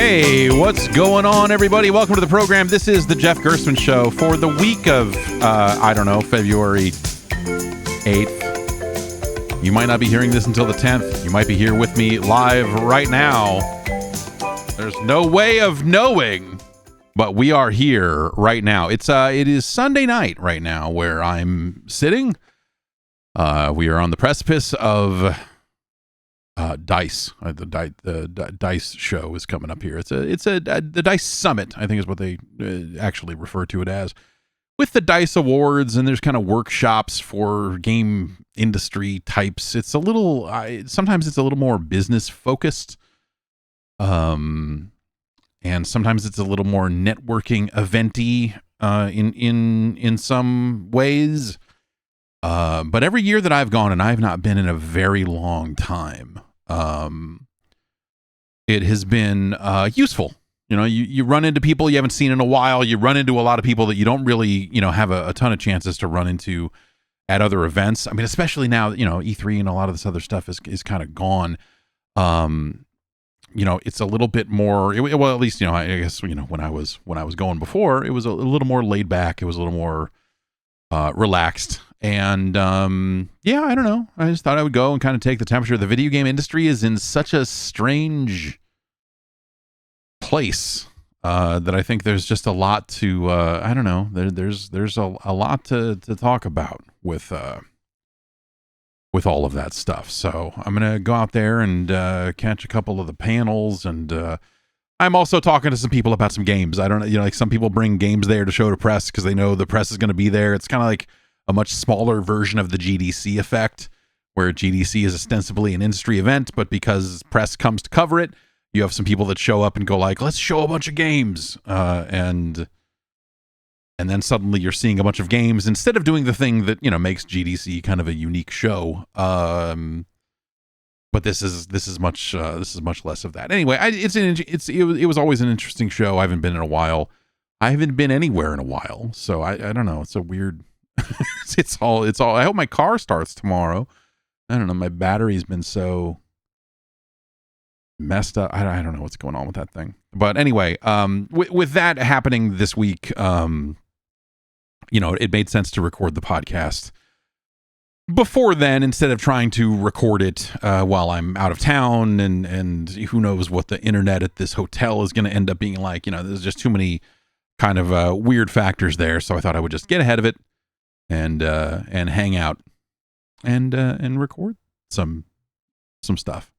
Hey, what's going on, everybody? Welcome to the program. This is the Jeff Gerstmann Show for the week of, February 8th. You might not be hearing this until the 10th. You might be here with me live right now. There's no way of knowing, but we are here right now. It is Sunday night right now where I'm sitting. We are on the precipice of DICE. The DICE show is coming up here. The DICE Summit, I think is what they actually refer to it as, with the DICE Awards, and there's kind of workshops for game industry types. It's a little sometimes it's a little more business focused, and sometimes it's a little more networking eventy in some ways. But every year that I've gone, and I've not been in a very long time, it has been useful. You know, you run into people you haven't seen in a while. You run into a lot of people that you don't really, have a ton of chances to run into at other events. I mean, especially now, E3 and a lot of this other stuff is kind of gone. It's a little bit more, well, at least, I guess, when I was going before, it was a little more laid back. It was a little more relaxed. And I don't know. I just thought I would go and kind of take the temperature. The video game industry is in such a strange place that I think there's just a lot to there's a lot to talk about with all of that stuff. So I'm gonna go out there and catch a couple of the panels, and I'm also talking to some people about some games. I don't know, like some people bring games there to show to press because they know the press is going to be there. It's kind of like a much smaller version of the GDC effect, where GDC is ostensibly an industry event, but because press comes to cover it, you have some people that show up and go like, let's show a bunch of games. And then suddenly you're seeing a bunch of games instead of doing the thing that, makes GDC kind of a unique show. But this is much less of that. Anyway, it was always an interesting show. I haven't been in a while. I haven't been anywhere in a while. So I don't know. It's a weird, it's all, I hope my car starts tomorrow. I don't know. My battery's been so messed up. I don't know what's going on with that thing. But anyway, with that happening this week, it made sense to record the podcast before then, instead of trying to record it while I'm out of town, and who knows what the internet at this hotel is going to end up being like. There's just too many kind of weird factors there. So I thought I would just get ahead of it and hang out and record some stuff.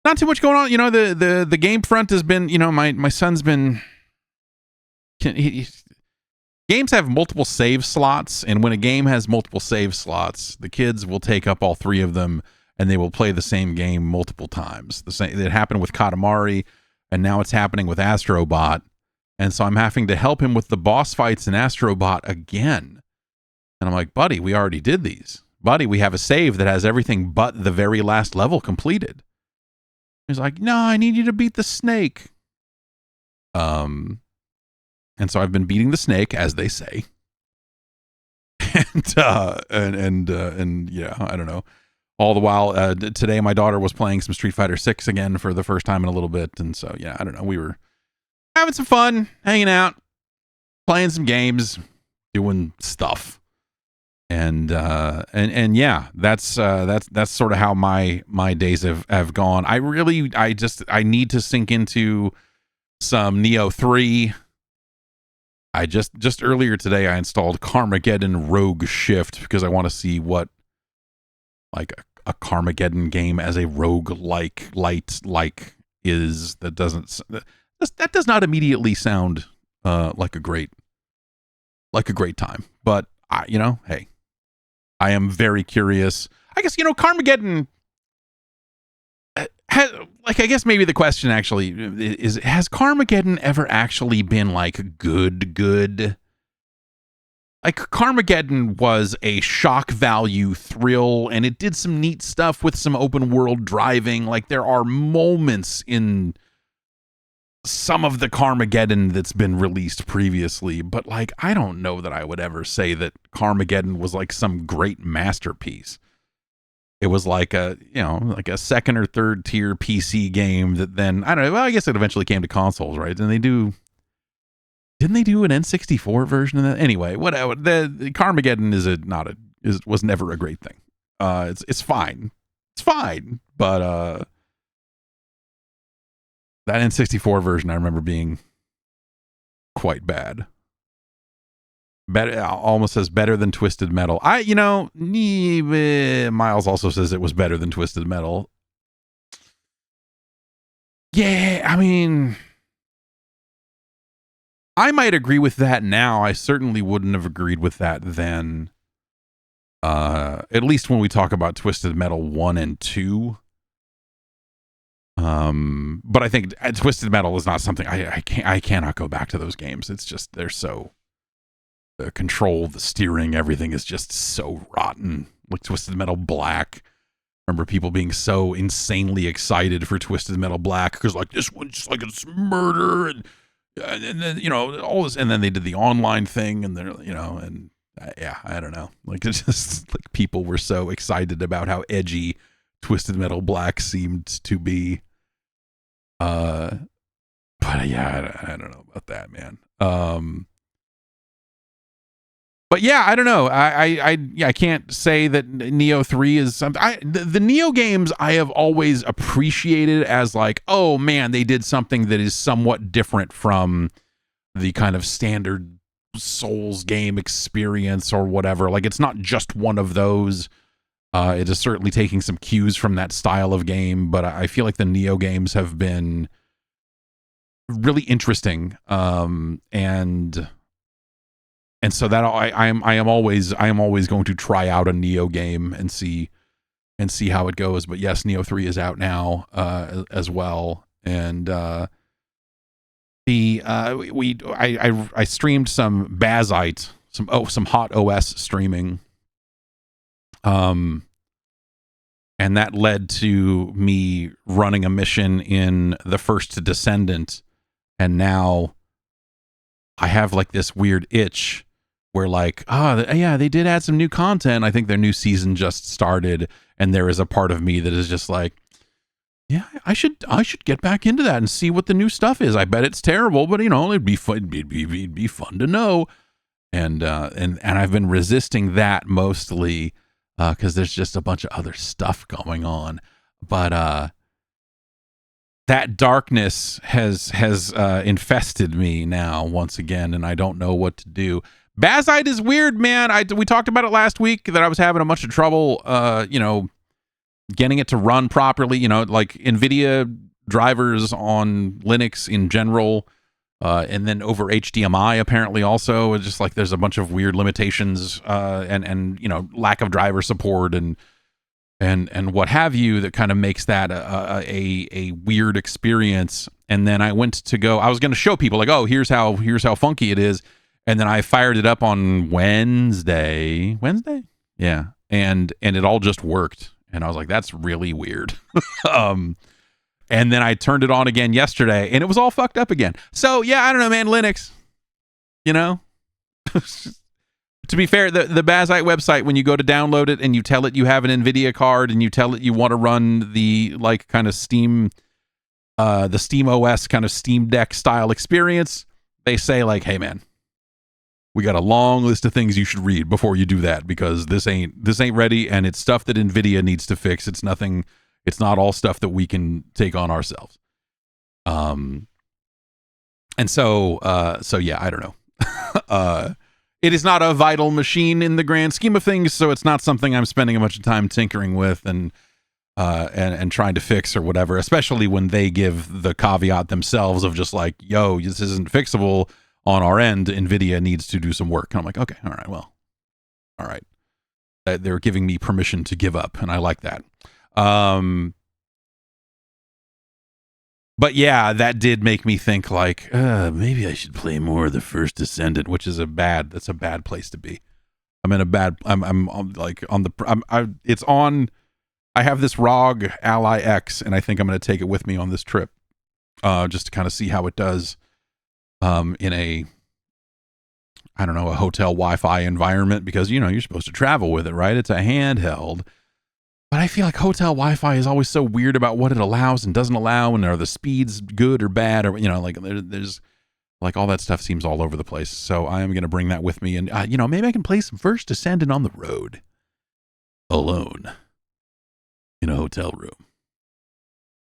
Not too much going on. The game front has been, my son's been, games have multiple save slots, and when a game has multiple save slots, the kids will take up all three of them and they will play the same game multiple times. It happened with Katamari, and now it's happening with Astrobot. And so I'm having to help him with the boss fights in Astrobot again. And I'm like, buddy, we already did these. Buddy, we have a save that has everything but the very last level completed. He's like, no, I need you to beat the snake. And so I've been beating the snake, as they say. And yeah, I don't know. All the while, today my daughter was playing some Street Fighter 6 again for the first time in a little bit. And so, yeah, I don't know. We were having some fun, hanging out, playing some games, doing stuff. And yeah, that's sort of how my days have gone. I need to sink into some Neo 3. I just earlier today I installed Carmageddon Rogue Shift because I want to see what like a Carmageddon game as a rogue like is. That does not immediately sound like a great time. But hey, I am very curious. I guess Carmageddon I guess maybe the question actually is, has Carmageddon ever actually been like good? Like Carmageddon was a shock value thrill, and it did some neat stuff with some open world driving. Like there are moments in some of the Carmageddon that's been released previously, but like I don't know that I would ever say that Carmageddon was like some great masterpiece. it was like a second or third tier PC game that then, I don't know, well, I guess it eventually came to consoles, right? And didn't they do an N64 version of that? Anyway, whatever. The Carmageddon was never a great thing. It's fine. It's fine. But that N64 version I remember being quite bad. Better, almost says better than Twisted Metal. Miles also says it was better than Twisted Metal. Yeah, I mean, I might agree with that now. I certainly wouldn't have agreed with that then. At least when we talk about Twisted Metal 1 and 2. But I think Twisted Metal is not something I cannot go back to those games. It's just they're so, the control, the steering, everything is just so rotten. Like Twisted Metal Black. Remember people being so insanely excited for Twisted Metal Black because like this one's just like it's murder and then all this, and then they did the online thing and they're yeah, I don't know. Like it's just like people were so excited about how edgy Twisted Metal Black seemed to be. But yeah, I don't know about that, man. But yeah, I don't know. I can't say that Neo 3 is something. The Neo games I have always appreciated as like, oh man, they did something that is somewhat different from the kind of standard Souls game experience or whatever. Like it's not just one of those. It is certainly taking some cues from that style of game, but I feel like the Neo games have been really interesting. And so that I am always going to try out a Neo game and see how it goes. But yes, Neo 3 is out now as well. And I streamed some Bazite, some hot OS streaming. And that led to me running a mission in the first Descendant, and now I have like this weird itch where like, yeah, they did add some new content. I think their new season just started, and there is a part of me that is just like, yeah, I should get back into that and see what the new stuff is. I bet it's terrible, but it'd be fun. It'd be fun to know. And I've been resisting that mostly because there's just a bunch of other stuff going on. But that darkness has infested me now once again, and I don't know what to do. Bazite is weird, man. We talked about it last week that I was having a bunch of trouble, getting it to run properly. Like NVIDIA drivers on Linux in general, and then over HDMI apparently also. It's just like there's a bunch of weird limitations and lack of driver support and what have you that kind of makes that a weird experience. And then I went to I was going to show people like, oh, here's how funky it is. And then I fired it up on Wednesday. Yeah. And it all just worked. And I was like, that's really weird. And then I turned it on again yesterday and it was all fucked up again. So yeah, I don't know, man, Linux, to be fair, the Bazite website, when you go to download it and you tell it you have an NVIDIA card and you tell it you want to run the like kind of Steam, the Steam OS kind of Steam Deck style experience, they say like, hey man, we got a long list of things you should read before you do that because this ain't ready and it's stuff that NVIDIA needs to fix. It's not all stuff that we can take on ourselves. And so yeah, I don't know. It is not a vital machine in the grand scheme of things, so it's not something I'm spending a bunch of time tinkering with and trying to fix or whatever, especially when they give the caveat themselves of just like, yo, this isn't fixable on our end. NVIDIA needs to do some work. And I'm like, okay, all right, well, all right. They're giving me permission to give up, and I like that. But yeah, that did make me think like, maybe I should play more of the first Descendant, which is that's a bad place to be. I'm in a bad, I'm like on the, it's on, I have this ROG Ally X, and I think I'm going to take it with me on this trip, just to kind of see how it does, in a, I don't know, a hotel Wi-Fi environment, because, you're supposed to travel with it, right? It's a handheld. But I feel like hotel Wi-Fi is always so weird about what it allows and doesn't allow, and are the speeds good or bad, or like there's like all that stuff seems all over the place. So I am going to bring that with me, and maybe I can play some First Descendant on the road alone in a hotel room.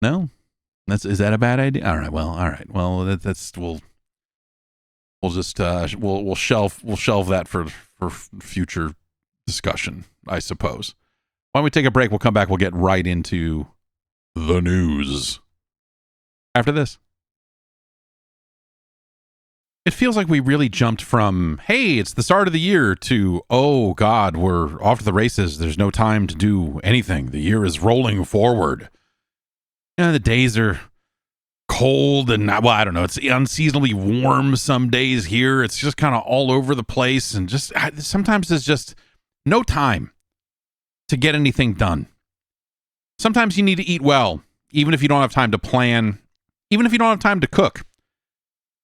No, is that a bad idea? All right, well that's we'll just we'll shelve that for future discussion, I suppose. Why don't we take a break? We'll come back. We'll get right into the news after this. It feels like we really jumped from, hey, it's the start of the year, to, oh, God, we're off to the races. There's no time to do anything. The year is rolling forward. The days are cold and, well, I don't know. It's unseasonably warm some days here. It's just kind of all over the place. And just sometimes there's just no time to get anything done. Sometimes you need to eat well, even if you don't have time to plan, even if you don't have time to cook.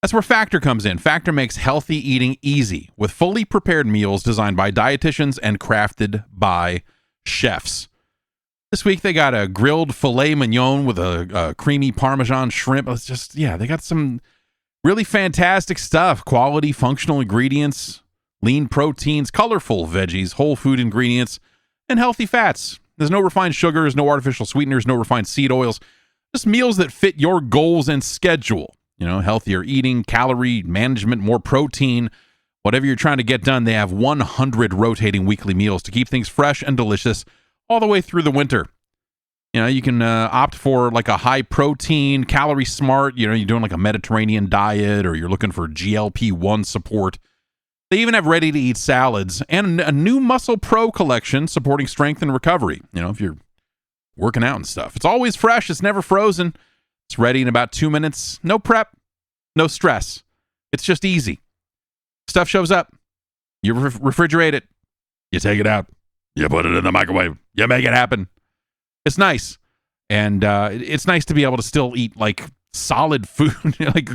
That's where Factor comes in. Factor makes healthy eating easy with fully prepared meals designed by dietitians and crafted by chefs. This week they got a grilled filet mignon with a creamy Parmesan shrimp. It's just, they got some really fantastic stuff. Quality, functional ingredients, lean proteins, colorful veggies, whole food ingredients, and healthy fats. There's no refined sugars, no artificial sweeteners, no refined seed oils. Just meals that fit your goals and schedule. Healthier eating, calorie management, more protein. Whatever you're trying to get done, they have 100 rotating weekly meals to keep things fresh and delicious all the way through the winter. You can opt for like a high protein, calorie smart, you're doing like a Mediterranean diet, or you're looking for GLP-1 support. They even have ready-to-eat salads and a new Muscle Pro collection supporting strength and recovery. If you're working out and stuff. It's always fresh. It's never frozen. It's ready in about 2 minutes. No prep, no stress. It's just easy. Stuff shows up. You refrigerate it. You take it out. You put it in the microwave. You make it happen. It's nice. And it's nice to be able to still eat like solid food, like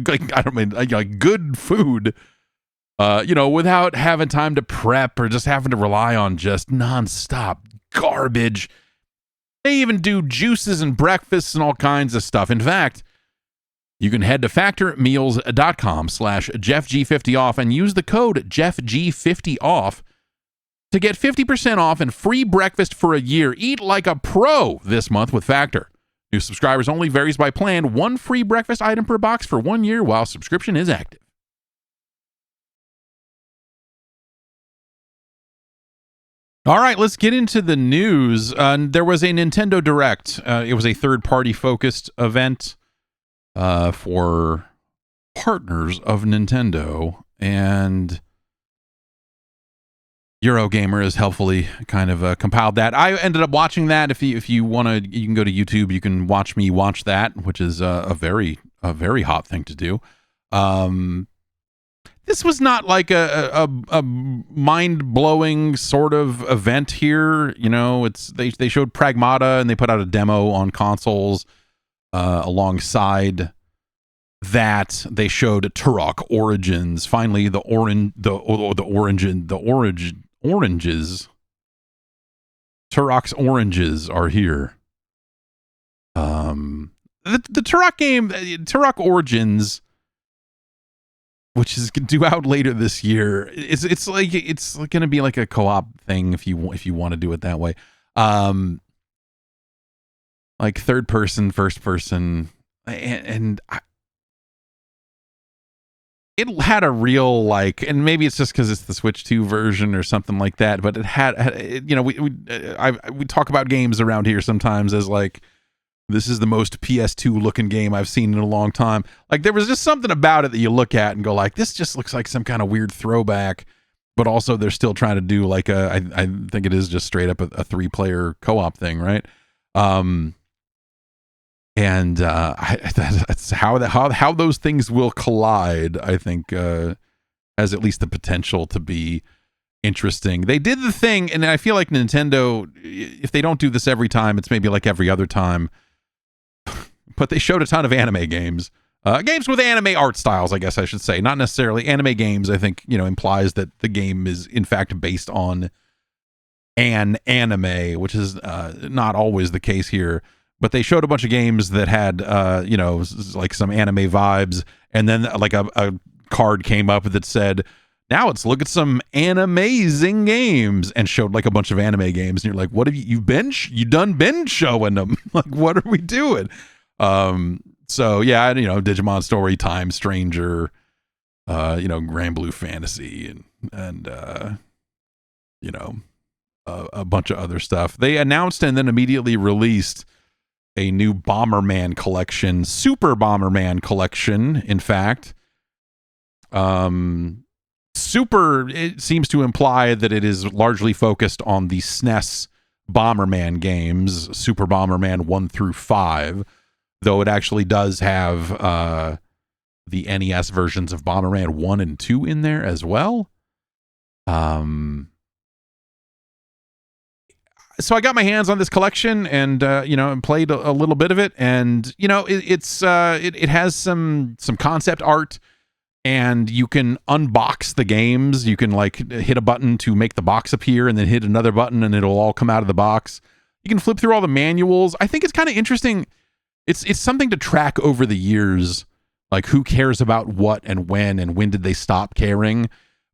good food, without having time to prep or just having to rely on just nonstop garbage. They even do juices and breakfasts and all kinds of stuff. In fact, you can head to factormeals.com/JeffG50off and use the code JeffG50off to get 50% off and free breakfast for a year. Eat like a pro this month with Factor. New subscribers only, varies by plan. One free breakfast item per box for 1 year while subscription is active. All right, let's get into the news. There was a Nintendo Direct. It was a third-party focused event for partners of Nintendo, and Eurogamer has helpfully kind of compiled that. I ended up watching that. If you want to, you can go to YouTube. You can watch me watch that, which is a very hot thing to do. This was not like a mind-blowing sort of event here. They showed Pragmata and they put out a demo on consoles. Alongside that, they showed Turok Origins. Finally, the oranges. Turok's oranges are here. The Turok game, Turok Origins, which is due out later this year. It's going to be like a co-op thing if you want to do it that way. Like third person, first person, and it had a real and maybe it's just because it's the Switch 2 version or something like that. But it had we talk about games around here sometimes as like, this is the most PS2 looking game I've seen in a long time. Like, there was just something about it that you look at and go like, this just looks like some kind of weird throwback. But also they're still trying to do like I think it is just straight up a 3-player co-op thing, right? That's how those things will collide. I think has at least the potential to be interesting. They did the thing, and I feel like Nintendo, if they don't do this every time, it's maybe like every other time. But they showed a ton of anime games. Games with anime art styles, I guess I should say. Not necessarily anime games, I think, implies that the game is in fact based on an anime, which is not always the case here. But they showed a bunch of games that had, like some anime vibes, and then like a card came up that said, "Now let's look at some Anime-zing games," and showed like a bunch of anime games, and you're like, "What have you done been showing them? Like, what are we doing?" So yeah, Digimon Story, Time Stranger, Grand Blue Fantasy, and a bunch of other stuff. They announced and then immediately released a new Bomberman collection, Super Bomberman collection, in fact. Super, it seems to imply that it is largely focused on the SNES Bomberman games, Super Bomberman 1 through 5, though it actually does have the NES versions of Bomberman 1 and 2 in there as well. So I got my hands on this collection and played a little bit of it, and it has some concept art, and you can unbox the games. You can like hit a button to make the box appear, and then hit another button and it'll all come out of the box. You can flip through all the manuals. I think it's kind of interesting. It's something to track over the years, like who cares about what and when did they stop caring.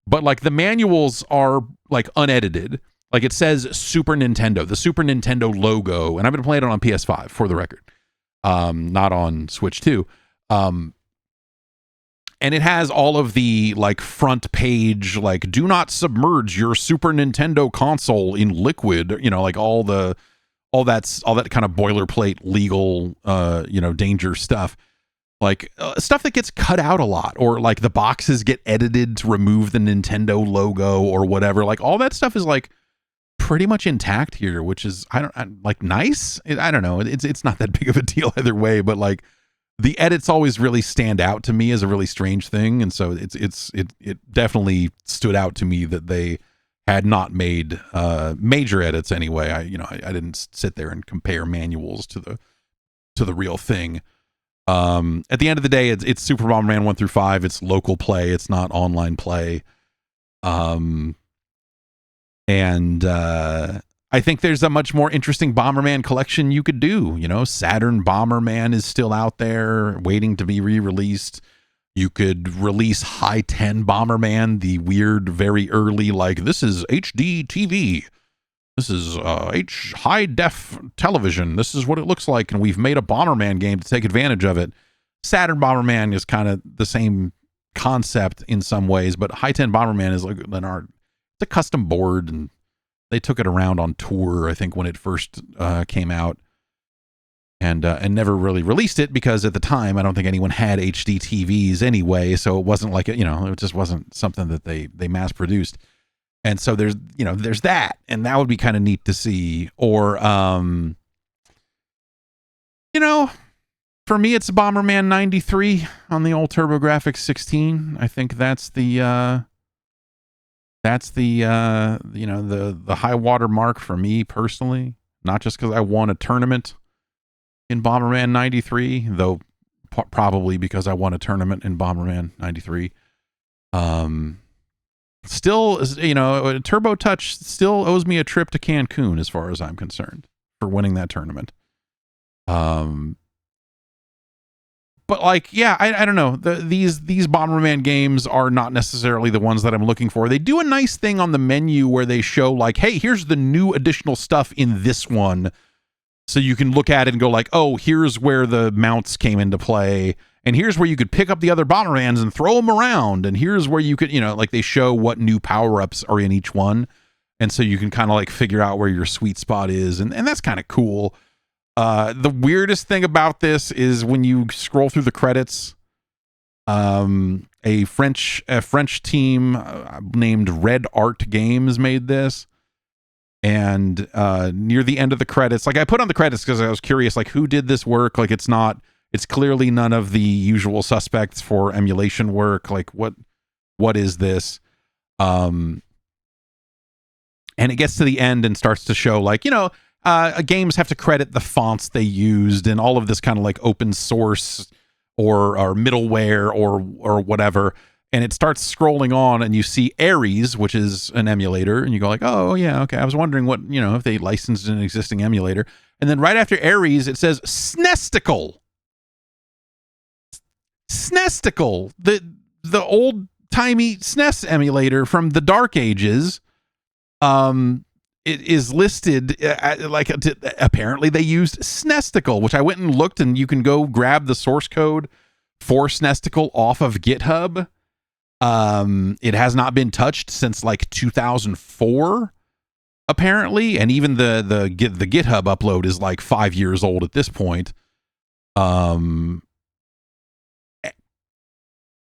But like the manuals are like unedited. Like it says Super Nintendo, the Super Nintendo logo, and I've been playing it on PS5 for the record, not on Switch 2. And it has all of the like front page, like do not submerge your Super Nintendo console in liquid, like all that kind of boilerplate legal, danger stuff, like stuff that gets cut out a lot, or like the boxes get edited to remove the Nintendo logo or whatever. Like all that stuff is like pretty much intact here, which is nice. I don't know. It's not that big of a deal either way, but like the edits always really stand out to me as a really strange thing, and so it definitely stood out to me that they had not made major edits anyway. I didn't sit there and compare manuals to the real thing. At the end of the day, it's Super Bomberman 1 through 5. It's local play. It's not online play. And I think there's a much more interesting Bomberman collection you could do. Saturn Bomberman is still out there waiting to be re-released. You could release High 10 Bomberman, the weird, very early, like, this is HD TV. This is high def television. This is what it looks like, and we've made a Bomberman game to take advantage of it. Saturn Bomberman is kind of the same concept in some ways, but High 10 Bomberman is like it's a custom board, and they took it around on tour, I think, when it first came out, and never really released it because at the time I don't think anyone had HD TVs anyway, so it wasn't like it just wasn't something that they mass produced. And so there's that, and that would be kind of neat to see. Or for me it's Bomberman 93 on the old TurboGrafx 16. I think that's the high water mark for me personally, not just because I won a tournament in Bomberman 93, though probably because I won a tournament in Bomberman 93. Still, Turbo Touch still owes me a trip to Cancun as far as I'm concerned for winning that tournament. But like, yeah, I don't know. These Bomberman games are not necessarily the ones that I'm looking for. They do a nice thing on the menu where they show like, hey, here's the new additional stuff in this one. So you can look at it and go like, oh, here's where the mounts came into play. And here's where you could pick up the other Bombermans and throw them around. And here's where you could, like they show what new power-ups are in each one. And so you can kind of like figure out where your sweet spot is. And that's kind of cool. The weirdest thing about this is when you scroll through the credits, a French team named Red Art Games made this. And near the end of the credits, like I put on the credits because I was curious, like who did this work? Like it's clearly none of the usual suspects for emulation work. Like what is this? And it gets to the end and starts to show like, games have to credit the fonts they used and all of this kind of like open source or middleware or whatever. and it starts scrolling on, and you see Ares, which is an emulator, and you go like, oh yeah, okay. I was wondering what, if they licensed an existing emulator. And then right after Ares, it says Snesticle. Snesticle, the old timey SNES emulator from the Dark Ages. It is listed apparently they used Snesticle, which I went and looked, and you can go grab the source code for Snesticle off of GitHub. It has not been touched since like 2004, apparently, and even the GitHub upload is like 5 years old at this point. And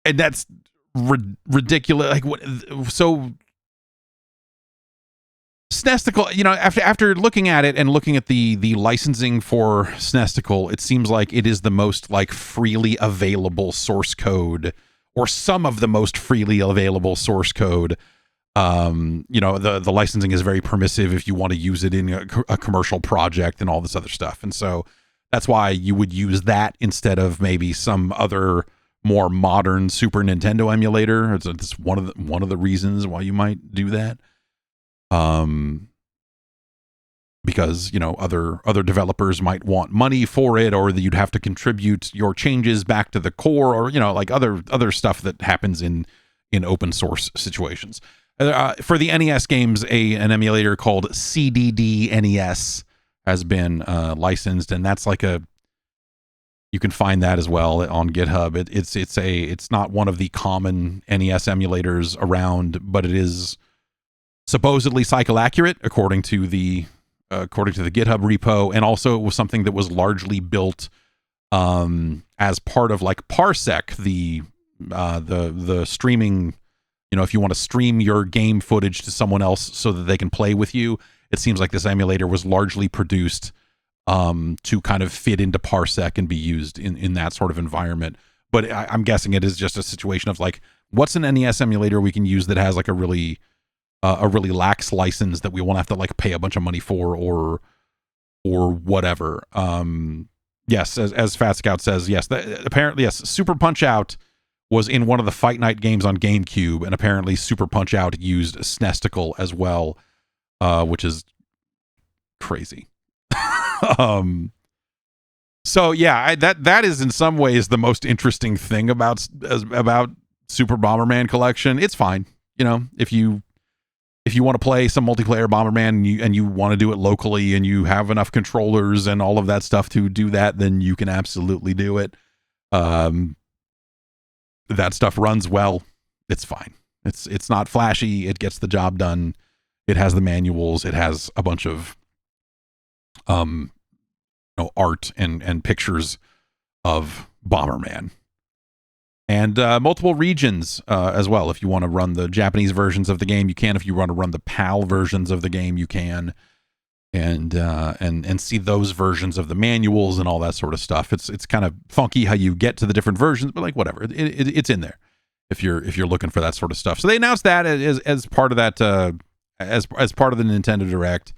that's ridiculous. Like, what? So Snesticle, after looking at it and looking at the licensing for Snesticle, it seems like it is the most like freely available source code, or some of the most freely available source code. The licensing is very permissive if you want to use it in a commercial project and all this other stuff. And so that's why you would use that instead of maybe some other more modern Super Nintendo emulator. It's one of the reasons why you might do that. Because other developers might want money for it, or that you'd have to contribute your changes back to the core, or like other stuff that happens in open source situations. For the NES games, an emulator called CDD NES has been licensed, and that's like you can find that as well on GitHub. It's not one of the common NES emulators around, but it is supposedly cycle accurate according to the GitHub repo, and also it was something that was largely built as part of like Parsec, the streaming. If you want to stream your game footage to someone else so that they can play with you, it seems like this emulator was largely produced to kind of fit into Parsec and be used in that sort of environment. But I'm guessing it is just a situation of like, what's an NES emulator we can use that has like a really lax license that we won't have to like pay a bunch of money for, or whatever. Yes, as Fat Scout says, yes, apparently, yes, Super Punch Out was in one of the Fight Night games on GameCube, and apparently Super Punch Out used Snesticle as well, which is crazy. So yeah, that is in some ways the most interesting thing about Super Bomberman Collection. It's fine, if you want to play some multiplayer Bomberman and you want to do it locally, and you have enough controllers and all of that stuff to do that, then you can absolutely do it. That stuff runs well. It's fine. It's not flashy. It gets the job done. It has the manuals. It has a bunch of art and pictures of Bomberman, and multiple regions as well. If you want to run the Japanese versions of the game, you can. If you want to run the PAL versions of the game, you can, and see those versions of the manuals and all that sort of stuff. It's kind of funky how you get to the different versions, but like whatever, it's in there if you're looking for that sort of stuff. So they announced that as part of that as part of the Nintendo Direct.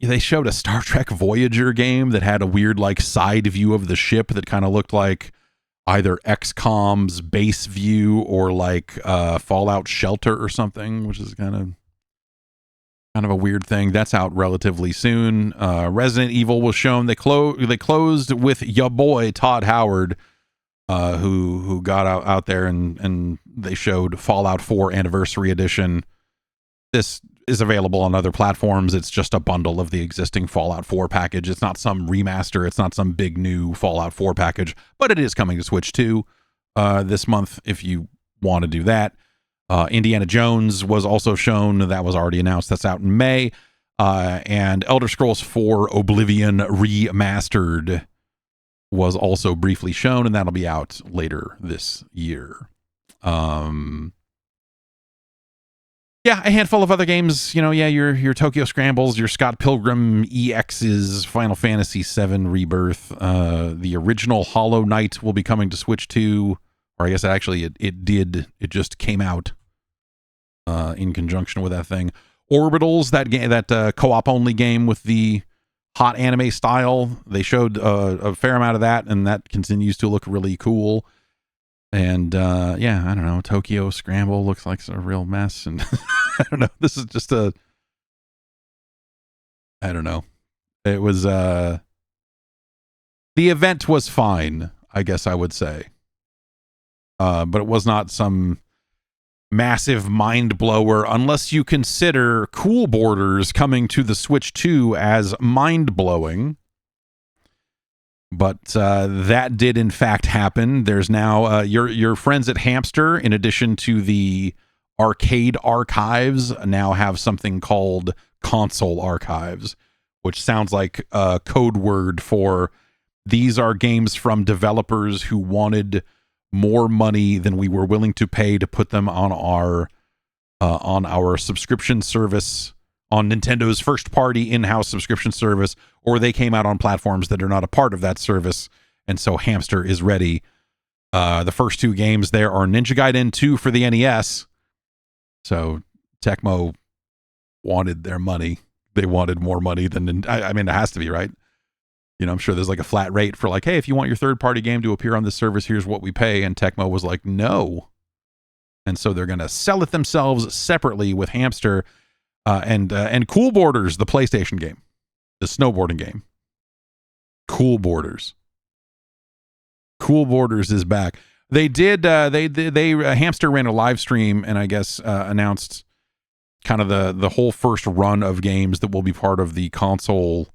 They showed a Star Trek Voyager game that had a weird like side view of the ship that kind of looked like either XCOM's base view or like Fallout Shelter or something, which is kind of a weird thing. That's out relatively soon. Resident Evil was shown. They closed with ya boy Todd Howard, who got out there and they showed Fallout 4 Anniversary Edition. This is available on other platforms. It's just a bundle of the existing Fallout 4 package. It's not some remaster. It's not some big new Fallout 4 package, but it is coming to Switch 2 this month if you want to do that. Indiana Jones was also shown. That was already announced. That's out in May. And Elder Scrolls 4 Oblivion Remastered was also briefly shown, and that'll be out later this year. Yeah, a handful of other games, your Tokyo Scrambles, your Scott Pilgrim EX's, Final Fantasy VII Rebirth, the original Hollow Knight will be coming to Switch 2, or I guess it just came out in conjunction with that thing. Orbitals, that game, that co-op only game with the hot anime style. They showed a fair amount of that, and that continues to look really cool. And yeah, I don't know. Tokyo Scramble looks like a real mess, and I don't know. This is just I don't know. It was the event was fine, I guess I would say, but it was not some massive mind blower unless you consider Cool Borders coming to the Switch 2 as mind blowing. But that did in fact happen. There's now your friends at Hamster, in addition to the arcade archives, now have something called console archives, which sounds like a code word for these are games from developers who wanted more money than we were willing to pay to put them on our subscription service, on Nintendo's first party in-house subscription service, or they came out on platforms that are not a part of that service, and so Hamster is ready. The first two games there are Ninja Gaiden 2 for the NES. So Tecmo wanted their money. They wanted more money than, I mean, it has to be, right? You know, I'm sure there's like a flat rate for like, hey, if you want your third-party game to appear on this service, here's what we pay. And Tecmo was like, no. And so they're going to sell it themselves separately with Hamster and Cool Borders, the PlayStation game, the snowboarding game. Cool Borders. Cool Borders is back. They did. Hamster ran a live stream and I guess announced kind of the whole first run of games that will be part of the console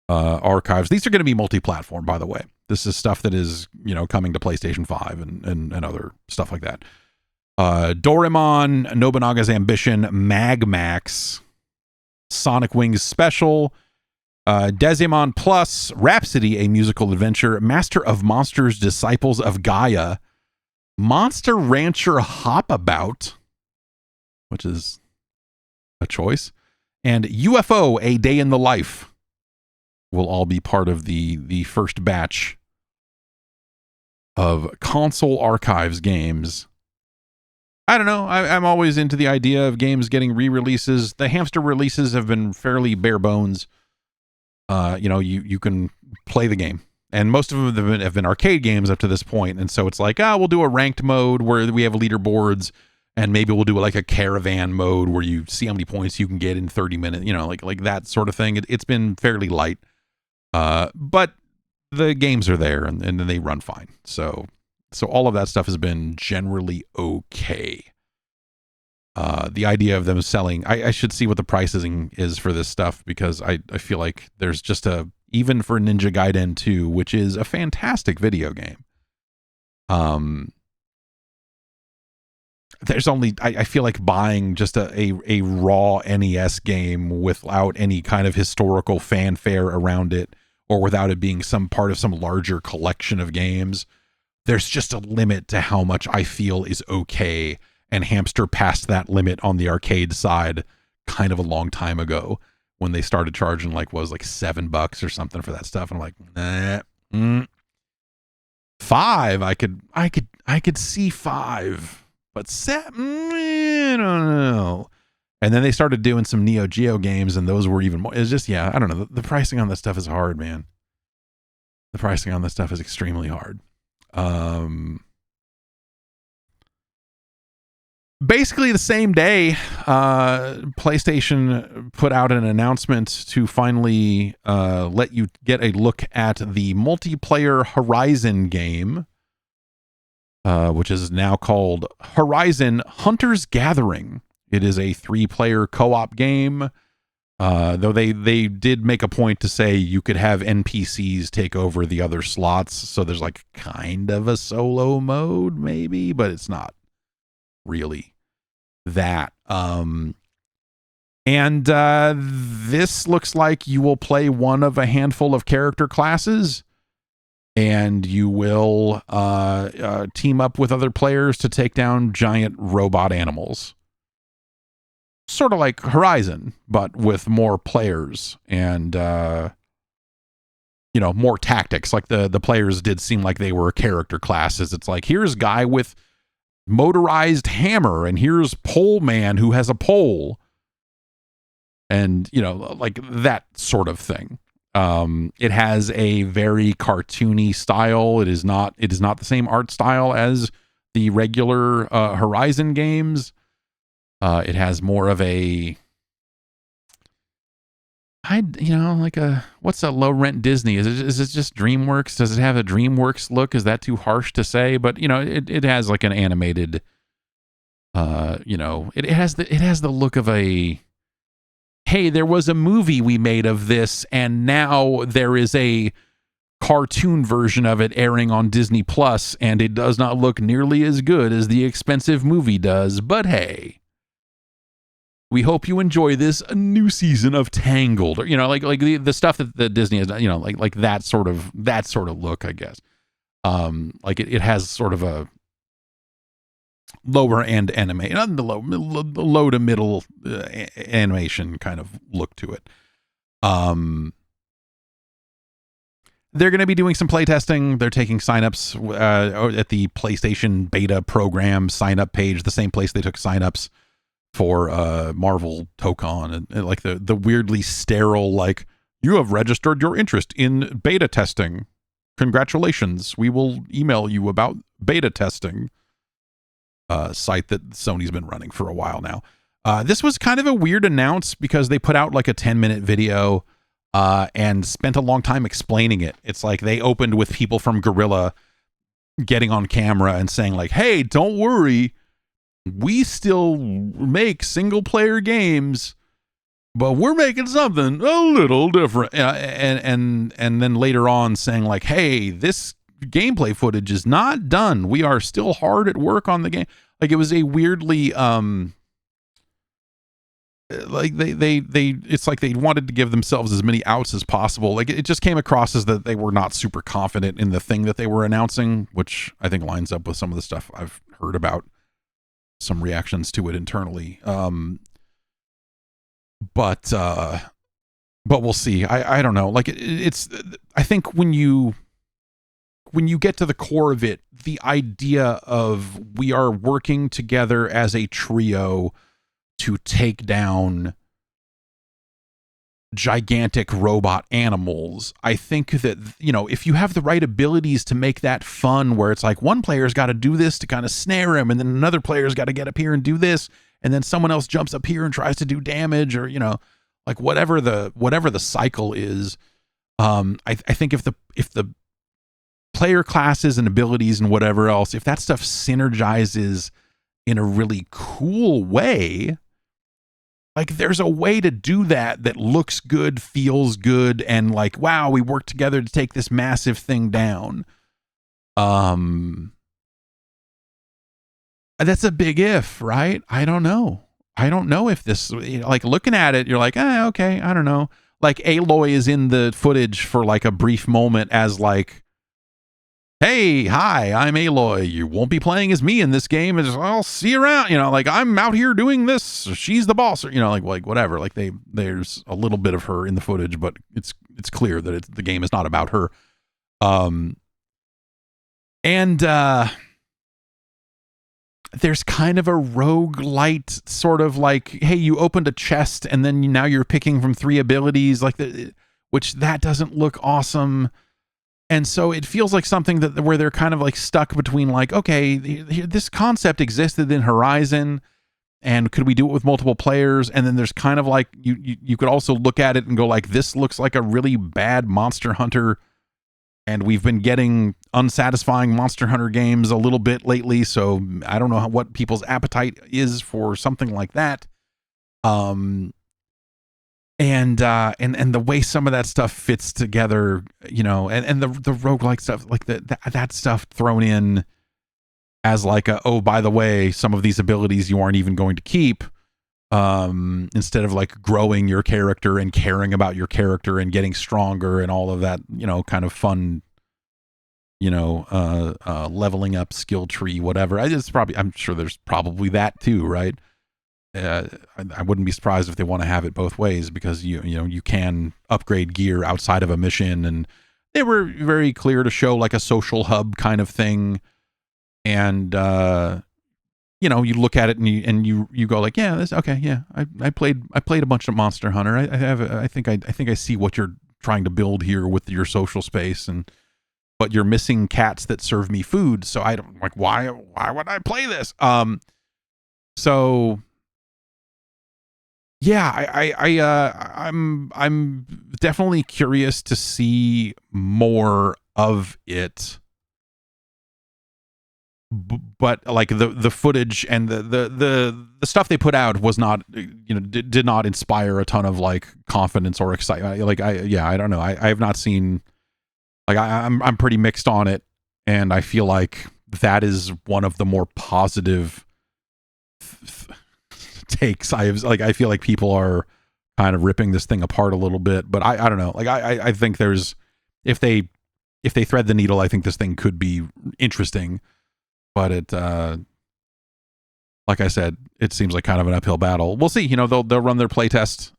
archives. These are going to be multi-platform, by the way. This is stuff that is, you know, coming to PlayStation 5 and other stuff like that. Doraemon, Nobunaga's Ambition, Mag Max, Sonic Wings Special, Desimon Plus, Rhapsody, a musical adventure, Master of Monsters, Disciples of Gaia, Monster Rancher Hopabout, which is a choice, and UFO, A Day in the Life, will all be part of the first batch of console archives games. I don't know. I'm always into the idea of games getting re-releases. The Hamster releases have been fairly bare bones. You know, you can play the game. And most of them have been arcade games up to this point. And so it's like, we'll do a ranked mode where we have leaderboards, and maybe we'll do like a caravan mode where you see how many points you can get in 30 minutes, you know, like that sort of thing. It's been fairly light. But the games are there and they run fine. So all of that stuff has been generally okay. The idea of them selling, I should see what the pricing is for this stuff, because I feel like there's just even for Ninja Gaiden 2, which is a fantastic video game. There's only, I feel like buying just a raw NES game without any kind of historical fanfare around it, or without it being some part of some larger collection of games. There's just a limit to how much I feel is okay. And Hamster passed that limit on the arcade side kind of a long time ago when they started charging like $7 or something for that stuff. And I'm like, $5, I could see $5, but $7, I don't know. And then they started doing some Neo Geo games, and those were even more. It's just, I don't know. The pricing on this stuff is hard, man. The pricing on this stuff is extremely hard. Basically the same day, PlayStation put out an announcement to finally let you get a look at the multiplayer Horizon game, which is now called Horizon Hunter's Gathering. It is a 3-player co-op game, though they did make a point to say you could have NPCs take over the other slots, so there's like kind of a solo mode maybe, but it's not really that. And this looks like you will play one of a handful of character classes, and you will team up with other players to take down giant robot animals. Sort of like Horizon, but with more players and more tactics. Like the players did seem like they were character classes. It's like, here's guy with motorized hammer, and here's pole man who has a pole, and like that sort of thing. It has a very cartoony style. It is not the same art style as the regular Horizon games. It has more of a like a, what's a low rent Disney? Is it just DreamWorks? Does it have a DreamWorks look? Is that too harsh to say? But it has like an animated it has the look of a, hey, there was a movie we made of this, and now there is a cartoon version of it airing on Disney Plus, and it does not look nearly as good as the expensive movie does. But hey, we hope you enjoy this new season of Tangled, or like the stuff that Disney has done, like that sort of look, I guess. Like it has sort of a lower end anime, not the low to middle animation kind of look to it. They're going to be doing some playtesting. They're taking signups at the PlayStation beta program sign-up page, the same place they took signups for Marvel Tokon, and like the weirdly sterile, like, you have registered your interest in beta testing. Congratulations. We will email you about beta testing. Site that Sony's been running for a while now. This was kind of a weird announce because they put out like a 10-minute video and spent a long time explaining it. It's like they opened with people from Guerrilla getting on camera and saying like, hey, don't worry, we still make single player games, but we're making something a little different. And then later on saying like, hey, this gameplay footage is not done. We are still hard at work on the game. Like, it was a weirdly like they it's like they wanted to give themselves as many outs as possible. Like, it just came across as that they were not super confident in the thing that they were announcing, which I think lines up with some of the stuff I've heard about some reactions to it internally. But we'll see. I don't know. Like, it's I think when you get to the core of it, the idea of we are working together as a trio to take down gigantic robot animals, I think that, if you have the right abilities to make that fun, where it's like one player's got to do this to kind of snare him, and then another player's got to get up here and do this, and then someone else jumps up here and tries to do damage, or, like whatever the cycle is. I think if the player classes and abilities and whatever else, if that stuff synergizes in a really cool way, like, there's a way to do that looks good, feels good, and like, wow, we worked together to take this massive thing down. That's a big if, right? I don't know if this, like, looking at it, you're like, okay, I don't know. Like, Aloy is in the footage for like a brief moment as like, hey, hi, I'm Aloy. You won't be playing as me in this game. I'll see you around. Like, I'm out here doing this. She's the boss. Or, like whatever. Like, there's a little bit of her in the footage, but it's clear that the game is not about her. There's kind of a roguelite sort of like, hey, you opened a chest and then now you're picking from 3 abilities, like which that doesn't look awesome. And so it feels like something where they're kind of like stuck between like, okay, this concept existed in Horizon, and could we do it with multiple players? And then there's kind of like, you could also look at it and go like, this looks like a really bad Monster Hunter, and we've been getting unsatisfying Monster Hunter games a little bit lately, so I don't know what people's appetite is for something like that. And the way some of that stuff fits together, and the roguelike stuff, like that stuff thrown in as like oh, by the way, some of these abilities you aren't even going to keep, instead of like growing your character and caring about your character and getting stronger and all of that, kind of fun, leveling up skill tree, whatever. I'm sure there's probably that too, right? I wouldn't be surprised if they want to have it both ways, because you can upgrade gear outside of a mission, and they were very clear to show like a social hub kind of thing, and you look at it and you go like, yeah, this okay, yeah. I played a bunch of Monster Hunter. I think I see what you're trying to build here with your social space, but you're missing cats that serve me food. So I don't like, why would I play this? So yeah, I'm definitely curious to see more of it. But like the footage and the stuff they put out was not, did not inspire a ton of like confidence or excitement. Like I don't know. I have not seen, like I'm pretty mixed on it, and I feel like that is one of the more positive takes. I feel like people are kind of ripping this thing apart a little bit, but I don't know. Like I think there's, if they thread the needle, I think this thing could be interesting. But it, like I said, it seems like kind of an uphill battle. We'll see. They'll run their playtest,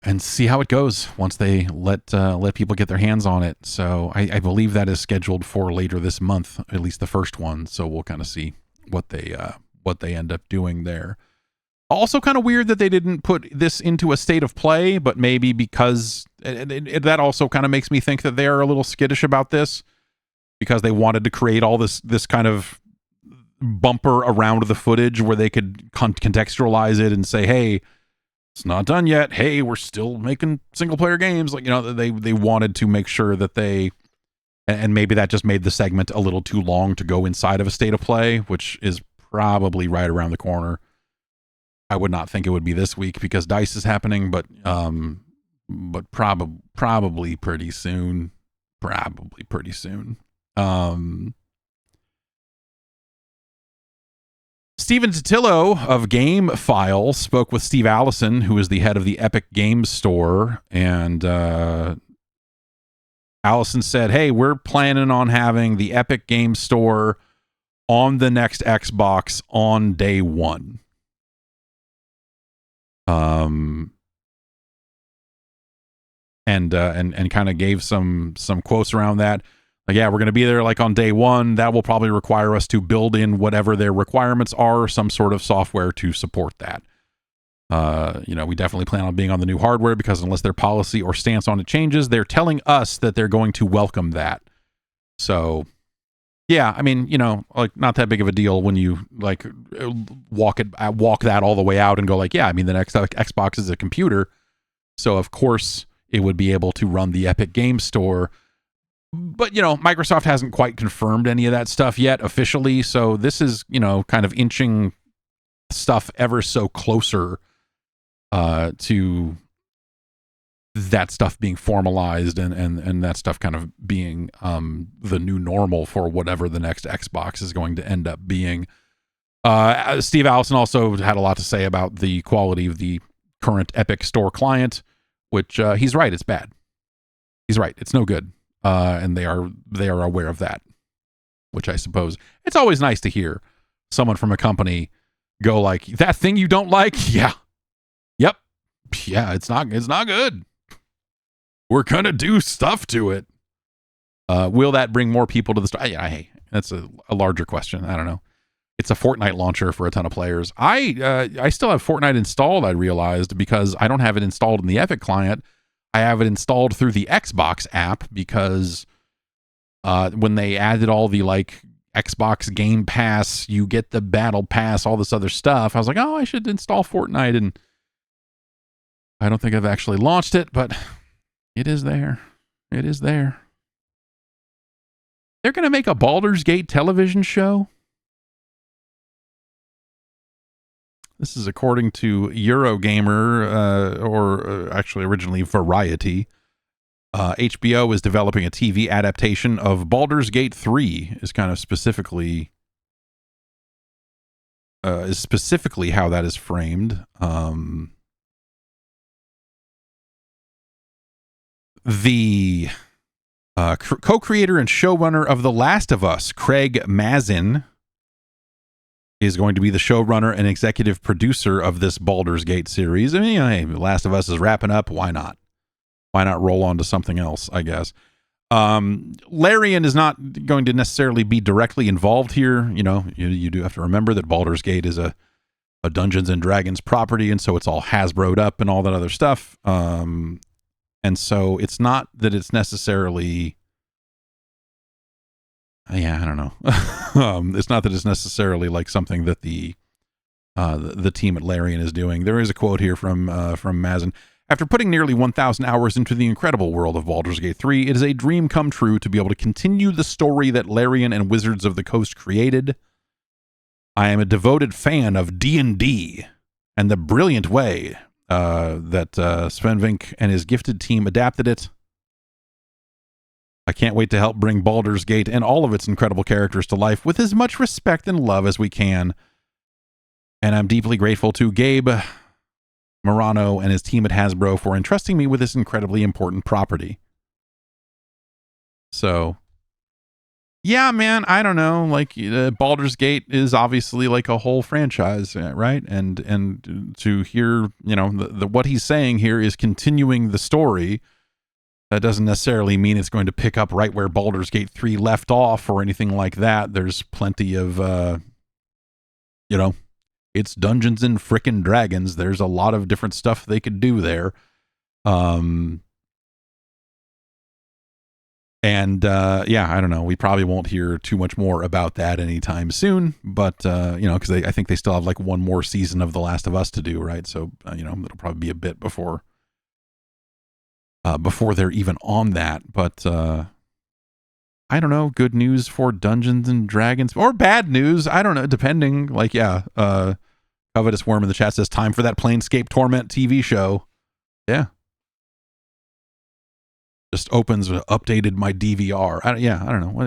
and see how it goes once they let people get their hands on it. So I believe that is scheduled for later this month, at least the first one. So we'll kind of see what they end up doing there. Also kind of weird that they didn't put this into a state of play, but maybe because that also kind of makes me think that they're a little skittish about this, because they wanted to create all this kind of bumper around the footage where they could contextualize it and say, hey, it's not done yet. Hey, we're still making single player games. Like, they wanted to make sure that and maybe that just made the segment a little too long to go inside of a state of play, which is probably right around the corner. I would not think it would be this week because DICE is happening, but probably pretty soon. Probably pretty soon. Steven Totillo of Game File spoke with Steve Allison, who is the head of the Epic Games Store, and Allison said, hey, we're planning on having the Epic Games Store on the next Xbox on day one. And kind of gave some quotes around that. Like, yeah, we're going to be there like on day one. That will probably require us to build in whatever their requirements are, some sort of software to support that. We definitely plan on being on the new hardware because unless their policy or stance on it changes, they're telling us that they're going to welcome that. So, yeah, I mean, like not that big of a deal when you like walk that all the way out and go like, yeah, I mean, the next Xbox is a computer. So of course it would be able to run the Epic Games Store. But, Microsoft hasn't quite confirmed any of that stuff yet officially. So this is, kind of inching stuff ever so closer to that stuff being formalized and that stuff kind of being the new normal for whatever the next Xbox is going to end up being. Steve Allison also had a lot to say about the quality of the current Epic Store client, which he's right, it's bad. He's right, it's no good. And they are aware of that, which I suppose it's always nice to hear someone from a company go like, that thing you don't like? Yeah. Yep. Yeah, it's not good. We're going to do stuff to it. Will that bring more people to the store? Yeah, hey, that's a larger question. I don't know. It's a Fortnite launcher for a ton of players. I still have Fortnite installed, I realized, because I don't have it installed in the Epic client. I have it installed through the Xbox app because when they added all the like Xbox Game Pass, you get the Battle Pass, all this other stuff. I was like, oh, I should install Fortnite, and I don't think I've actually launched it, but it is there. It is there. They're going to make a Baldur's Gate television show. This is according to Eurogamer, or actually originally Variety. HBO is developing a TV adaptation of Baldur's Gate 3, is kind of specifically how that is framed. The co-creator and showrunner of The Last of Us, Craig Mazin, is going to be the showrunner and executive producer of this Baldur's Gate series. I mean, hey, The Last of Us is wrapping up. Why not? Why not roll on to something else, I guess? Larian is not going to necessarily be directly involved here. You do have to remember that Baldur's Gate is a Dungeons and Dragons property, and so it's all Hasbro'd up and all that other stuff. And so it's not that it's necessarily, I don't know. It's not that it's necessarily like something that the team at Larian is doing. There is a quote here from Mazin. After putting nearly 1,000 hours into the incredible world of Baldur's Gate 3, it is a dream come true to be able to continue the story that Larian and Wizards of the Coast created. I am a devoted fan of D&D and the brilliant way that Sven Vink and his gifted team adapted it. I can't wait to help bring Baldur's Gate and all of its incredible characters to life with as much respect and love as we can. And I'm deeply grateful to Gabe Morano and his team at Hasbro for entrusting me with this incredibly important property. So, yeah, man, I don't know. Like, Baldur's Gate is obviously like a whole franchise, right? And to hear, what he's saying here is continuing the story. That doesn't necessarily mean it's going to pick up right where Baldur's Gate 3 left off or anything like that. There's plenty of, it's Dungeons and frickin' Dragons. There's a lot of different stuff they could do there. I don't know. We probably won't hear too much more about that anytime soon, but, because I think they still have like one more season of The Last of Us to do, right? So, it'll probably be a bit before they're even on that. But, I don't know, good news for Dungeons and Dragons or bad news. I don't know, depending. Like, Covetous Worm in the chat says, time for that Planescape Torment TV show. Yeah. Just opens, updated my DVR. I don't know.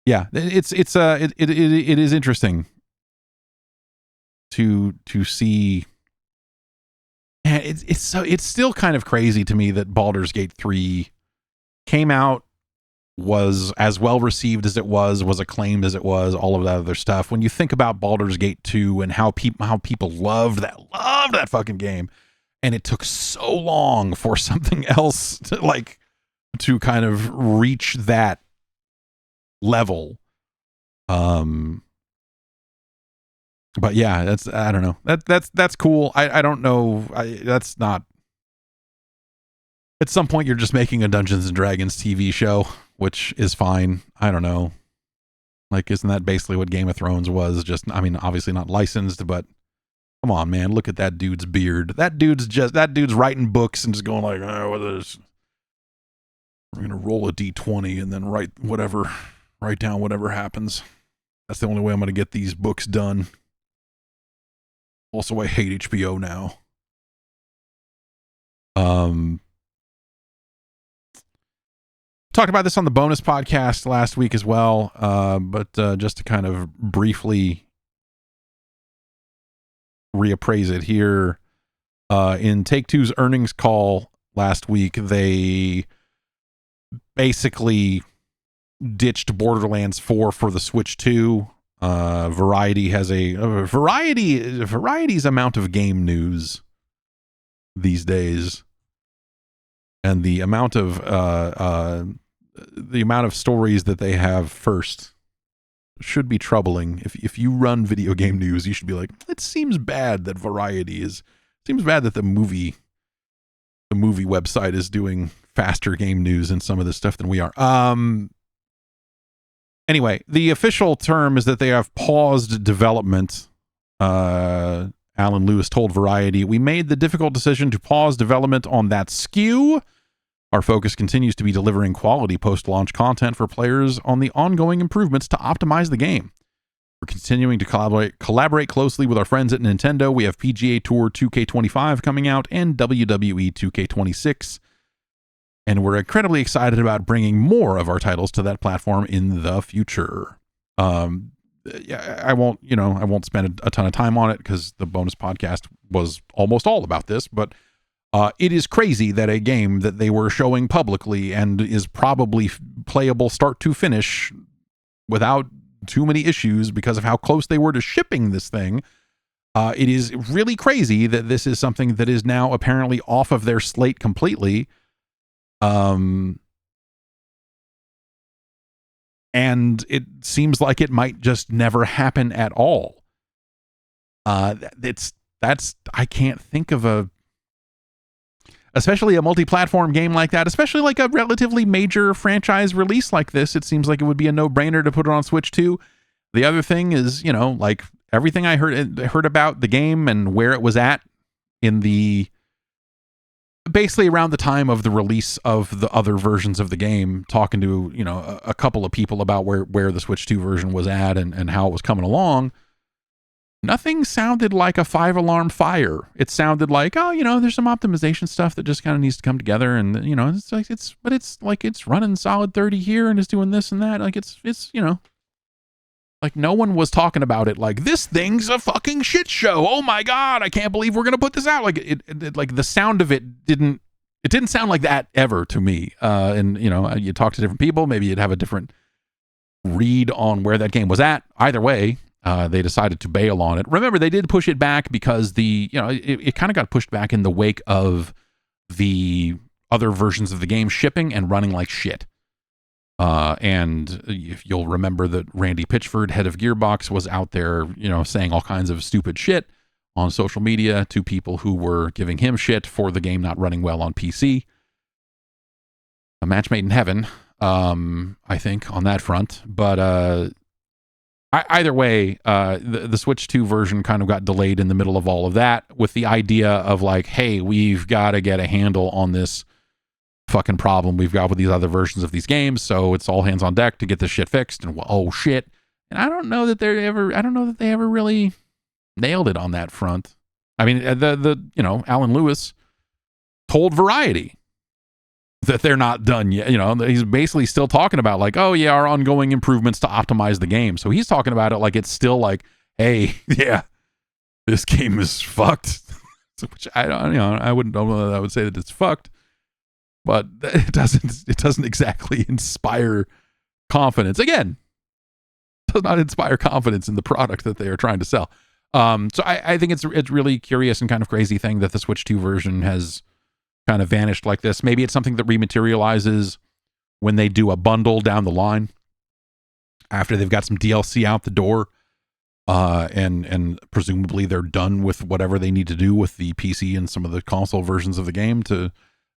It is interesting to see. Yeah, it's still kind of crazy to me that Baldur's Gate 3 came out, was as well received as it was acclaimed as it was, all of that other stuff. When you think about Baldur's Gate 2 and how people loved that fucking game, and it took so long for something else to kind of reach that level. But yeah, I don't know. That's cool. I don't know. That's not. At some point, you're just making a Dungeons and Dragons TV show, which is fine. I don't know. Like, isn't that basically what Game of Thrones was? Just, obviously not licensed, but come on, man. Look at that dude's beard. That dude's writing books and just going like, we're going to roll a D20 and then write down whatever happens. That's the only way I'm going to get these books done. Also, I hate HBO now. Talked about this on the bonus podcast last week as well, but just to kind of briefly reappraise it here, in Take-Two's earnings call last week, they basically ditched Borderlands 4 for the Switch 2. Variety has Variety's amount of game news these days, and the amount of stories that they have first should be troubling. If you run video game news, you should be like, it seems bad that the movie website is doing faster game news and some of this stuff than we are. Anyway, the official term is that they have paused development. Alan Lewis told Variety, "We made the difficult decision to pause development on that SKU. Our focus continues to be delivering quality post-launch content for players on the ongoing improvements to optimize the game. We're continuing to collaborate closely with our friends at Nintendo. We have PGA Tour 2K25 coming out and WWE 2K26. And we're incredibly excited about bringing more of our titles to that platform in the future." I won't spend a ton of time on it because the bonus podcast was almost all about this, but it is crazy that a game that they were showing publicly and is probably playable start to finish without too many issues because of how close they were to shipping this thing, It is really crazy that this is something that is now apparently off of their slate completely. And it seems like it might just never happen at all. I can't think of especially a multi-platform game like that, especially like a relatively major franchise release like this. It seems like it would be a no-brainer to put it on Switch 2. The other thing is, like everything I heard about the game and where it was at in the basically around the time of the release of the other versions of the game, talking to, a couple of people about where the Switch 2 version was at and how it was coming along. Nothing sounded like a 5-alarm fire. It sounded like, there's some optimization stuff that just kind of needs to come together, and it's running solid 30 here and it's doing this and that. Like it's like no one was talking about it like this thing's a fucking shit show. Oh my god, I can't believe we're gonna put this out. Like it like the sound of it didn't sound like that ever to me. And you talk to different people, maybe you'd have a different read on where that game was at. Either way, they decided to bail on it. Remember, they did push it back because it kind of got pushed back in the wake of the other versions of the game shipping and running like shit. And if you'll remember that Randy Pitchford, head of Gearbox, was out there, saying all kinds of stupid shit on social media to people who were giving him shit for the game not running well on PC. A match made in heaven, I think, on that front. But either way, the Switch 2 version kind of got delayed in the middle of all of that with the idea of like, hey, we've got to get a handle on this fucking problem we've got with these other versions of these games, so it's all hands on deck to get this shit fixed. And oh shit, and I don't know that they ever really nailed it on that front. I mean, Alan Lewis told Variety that they're not done yet. He's basically still talking about like, oh yeah, our ongoing improvements to optimize the game. So he's talking about it like it's still like, hey, yeah, this game is fucked. Which I don't, I wouldn't know that I would say that it's fucked. But it doesn't exactly inspire confidence. Again, it does not inspire confidence in the product that they are trying to sell. So I think it's really curious and kind of crazy thing that the Switch 2 version has kind of vanished like this. Maybe it's something that rematerializes when they do a bundle down the line after they've got some DLC out the door, and presumably they're done with whatever they need to do with the PC and some of the console versions of the game to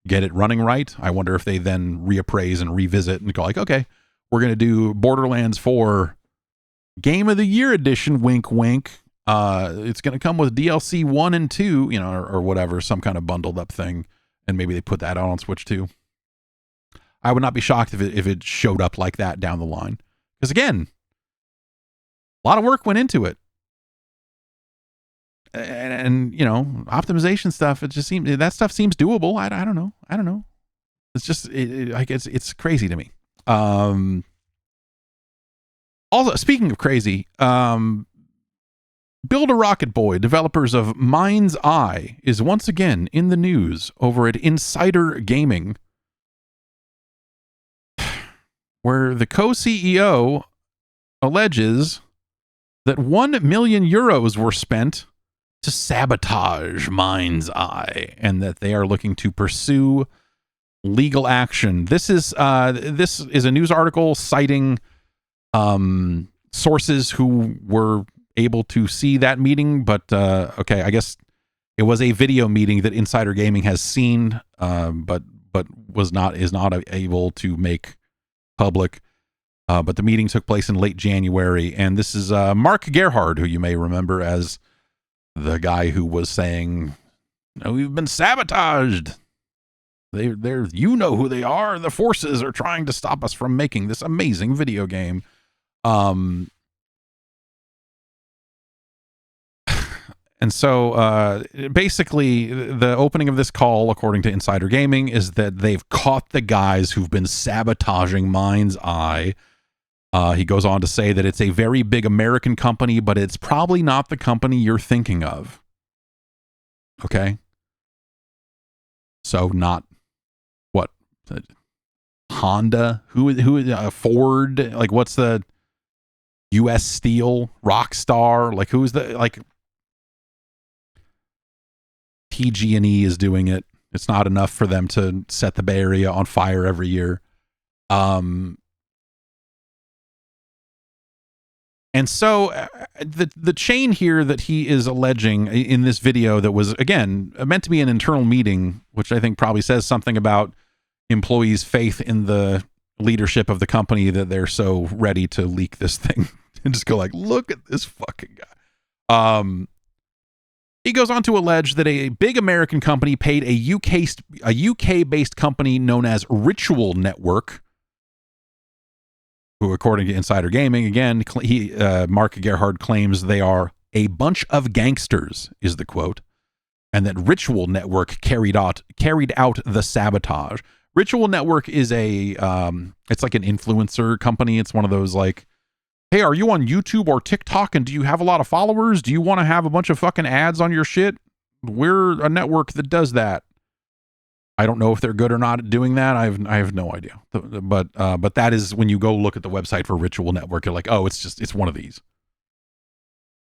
get it running right. I wonder if they then reappraise and revisit and go like, okay, we're going to do Borderlands 4 Game of the Year Edition, wink, wink. It's going to come with DLC 1 and 2, or whatever, some kind of bundled up thing. And maybe they put that out on Switch 2. I would not be shocked if it showed up like that down the line. Because again, a lot of work went into it. And optimization stuff, it just seems that stuff seems doable. I don't know. It's just it's crazy to me. Also, speaking of crazy, Build a Rocket Boy, developers of Mind's Eye, is once again in the news over at Insider Gaming, where the co-CEO alleges that 1 million euros were spent to sabotage Mind's Eye, and that they are looking to pursue legal action. This is a news article citing sources who were able to see that meeting, but okay, I guess it was a video meeting that Insider Gaming has seen, but is not able to make public. But the meeting took place in late January, and this is Mark Gerhard, who you may remember as the guy who was saying, we've been sabotaged. They're you know who they are. The forces are trying to stop us from making this amazing video game. And so basically the opening of this call, according to Insider Gaming, is that they've caught the guys who've been sabotaging Mind's Eye. He goes on to say that it's a very big American company, but it's probably not the company you're thinking of. Okay? So not what? Honda? Who Ford? Like, what's the U.S. Steel? Rockstar? Like, who's the, like, PG&E is doing it. It's not enough for them to set the Bay Area on fire every year. And so the chain here that he is alleging in this video that was, again, meant to be an internal meeting, which I think probably says something about employees' faith in the leadership of the company that they're so ready to leak this thing and just go like, look at this fucking guy. He goes on to allege that a big American company paid a UK-based company known as Ritual Network, who, according to Insider Gaming, again, Mark Gerhard claims they are a bunch of gangsters, is the quote, and that Ritual Network carried out the sabotage. Ritual Network is it's like an influencer company. It's one of those like, hey, are you on YouTube or TikTok and do you have a lot of followers? Do you want to have a bunch of fucking ads on your shit? We're a network that does that. I don't know if they're good or not at doing that. I have no idea. But that is, when you go look at the website for Ritual Network, you're like, oh, it's one of these.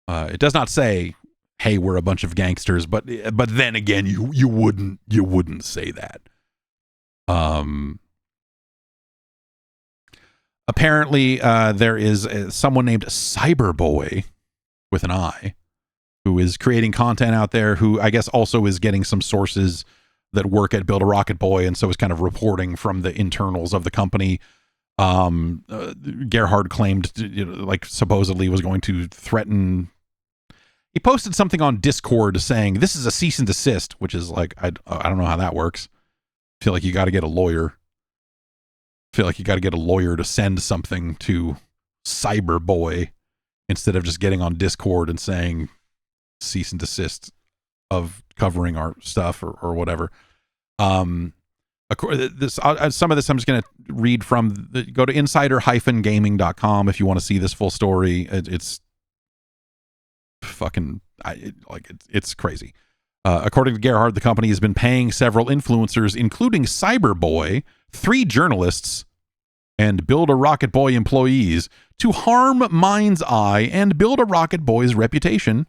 It does not say, hey, we're a bunch of gangsters, but then again, you wouldn't say that. Apparently, there is someone named Cyberboy with an I who is creating content out there, who I guess also is getting some sources that work at Build a Rocket Boy, and so is kind of reporting from the internals of the company. Gerhard claimed, like, supposedly was going to threaten. He posted something on Discord saying, this is a cease and desist, which is like, I don't know how that works. I feel like you got to get a lawyer. To send something to Cyberboy instead of just getting on Discord and saying cease and desist of covering our stuff or whatever. Some of this I'm just going to read from go to insider-gaming.com if you want to see this full story. It's fucking it's crazy. According to Gerhard, the company has been paying several influencers, including Cyberboy, 3 journalists, and Build a Rocket Boy employees to harm Mind's Eye and Build a Rocket Boy's reputation.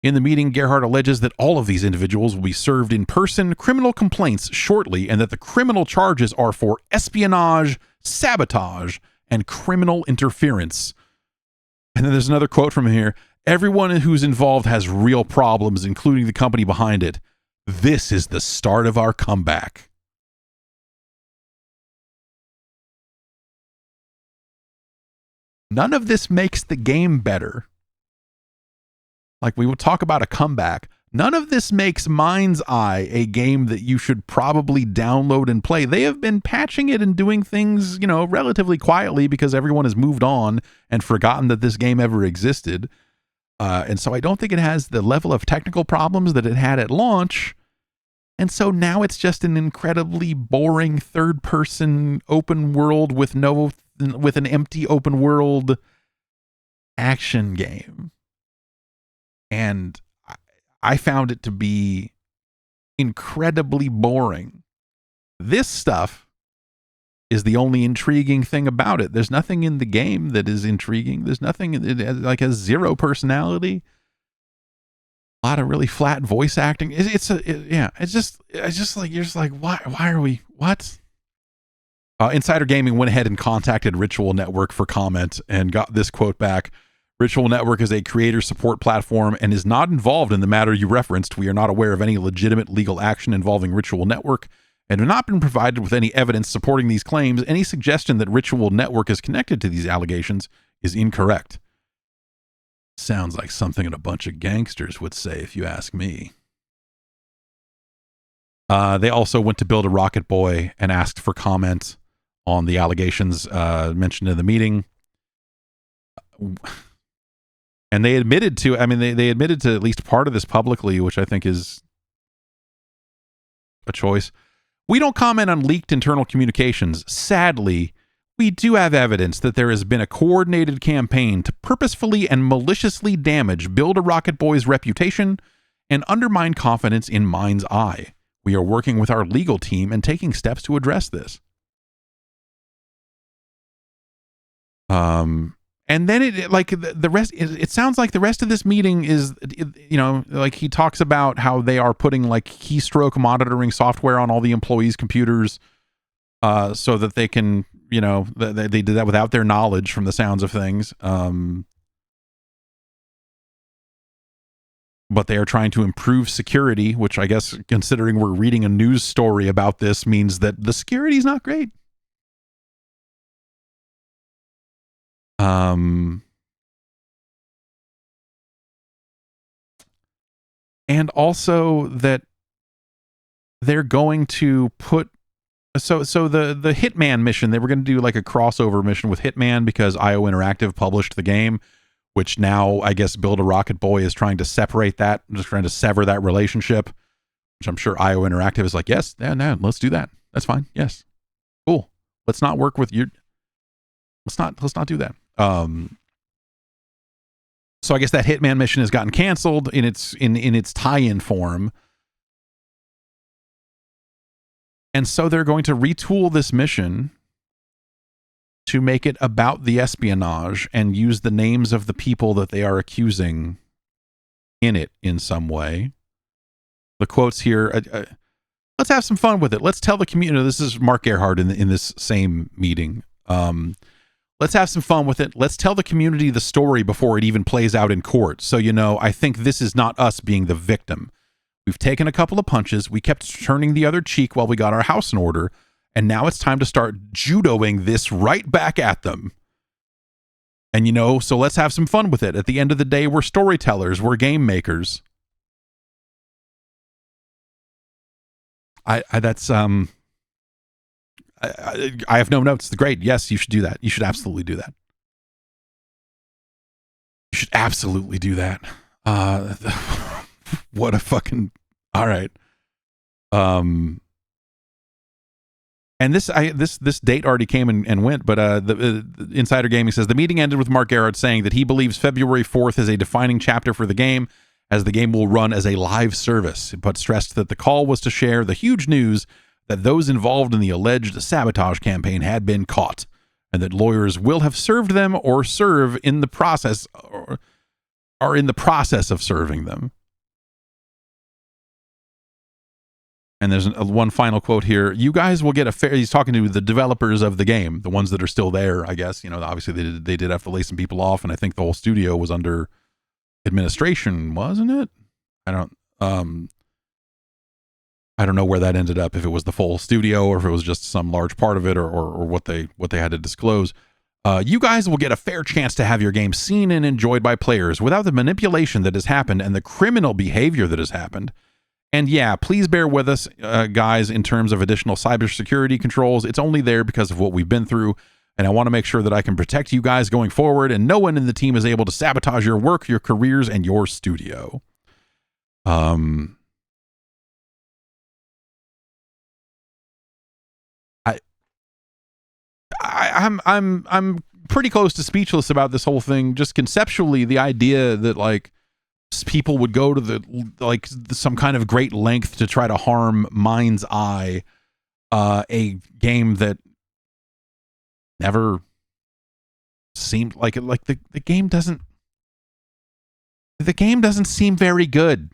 In the meeting, Gerhard alleges that all of these individuals will be served in-person criminal complaints shortly, and that the criminal charges are for espionage, sabotage, and criminal interference. And then there's another quote from here. Everyone who's involved has real problems, including the company behind it. This is the start of our comeback. None of this makes the game better. Like, we will talk about a comeback. None of this makes Mind's Eye a game that you should probably download and play. They have been patching it and doing things, relatively quietly because everyone has moved on and forgotten that this game ever existed. And so I don't think it has the level of technical problems that it had at launch. And so now it's just an incredibly boring third-person open world with an empty open world action game. And I found it to be incredibly boring. This stuff is the only intriguing thing about it. There's nothing in the game that is intriguing. There's nothing, it has zero personality. A lot of really flat voice acting. It's just like, you're just like, why are we, what? Insider Gaming went ahead and contacted Ritual Network for comment and got this quote back. Ritual Network is a creator support platform and is not involved in the matter you referenced. We are not aware of any legitimate legal action involving Ritual Network and have not been provided with any evidence supporting these claims. Any suggestion that Ritual Network is connected to these allegations is incorrect. Sounds like something that a bunch of gangsters would say, if you ask me. They also went to Build a Rocket Boy and asked for comment on the allegations mentioned in the meeting. And they admitted to, they admitted to at least part of this publicly, which I think is a choice. We don't comment on leaked internal communications. Sadly, we do have evidence that there has been a coordinated campaign to purposefully and maliciously damage Build a Rocket Boy's reputation and undermine confidence in Mind's Eye. We are working with our legal team and taking steps to address this. And And then the rest, it sounds like the rest of this meeting is, like he talks about how they are putting like keystroke monitoring software on all the employees' computers, so that they can, they did that without their knowledge from the sounds of things. But they are trying to improve security, which I guess, considering we're reading a news story about this, means that the security is not great. And also that they're going to put so the Hitman mission, they were going to do like a crossover mission with Hitman because IO Interactive published the game, which now I guess Build a Rocket Boy is trying to separate that, just trying to sever that relationship, which I'm sure IO Interactive is like, yes, no, let's do that. That's fine. Yes. Cool. Let's not work with you. Let's not do that. So I guess that Hitman mission has gotten canceled in its tie-in form. And so they're going to retool this mission to make it about the espionage and use the names of the people that they are accusing in it in some way. The quotes here, let's have some fun with it. Let's tell the community. This is Mark Gerhardt in this same meeting. Let's have some fun with it. Let's tell the community the story before it even plays out in court. So, I think this is not us being the victim. We've taken a couple of punches. We kept turning the other cheek while we got our house in order. And now it's time to start judoing this right back at them. And, so let's have some fun with it. At the end of the day, we're storytellers. We're game makers. I have no notes. Great. Yes, you should do that. You should absolutely do that. You should absolutely do that. What a fucking... All right. And this date already came and went, but the Insider Gaming says the meeting ended with Mark Gerhardt saying that he believes February 4th is a defining chapter for the game, as the game will run as a live service, but stressed that the call was to share the huge news that those involved in the alleged sabotage campaign had been caught, and that lawyers will have served them or serve in the process, or are in the process of serving them. And there's one final quote here. You guys will get a fair... He's talking to the developers of the game, the ones that are still there, I guess. Obviously they did have to lay some people off, and I think the whole studio was under administration, wasn't it? I don't know where that ended up, if it was the full studio or if it was just some large part of it, or what they had to disclose. You guys will get a fair chance to have your game seen and enjoyed by players without the manipulation that has happened and the criminal behavior that has happened. And yeah, please bear with us, guys, in terms of additional cybersecurity controls. It's only there because of what we've been through, and I want to make sure that I can protect you guys going forward, and no one in the team is able to sabotage your work, your careers, and your studio. I'm pretty close to speechless about this whole thing. Just conceptually, the idea that like people would go to some kind of great length to try to harm Mind's Eye, a game that never seemed like the game doesn't seem very good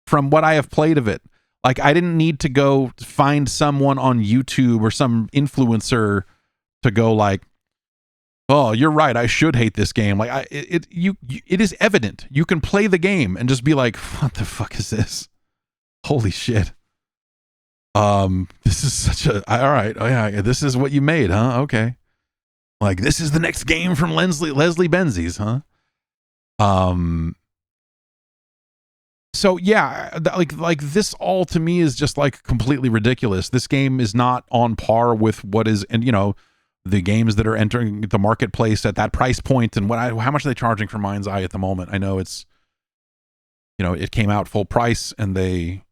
from what I have played of it. Like, I didn't need to go find someone on YouTube or some influencer to go like, oh, you're right, I should hate this game. Like, it is evident. You can play the game and just be like, what the fuck is this? Holy shit. This is such a... All right, oh yeah, this is what you made, huh? Okay. Like, this is the next game from Leslie Benzies, huh? So yeah, like this all to me is just like completely ridiculous. This game is not on par with what is, and the games that are entering the marketplace at that price point, and how much are they charging for Mind's Eye at the moment? I know it's, it came out full price, and they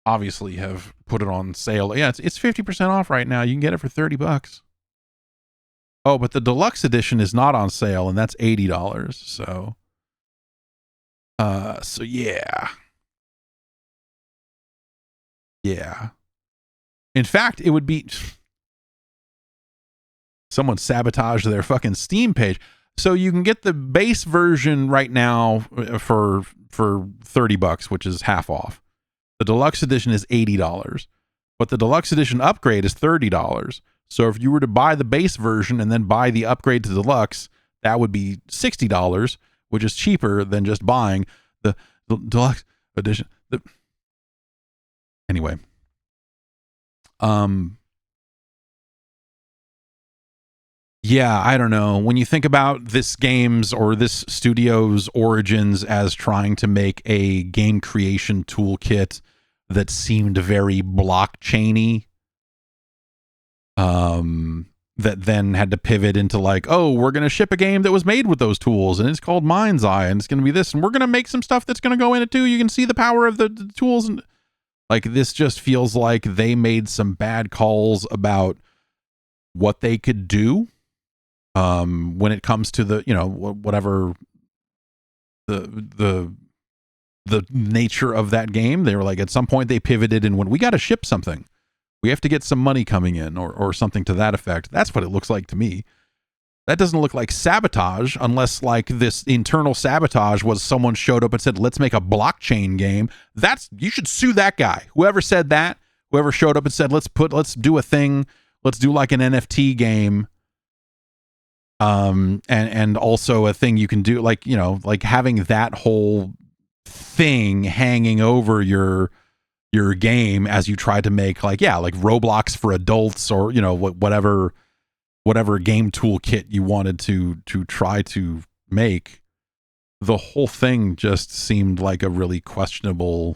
obviously have put it on sale. Yeah, it's 50% off right now. You can get it for $30. Oh, but the deluxe edition is not on sale, and that's $80. So yeah. Yeah. In fact, it would be... Someone sabotaged their fucking Steam page. So you can get the base version right now for $30, which is half off. The deluxe edition is $80, but the deluxe edition upgrade is $30. So if you were to buy the base version and then buy the upgrade to deluxe, that would be $60, which is cheaper than just buying the deluxe edition. Anyway, yeah, I don't know. When you think about this game's or this studio's origins as trying to make a game creation toolkit that seemed very blockchainy, that then had to pivot into like, oh, we're going to ship a game that was made with those tools, and it's called Mind's Eye, and it's going to be this, and we're going to make some stuff that's going to go in it too. You can see the power of the tools, and like this just feels like they made some bad calls about what they could do. When it comes to the, you know, whatever the nature of that game, they were like, at some point they pivoted and when we got to ship something, we have to get some money coming in or something to that effect. That's what it looks like to me. That doesn't look like sabotage unless like this internal sabotage was someone showed up and said, let's make a blockchain game. You should sue that guy. Whoever said that, whoever showed up and said, let's do a thing. Let's do like an NFT game. And also a thing you can do, like, you know, like having that whole thing hanging over your game as you try to make like Roblox for adults, or, you know, whatever game toolkit you wanted to try to make. The whole thing just seemed like a really questionable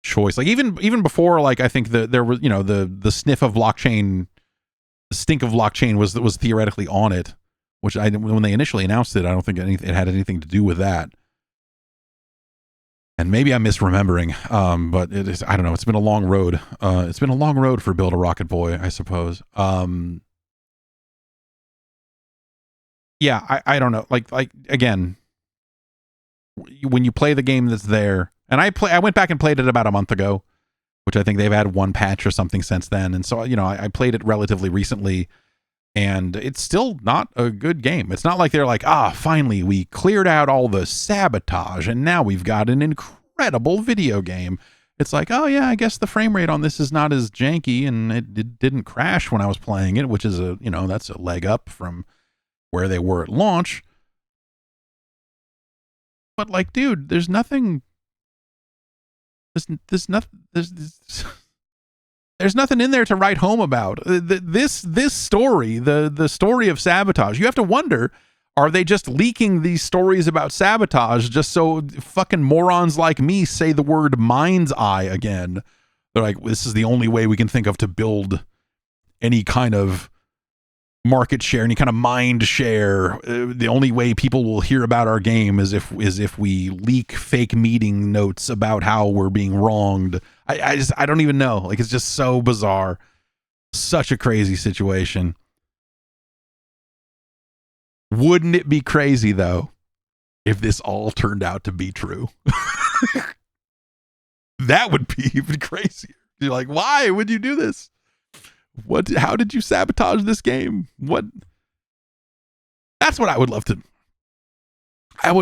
choice. Like even before, like, I think there was, you know, the sniff of blockchain, the stink of blockchain was theoretically on it, which when they initially announced it, I don't think it had anything to do with that. And maybe I'm misremembering, but it is, I don't know. It's been a long road. It's been a long road for Build a Rocket Boy, I suppose. Yeah, I don't know. Like again, when you play the game that's there, and I went back and played it about a month ago, which I think they've had one patch or something since then. And so, you know, I played it relatively recently, and it's still not a good game. It's not like they're like, finally, we cleared out all the sabotage, and now we've got an incredible video game. It's like, oh yeah, I guess the frame rate on this is not as janky, and it didn't crash when I was playing it, which is that's a leg up from where they were at launch. But like, dude, there's nothing. There's nothing in there to write home about. This story, the story of sabotage. You have to wonder, are they just leaking these stories about sabotage just so fucking morons like me say the word Mind's Eye again? They're like, this is the only way we can think of to build any kind of market share, any kind of mind share. The only way people will hear about our game is if we leak fake meeting notes about how we're being wronged. I don't even know. Like, it's just so bizarre. Such a crazy situation. Wouldn't it be crazy though if this all turned out to be true? That would be even crazier. You're like, why would you do this? How did you sabotage this game? That's what I would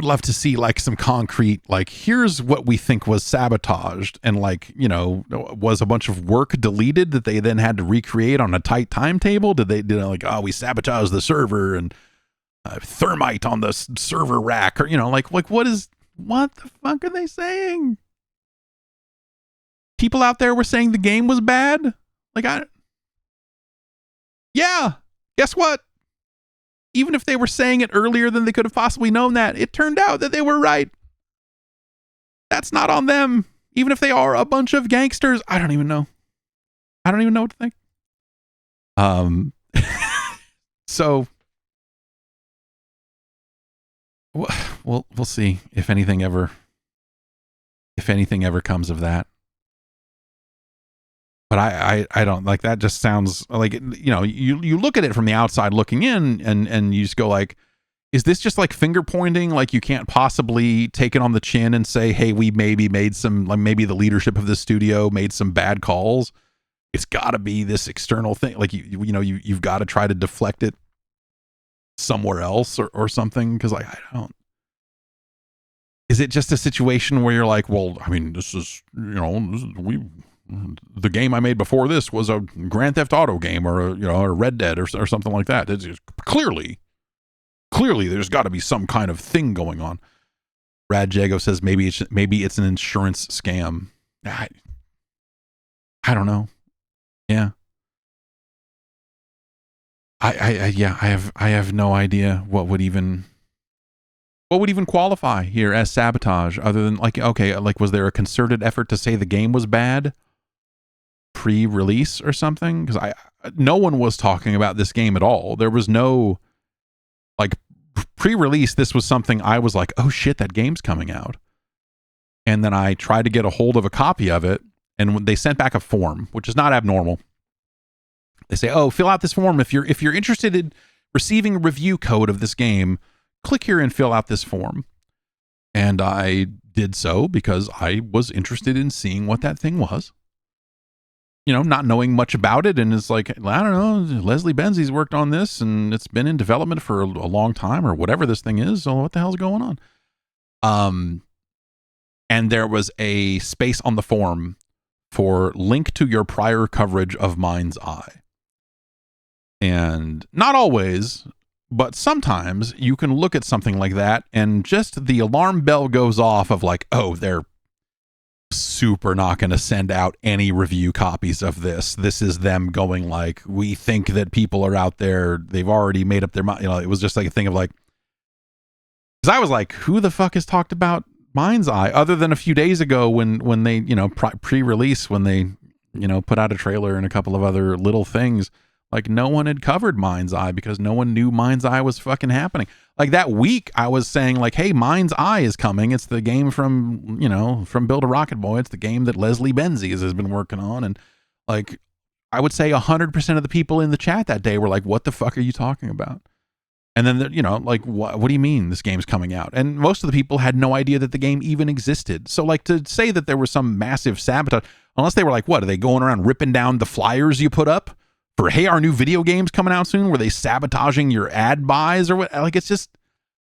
love to see, like some concrete, like, here's what we think was sabotaged, and like, you know, was a bunch of work deleted that they then had to recreate on a tight timetable? Did like, we sabotaged the server and thermite on the server rack, or, you know, like what the fuck are they saying? People out there were saying the game was bad. Like, yeah, guess what? Even if they were saying it earlier than they could have possibly known that, it turned out that they were right. That's not on them. Even if they are a bunch of gangsters, I don't even know. I don't even know what to think. So we'll see if anything ever comes of that. But I don't, like, that just sounds like, you know, you look at it from the outside looking in, and you just go like, is this just like finger pointing? Like, you can't possibly take it on the chin and say, hey, we maybe made some, like, maybe the leadership of the studio made some bad calls. It's got to be this external thing. Like, you've got to try to deflect it somewhere else or something? Because like I don't. Is it just a situation where you're like, well, I mean, this is the game I made before this was a Grand Theft Auto game or a Red Dead or something like that. It's just, clearly there's got to be some kind of thing going on. Rad Jago says maybe it's an insurance scam. I don't know. Yeah. I have no idea what would even qualify here as sabotage, other than like, okay, like was there a concerted effort to say the game was bad pre-release or something? Because no one was talking about this game at all. There was no like pre-release. This was something I was like, oh shit, that game's coming out. And then I tried to get a hold of a copy of it, and they sent back a form, which is not abnormal. They say, oh, fill out this form if you're interested in receiving a review code of this game. Click here and fill out this form. And I did so because I was interested in seeing what that thing was. Not knowing much about it. And it's like, I don't know, Leslie Benzies worked on this and it's been in development for a long time or whatever this thing is. So what the hell's going on? And there was a space on the form for link to your prior coverage of Mind's Eye. And not always, but sometimes you can look at something like that and just the alarm bell goes off of like, oh, they're super not going to send out any review copies of this. This is them going like, we think that people are out there. They've already made up their mind. It was just like a thing of like, because I was like, who the fuck has talked about Mind's Eye other than a few days ago when they, pre-release, when they, put out a trailer and a couple of other little things. Like no one had covered Mind's Eye because no one knew Mind's Eye was fucking happening. Like that week I was saying like, hey, Mind's Eye is coming. It's the game from Build a Rocket Boy. It's the game that Leslie Benzies has been working on. And like, I would say 100% of the people in the chat that day were like, what the fuck are you talking about? And then, like, what do you mean this game's coming out? And most of the people had no idea that the game even existed. So like to say that there was some massive sabotage, unless they were like, what, are they going around ripping down the flyers you put up? For, hey, our new video game's coming out soon? Were they sabotaging your ad buys or what? Like, it's just,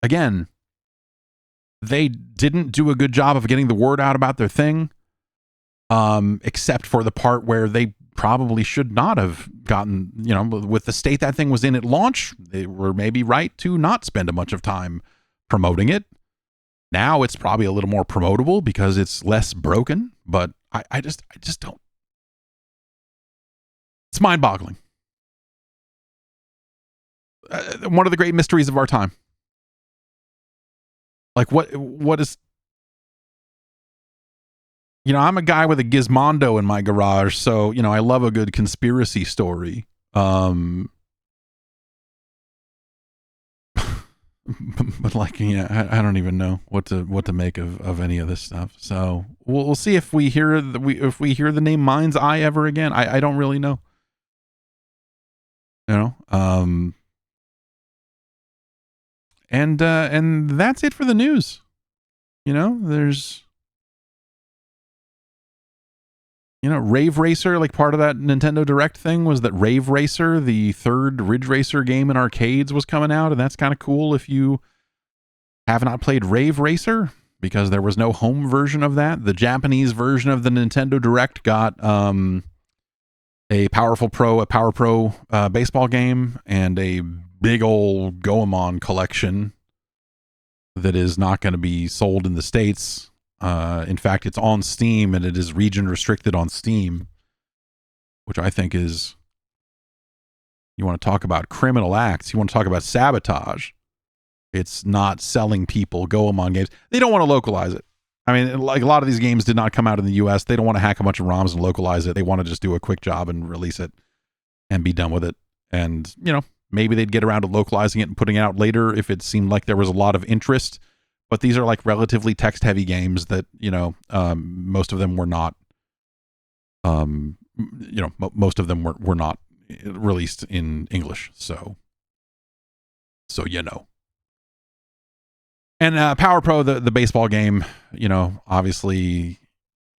again, they didn't do a good job of getting the word out about their thing, except for the part where they probably should not have gotten, with the state that thing was in at launch, they were maybe right to not spend a bunch of time promoting it. Now it's probably a little more promotable because it's less broken, but I just don't. It's mind-boggling. One of the great mysteries of our time. Like what is... I'm a guy with a gizmondo in my garage, so, I love a good conspiracy story. But like, yeah, I don't even know what to make of any of this stuff. So we'll see if we hear the name Mind's Eye ever again. I don't really know. And that's it for the news. There's, Rave Racer, like part of that Nintendo Direct thing was that Rave Racer, the third Ridge Racer game in arcades, was coming out. And that's kind of cool if you have not played Rave Racer, because there was no home version of that. The Japanese version of the Nintendo Direct got a Power Pro baseball game and a big old Goemon collection that is not going to be sold in the States. In fact, it's on Steam and it is region restricted on Steam, which I think is, you want to talk about criminal acts, you want to talk about sabotage. It's not selling people Goemon games. They don't want to localize it. I mean, like a lot of these games did not come out in the US. They don't want to hack a bunch of ROMs and localize it. They want to just do a quick job and release it and be done with it. And, maybe they'd get around to localizing it and putting it out later if it seemed like there was a lot of interest. But these are like relatively text-heavy games that, most of them were not, most of them were not released in English. So. And Power Pro, the baseball game, obviously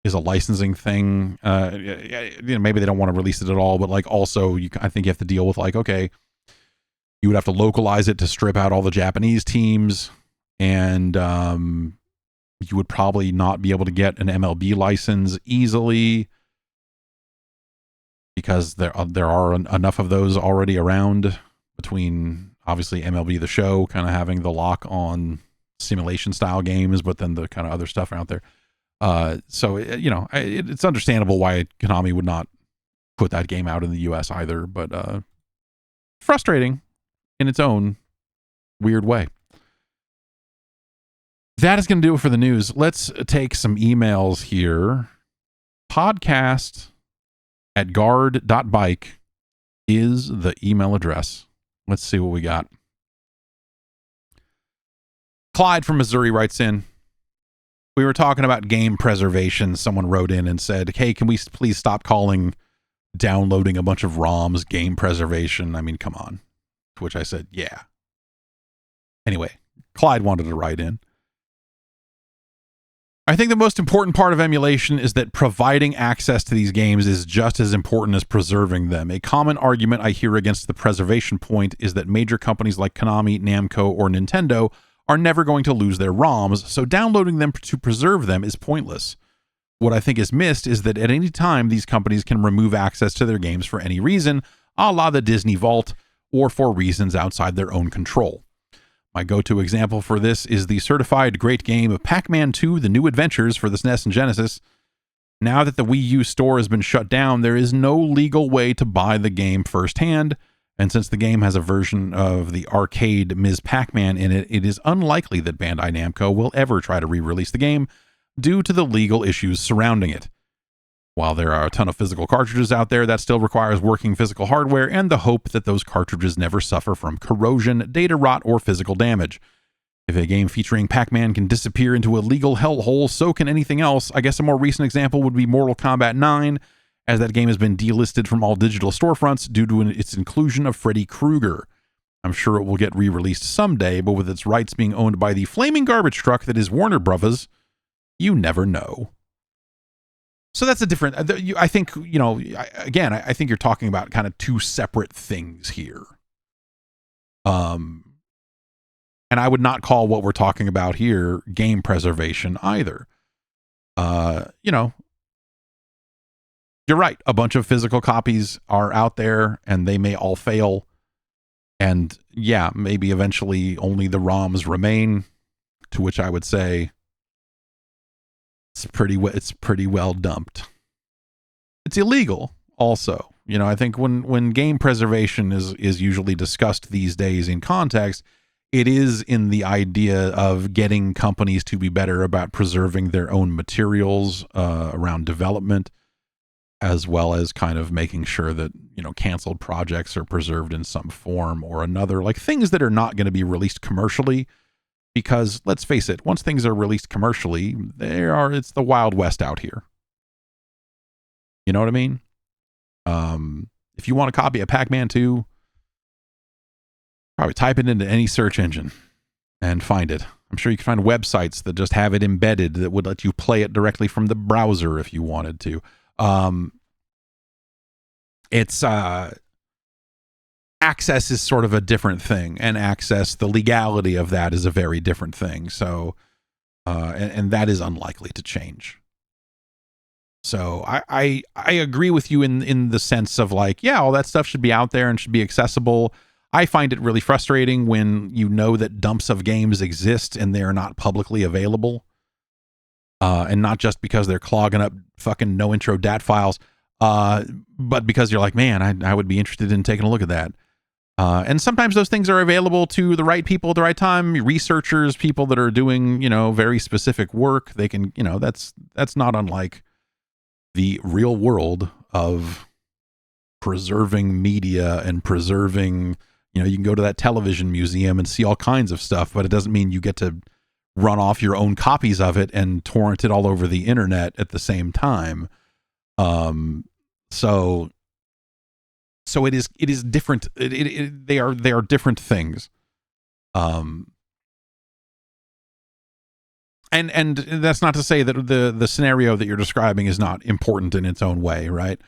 is a licensing thing. Maybe they don't want to release it at all, but like also, I think you have to deal with like, okay, You would have to localize it to strip out all the Japanese teams, and you would probably not be able to get an MLB license easily because there are enough of those already around, between obviously MLB The Show kind of having the lock on simulation style games, but then the kind of other stuff out there. So it's understandable why Konami would not put that game out in the US either, but frustrating in its own weird way. That is going to do it for the news. Let's take some emails here. podcast@guard.bike is the email address. Let's see what we got. Clyde from Missouri writes in, we were talking about game preservation. Someone wrote in and said, hey, can we please stop calling downloading a bunch of ROMs game preservation? I mean, come on. To which I said, yeah. Anyway, Clyde wanted to write in. I think the most important part of emulation is that providing access to these games is just as important as preserving them. A common argument I hear against the preservation point is that major companies like Konami, Namco, or Nintendo are never going to lose their ROMs, so downloading them to preserve them is pointless. What I think is missed is that at any time these companies can remove access to their games for any reason, a la the Disney Vault, or for reasons outside their own control. My go-to example for this is the certified great game of Pac-Man 2: The New Adventures for the SNES and Genesis. Now that the Wii U store has been shut down, there is no legal way to buy the game firsthand, and since the game has a version of the arcade Ms. Pac-Man in it, it is unlikely that Bandai Namco will ever try to re-release the game due to the legal issues surrounding it. While there are a ton of physical cartridges out there, that still requires working physical hardware and the hope that those cartridges never suffer from corrosion, data rot, or physical damage. If a game featuring Pac-Man can disappear into a legal hellhole, so can anything else. I guess a more recent example would be Mortal Kombat 9, as that game has been delisted from all digital storefronts due to its inclusion of Freddy Krueger. I'm sure it will get re-released someday, but with its rights being owned by the flaming garbage truck that is Warner Brothers, you never know. So that's a different, I think, I think you're talking about kind of two separate things here. And I would not call what we're talking about here game preservation either. You're right. A bunch of physical copies are out there and they may all fail. And yeah, maybe eventually only the ROMs remain, to which I would say it's pretty well dumped. It's illegal also. I think when game preservation is usually discussed these days in context, it is in the idea of getting companies to be better about preserving their own materials around development, as well as kind of making sure that, canceled projects are preserved in some form or another, like things that are not going to be released commercially. Because let's face it, once things are released commercially, it's the Wild West out here. You know what I mean? If you want a copy of Pac-Man 2, probably type it into any search engine and find it. I'm sure you can find websites that just have it embedded that would let you play it directly from the browser if you wanted to. Access is sort of a different thing, and the legality of that is a very different thing. So, and that is unlikely to change. So I agree with you in the sense of like, yeah, all that stuff should be out there and should be accessible. I find it really frustrating when that dumps of games exist and they're not publicly available. And not just because they're clogging up fucking no intro DAT files, but because you're like, man, I would be interested in taking a look at that. And sometimes those things are available to the right people at the right time, researchers, people that are doing, very specific work. They can, that's not unlike the real world of preserving media and preserving, you can go to that television museum and see all kinds of stuff, but it doesn't mean you get to run off your own copies of it and torrent it all over the internet at the same time. So it is different. They are different things. And that's not to say that the scenario that you're describing is not important in its own way, right?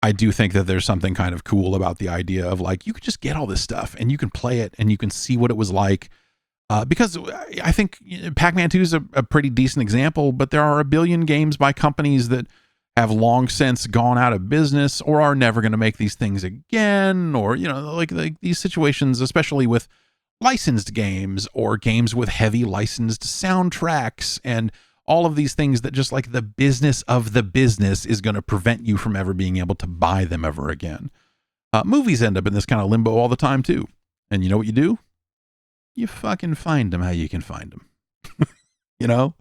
I do think that there's something kind of cool about the idea of like, you could just get all this stuff and you can play it and you can see what it was like. Because I think Pac-Man 2 is a pretty decent example, but there are a billion games by companies that have long since gone out of business or are never going to make these things again, or, you know, like these situations, especially with licensed games or games with heavy licensed soundtracks and all of these things that just like the business of the business is going to prevent you from ever being able to buy them ever again. Movies end up in this kind of limbo all the time too. And you know what you do? You fucking find them how you can find them. You know?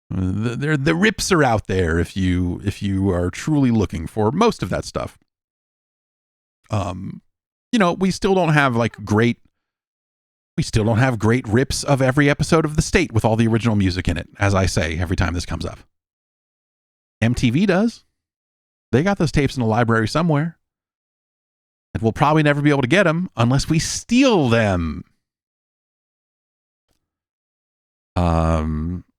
The rips are out there if you are truly looking for most of that stuff. You know, we still don't have great rips of every episode of The State with all the original music in it, as I say every time this comes up. MTV does. They got those tapes in the library somewhere. And we'll probably never be able to get them unless we steal them.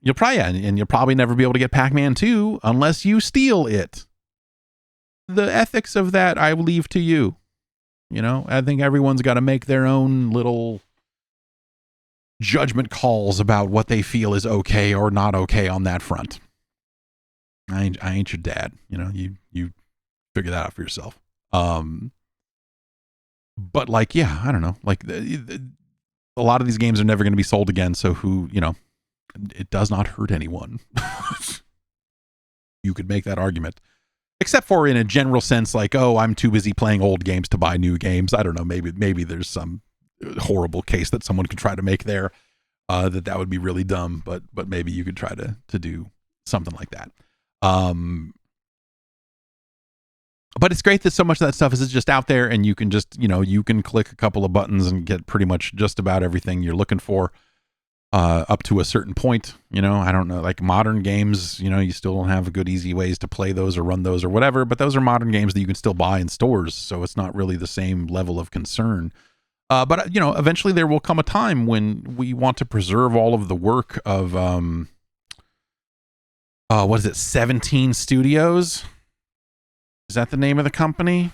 You'll probably never be able to get Pac-Man 2 unless you steal it. The ethics of that I leave to you. You know, I think everyone's got to make their own little judgment calls about what they feel is okay or not okay on that front. I ain't your dad. You know, you figure that out for yourself. But like, yeah, I don't know. Like a lot of these games are never going to be sold again. So who, you know, it does not hurt anyone. You could make that argument, except for in a general sense, like, oh, I'm too busy playing old games to buy new games. I don't know. Maybe there's some horrible case that someone could try to make there, that would be really dumb, but maybe you could try to do something like that. But it's great that so much of that stuff is just out there and you can just, you know, you can click a couple of buttons and get pretty much just about everything you're looking for, up to a certain point. You know, I don't know, like modern games, you know, you still don't have good, easy ways to play those or run those or whatever, but those are modern games that you can still buy in stores. So it's not really the same level of concern. But, you know, eventually there will come a time when we want to preserve all of the work of, what is it? 17 Studios? Is that the name of the company?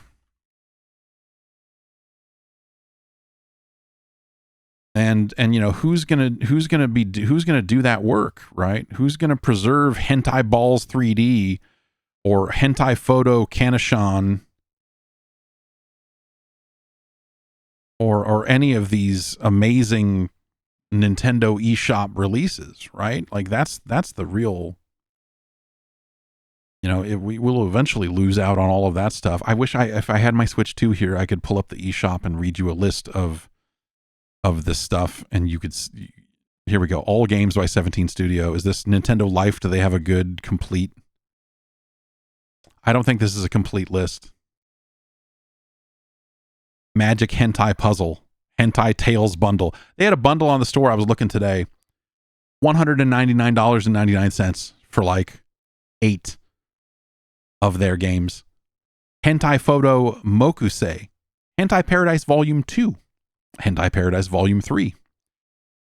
And you know, who's gonna do that work, right? Who's gonna preserve Hentai Balls 3D or Hentai Photo Kanashan or any of these amazing Nintendo eShop releases, right? Like that's the real. You know, we will eventually lose out on all of that stuff. I wish if I had my Switch 2 here, I could pull up the eShop and read you a list of this stuff, and you could. Here we go. All games by 17 Studio. Is this Nintendo Life? Do they have a good complete? I don't think this is a complete list. Magic Hentai Puzzle, Hentai Tales Bundle. They had a bundle on the store. I was looking today. $199.99 for like 8 of their games. Hentai Photo Mokusei, Hentai Paradise Volume 2, Hentai Paradise Volume 3,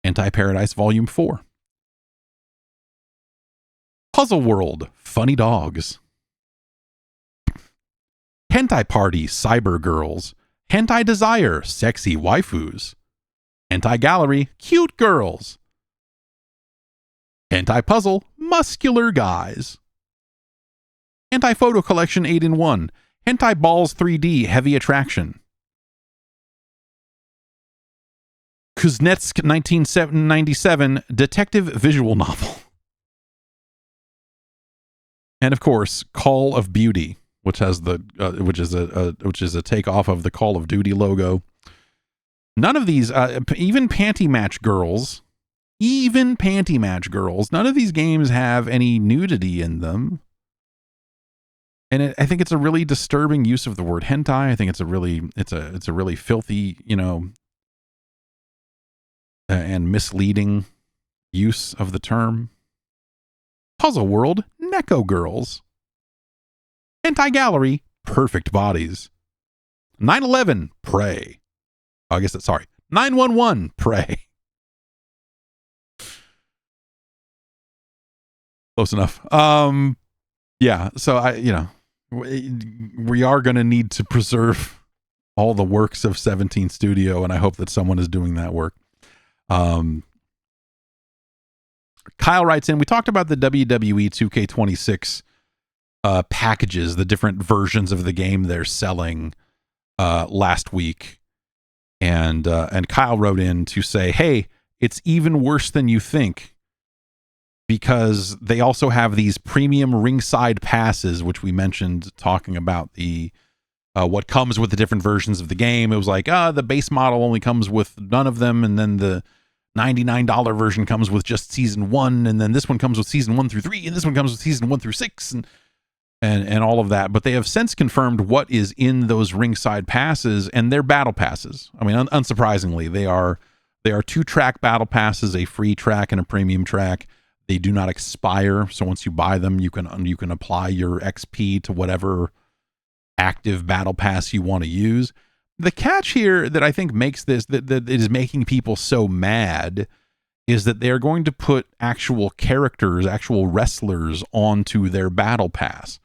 Hentai Paradise Volume 4, Puzzle World, Funny Dogs, Hentai Party, Cyber Girls, Hentai Desire, Sexy Waifus, Hentai Gallery, Cute Girls, Hentai Puzzle, Muscular Guys, Hentai Photo Collection 8-in-1, Hentai Balls 3D, Heavy Attraction, Kuznetsk 1997 Detective Visual Novel, and of course Call of Beauty, which has the which is a takeoff of the Call of Duty logo. None of these, even Panty Match Girls, none of these games have any nudity in them. And I think it's a really disturbing use of the word hentai. I think it's a really filthy, you know, and misleading use of the term. Puzzle World, Neko Girls, Hentai Gallery, Perfect Bodies, 9/11, Prey. Oh, I guess that's, sorry, 911, Prey. Close enough. Yeah, so we are going to need to preserve all the works of 17 Studio, and I hope that someone is doing that work. Kyle writes in, we talked about the WWE 2K26 packages, the different versions of the game they're selling last week. And Kyle wrote in to say, hey, it's even worse than you think, because they also have these premium ringside passes, which we mentioned talking about the what comes with the different versions of the game. It was like, the base model only comes with none of them, and then the $99 version comes with just season 1, and then this one comes with season 1 through 3, and this one comes with season 1 through 6, and all of that. But they have since confirmed what is in those ringside passes, and they're battle passes. I mean, unsurprisingly, they are 2-track battle passes, a free track and a premium track. They do not expire, so once you buy them, you can apply your XP to whatever active battle pass you want to use. The catch here that I think makes this, that is making people so mad, is that they're going to put actual characters, actual wrestlers onto their battle pass.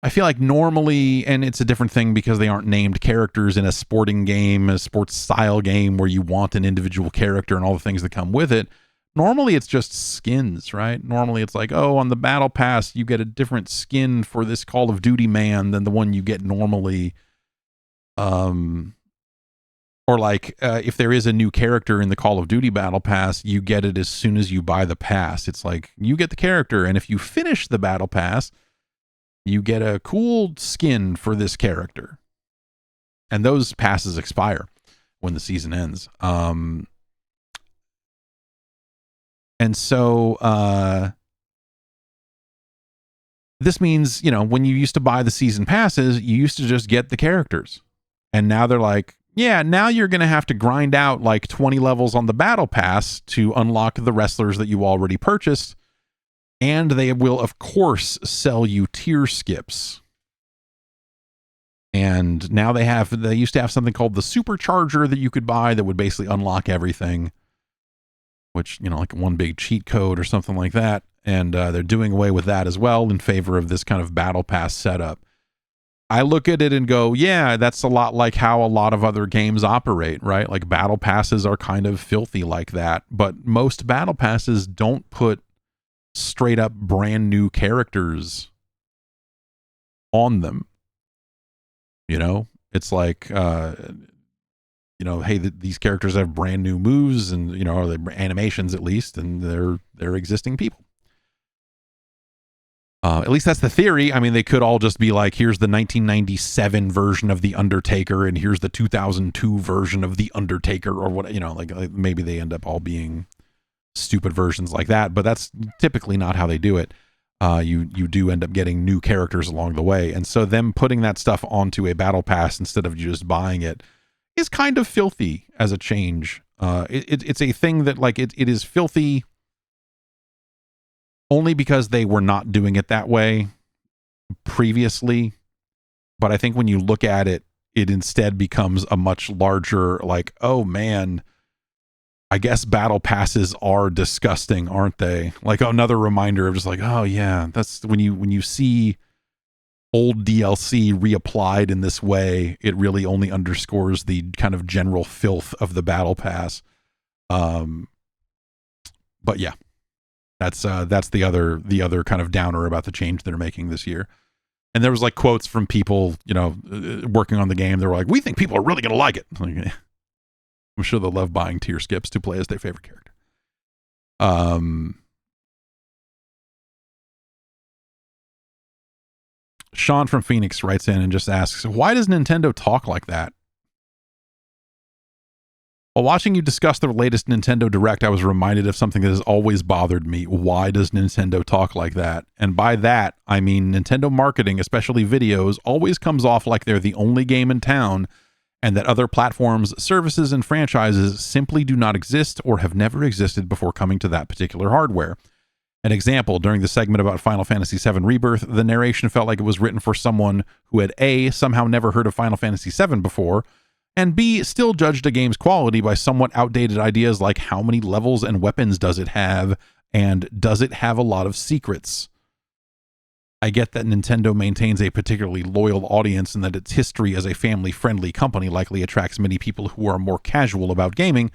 I feel like normally, and it's a different thing because they aren't named characters in a sporting game, a sports style game where you want an individual character and all the things that come with it. Normally it's just skins, right? Normally it's like, oh, on the battle pass, you get a different skin for this Call of Duty man than the one you get normally. Or like, if there is a new character in the Call of Duty battle pass, you get it as soon as you buy the pass. It's like, you get the character, and if you finish the battle pass, you get a cool skin for this character. And those passes expire when the season ends. And so this means, when you used to buy the season passes, you used to just get the characters. And now they're like, yeah, now you're going to have to grind out like 20 levels on the battle pass to unlock the wrestlers that you already purchased. And they will, of course, sell you tier skips. And now they used to have something called the Supercharger that you could buy that would basically unlock everything, which, like one big cheat code or something like that. And they're doing away with that as well in favor of this kind of battle pass setup. I look at it and go, yeah, that's a lot like how a lot of other games operate, right? Like battle passes are kind of filthy like that, but most battle passes don't put straight up brand new characters on them. It's like, hey, these characters have brand new moves and, or the animations at least, and they're existing people. At least that's the theory. I mean, they could all just be like, here's the 1997 version of The Undertaker, and here's the 2002 version of The Undertaker, or what, like maybe they end up all being stupid versions like that, but that's typically not how they do it. You do end up getting new characters along the way. And so them putting that stuff onto a battle pass instead of just buying it is kind of filthy as a change. It's a thing that, like, it is filthy only because they were not doing it that way previously. But I think when you look at it, it instead becomes a much larger, like, oh man, I guess battle passes are disgusting, aren't they? Like another reminder of just like, oh yeah, that's when you see old DLC reapplied in this way, it really only underscores the kind of general filth of the battle pass. But yeah, that's the other kind of downer about the change they're making this year. And there was like quotes from people, working on the game. They were like, we think people are really going to like it. Like, I'm sure they'll love buying tier skips to play as their favorite character. Sean from Phoenix writes in and just asks, why does Nintendo talk like that? While watching you discuss the latest Nintendo Direct, I was reminded of something that has always bothered me. Why does Nintendo talk like that? And by that, I mean Nintendo marketing, especially videos, always comes off like they're the only game in town, and that other platforms, services, and franchises simply do not exist or have never existed before coming to that particular hardware. An example, during the segment about Final Fantasy VII Rebirth, the narration felt like it was written for someone who had A, somehow never heard of Final Fantasy VII before, and B, still judged a game's quality by somewhat outdated ideas like how many levels and weapons does it have, and does it have a lot of secrets? I get that Nintendo maintains a particularly loyal audience and that its history as a family-friendly company likely attracts many people who are more casual about gaming,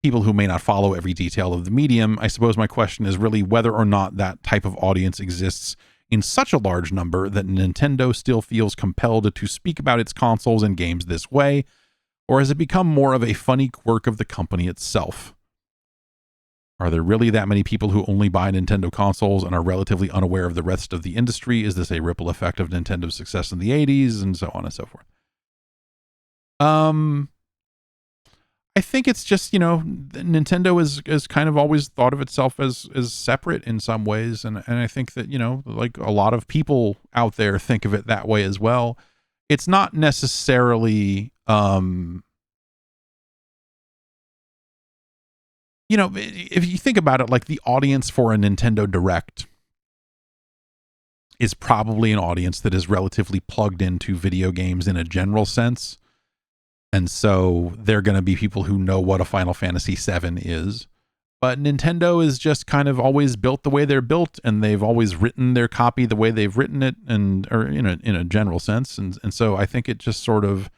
people who may not follow every detail of the medium. I suppose my question is really whether or not that type of audience exists in such a large number that Nintendo still feels compelled to speak about its consoles and games this way, or has it become more of a funny quirk of the company itself? Are there really that many people who only buy Nintendo consoles and are relatively unaware of the rest of the industry? Is this a ripple effect of Nintendo's success in the 80s and so on and so forth? I think it's just, Nintendo is kind of always thought of itself as separate in some ways. And I think that, like a lot of people out there think of it that way as well. It's not necessarily, if you think about it, like the audience for a Nintendo Direct is probably an audience that is relatively plugged into video games in a general sense. And so they're going to be people who know what a Final Fantasy VII is. But Nintendo is just kind of always built the way they're built, and they've always written their copy the way they've written it, or in a general sense. And so I think it just sort of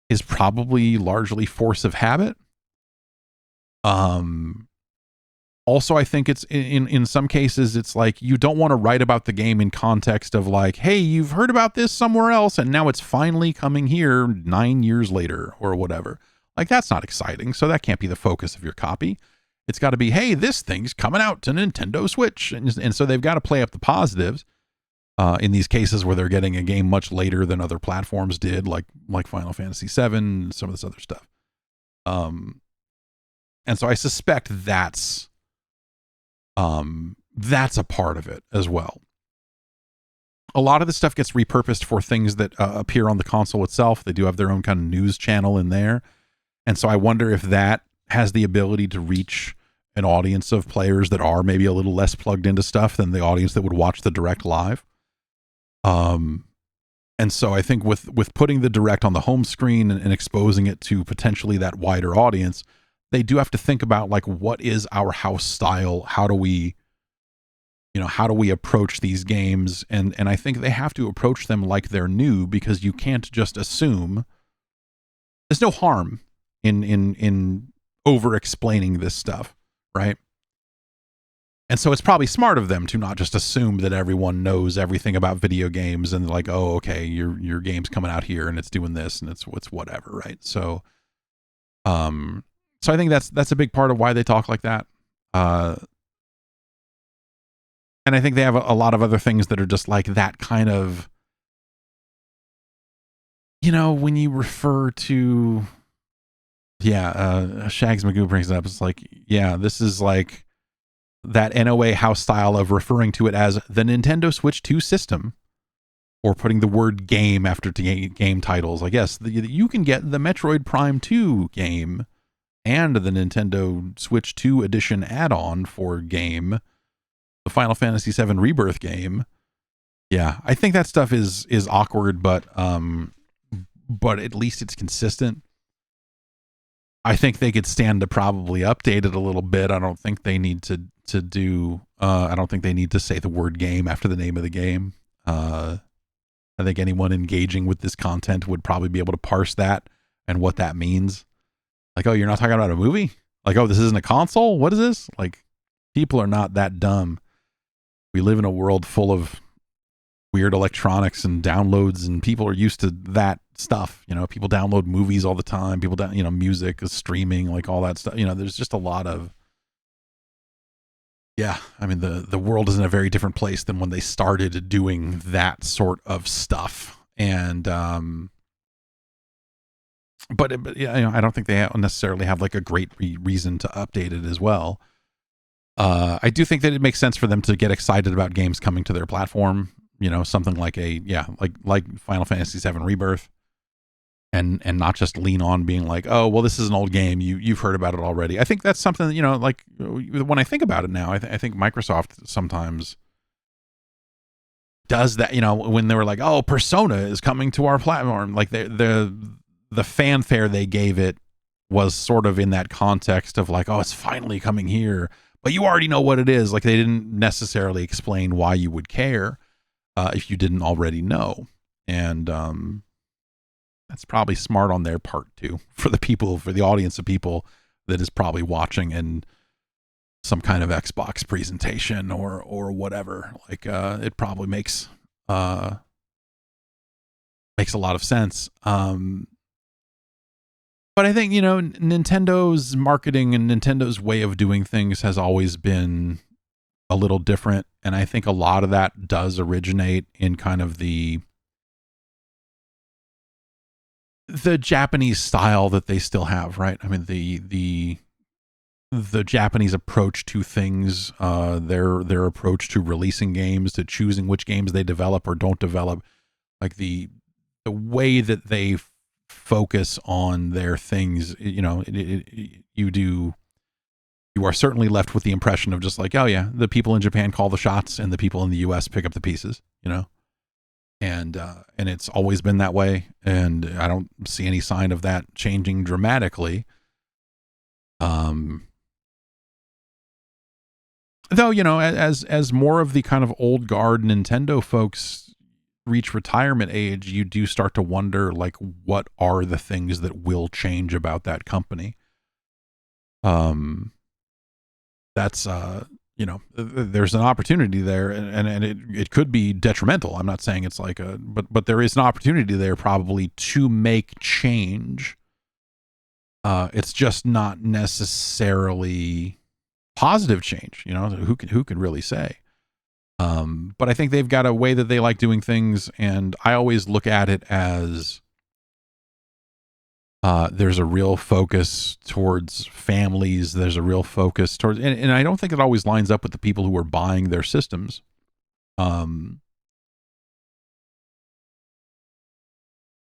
is probably largely force of habit. Also, I think it's in some cases, it's like you don't want to write about the game in context of like, hey, you've heard about this somewhere else and now it's finally coming here 9 years later or whatever. Like, that's not exciting. So that can't be the focus of your copy. It's got to be, hey, this thing's coming out to Nintendo Switch. And so they've got to play up the positives in these cases where they're getting a game much later than other platforms did, like Final Fantasy VII and some of this other stuff. And so I suspect that's a part of it as well. A lot of the stuff gets repurposed for things that appear on the console itself. They do have their own kind of news channel in there. And so I wonder if that has the ability to reach an audience of players that are maybe a little less plugged into stuff than the audience that would watch the Direct live. And so I think with putting the Direct on the home screen and exposing it to potentially that wider audience, they do have to think about like, what is our house style? How do we approach these games? And I think they have to approach them like they're new, because you can't just assume. There's no harm in over explaining this stuff, right? And so it's probably smart of them to not just assume that everyone knows everything about video games and like, oh, okay, your game's coming out here and it's doing this and it's whatever, right? So I think that's a big part of why they talk like that. And I think they have a lot of other things that are just like that kind of, when you refer to, Shags Magoo brings it up. It's like, this is like that NOA house style of referring to it as the Nintendo Switch 2 system, or putting the word game after game titles. Like, yes, you can get the Metroid Prime 2 game and the Nintendo Switch 2 edition add-on for game, the Final Fantasy VII Rebirth game. Yeah, I think that stuff is awkward, but at least it's consistent. I think they could stand to probably update it a little bit. I don't think they need to do. I don't think they need to say the word game after the name of the game. I think anyone engaging with this content would probably be able to parse that and what that means. Like, oh, you're not talking about a movie? Like, oh, this isn't a console? What is this? Like, people are not that dumb. We live in a world full of weird electronics and downloads, and people are used to that stuff. People download movies all the time. People music is streaming, like all that stuff. There's just a lot of, I mean, the world is in a very different place than when they started doing that sort of stuff. And, but I don't think they necessarily have like a great reason to update it as well. I do think that it makes sense for them to get excited about games coming to their platform. Something like like Final Fantasy VII Rebirth, and not just lean on being like, oh, well, this is an old game. You've heard about it already. I think that's something, like when I think about it now, I think Microsoft sometimes does that, when they were like, oh, Persona is coming to our platform. Like the fanfare they gave it was sort of in that context of like, oh, it's finally coming here, but you already know what it is. Like, they didn't necessarily explain why you would care. if you didn't already know. And that's probably smart on their part too, for the audience of people that is probably watching in some kind of Xbox presentation or whatever. Like it probably makes a lot of sense. But I think, Nintendo's marketing and Nintendo's way of doing things has always been a little different. And I think a lot of that does originate in kind of the Japanese style that they still have, right? I mean, the Japanese approach to things, their approach to releasing games, to choosing which games they develop or don't develop, like the way that they focus on their things, you are certainly left with the impression of just like, oh yeah, the people in Japan call the shots and the people in the US pick up the pieces, and it's always been that way, and I don't see any sign of that changing dramatically. Though, as more of the kind of old guard Nintendo folks reach retirement age, you do start to wonder, like, what are the things that will change about that company? That's there's an opportunity there, and it could be detrimental. I'm not saying it's like but there is an opportunity there probably to make change. It's just not necessarily positive change. Who could really say? But I think they've got a way that they like doing things, and I always look at it as there's a real focus towards families. There's a real focus towards, and I don't think it always lines up with the people who are buying their systems.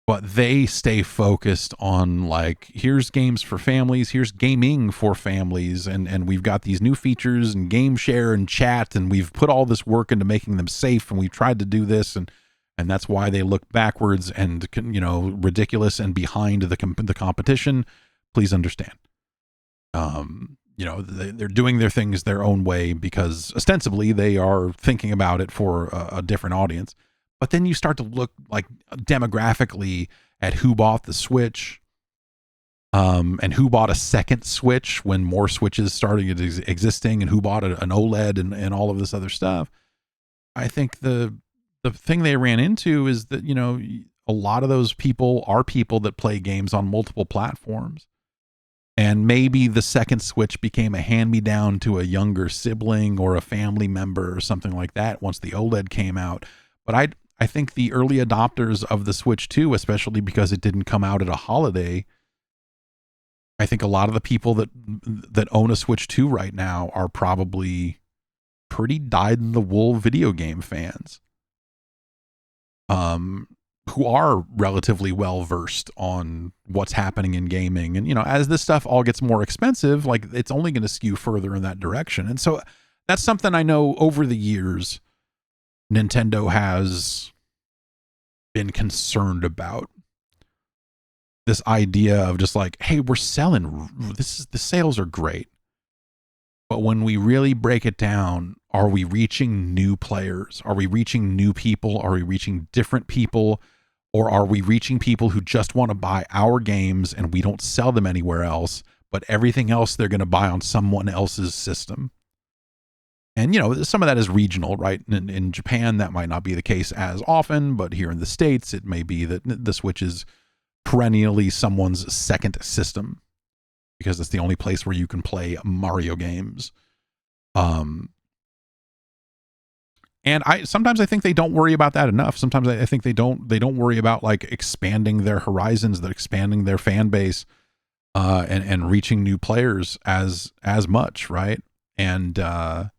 But they stay focused on, like, here's games for families, here's gaming for families, and we've got these new features and game share and chat, and we've put all this work into making them safe, and we've tried to do this, and that's why they look backwards and, ridiculous and behind the competition. Please understand. They're doing their things their own way because ostensibly they are thinking about it for a different audience. But then you start to look, like, demographically at who bought the Switch, and who bought a second Switch when more Switches started existing, and who bought an OLED and all of this other stuff. I think the thing they ran into is that, a lot of those people are people that play games on multiple platforms. And maybe the second Switch became a hand-me-down to a younger sibling or a family member or something like that once the OLED came out. But I think the early adopters of the Switch 2, especially because it didn't come out at a holiday, I think a lot of the people that own a Switch 2 right now are probably pretty dyed-in-the-wool video game fans, who are relatively well-versed on what's happening in gaming. And, as this stuff all gets more expensive, like, it's only going to skew further in that direction. And so that's something I know over the years Nintendo has been concerned about. This idea of just like, hey, we're selling, the sales are great, but when we really break it down, are we reaching new players? Are we reaching new people? Are we reaching different people? Or are we reaching people who just want to buy our games and we don't sell them anywhere else, but everything else they're going to buy on someone else's system? And, some of that is regional, right? In Japan, that might not be the case as often, but here in the States, it may be that the Switch is perennially someone's second system because it's the only place where you can play Mario games. And sometimes I think they don't worry about that enough. Sometimes I think they don't worry about, like, expanding their horizons, that expanding their fan base, and reaching new players as much, right? And I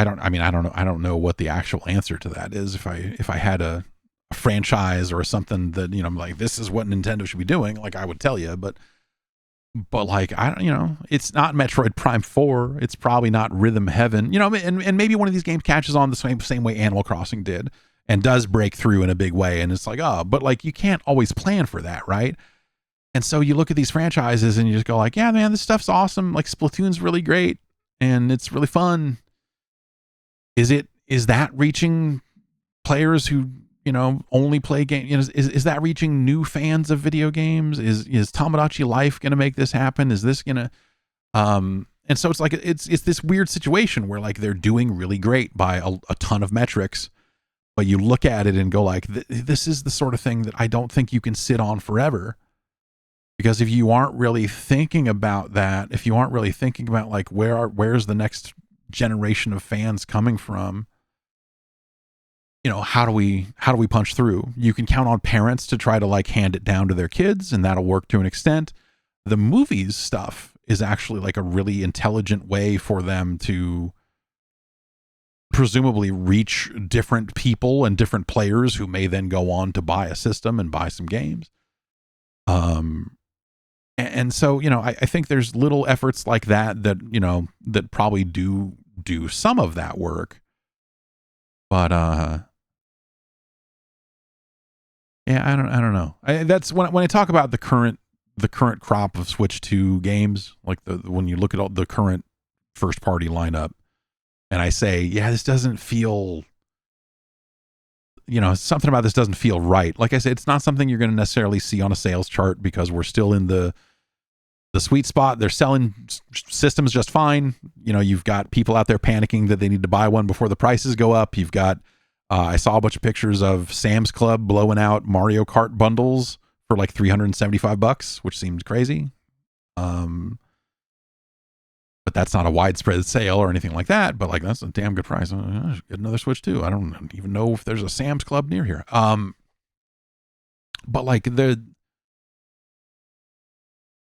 don't know what the actual answer to that is. If I had a franchise or something that, I'm like, this is what Nintendo should be doing, like, I would tell you, but like, it's not Metroid Prime 4. It's probably not Rhythm Heaven, and maybe one of these games catches on the same way Animal Crossing did and does break through in a big way. And it's like, oh, but like, you can't always plan for that, right? And so you look at these franchises and you just go like, yeah, man, this stuff's awesome. Like, Splatoon's really great and it's really fun. Is it is that reaching players who, only play games? Is that reaching new fans of video games? Is Tamagotchi Life going to make this happen? Is this going to, and so it's like, it's this weird situation where like they're doing really great by a ton of metrics, but you look at it and go like, this is the sort of thing that I don't think you can sit on forever. Because if you aren't really thinking about that, if you aren't really thinking about like where's the next generation of fans coming from, how do we punch through? You can count on parents to try to like hand it down to their kids, and that'll work to an extent. The movies stuff is actually like a really intelligent way for them to presumably reach different people and different players who may then go on to buy a system and buy some games. And so, I think there's little efforts like that that probably do some of that work. But yeah, I don't know. That's when I talk about the current crop of Switch 2 games, like when you look at all the current first party lineup, and I say, yeah, this doesn't feel, something about this doesn't feel right. Like I said, it's not something you're going to necessarily see on a sales chart because we're still in the sweet spot. They're selling systems just fine. You've got people out there panicking that they need to buy one before the prices go up. You've got, I saw a bunch of pictures of Sam's Club blowing out Mario Kart bundles for like $375, which seems crazy. But that's not a widespread sale or anything like that. But like, that's a damn good price. Get another Switch 2. I don't even know if there's a Sam's Club near here. But like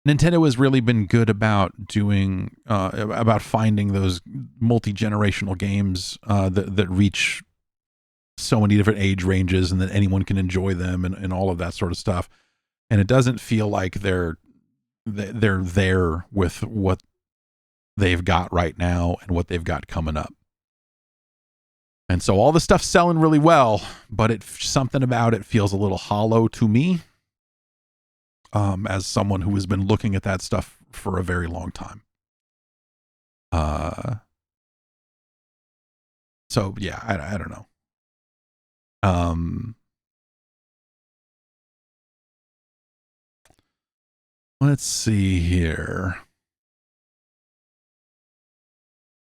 Nintendo has really been good about doing, about finding those multi-generational games that reach so many different age ranges and that anyone can enjoy them and all of that sort of stuff. And it doesn't feel like they're there with what they've got right now and what they've got coming up. And so all the stuff's selling really well, but something about it feels a little hollow to me. As someone who has been looking at that stuff for a very long time. So yeah, I don't know. Let's see here.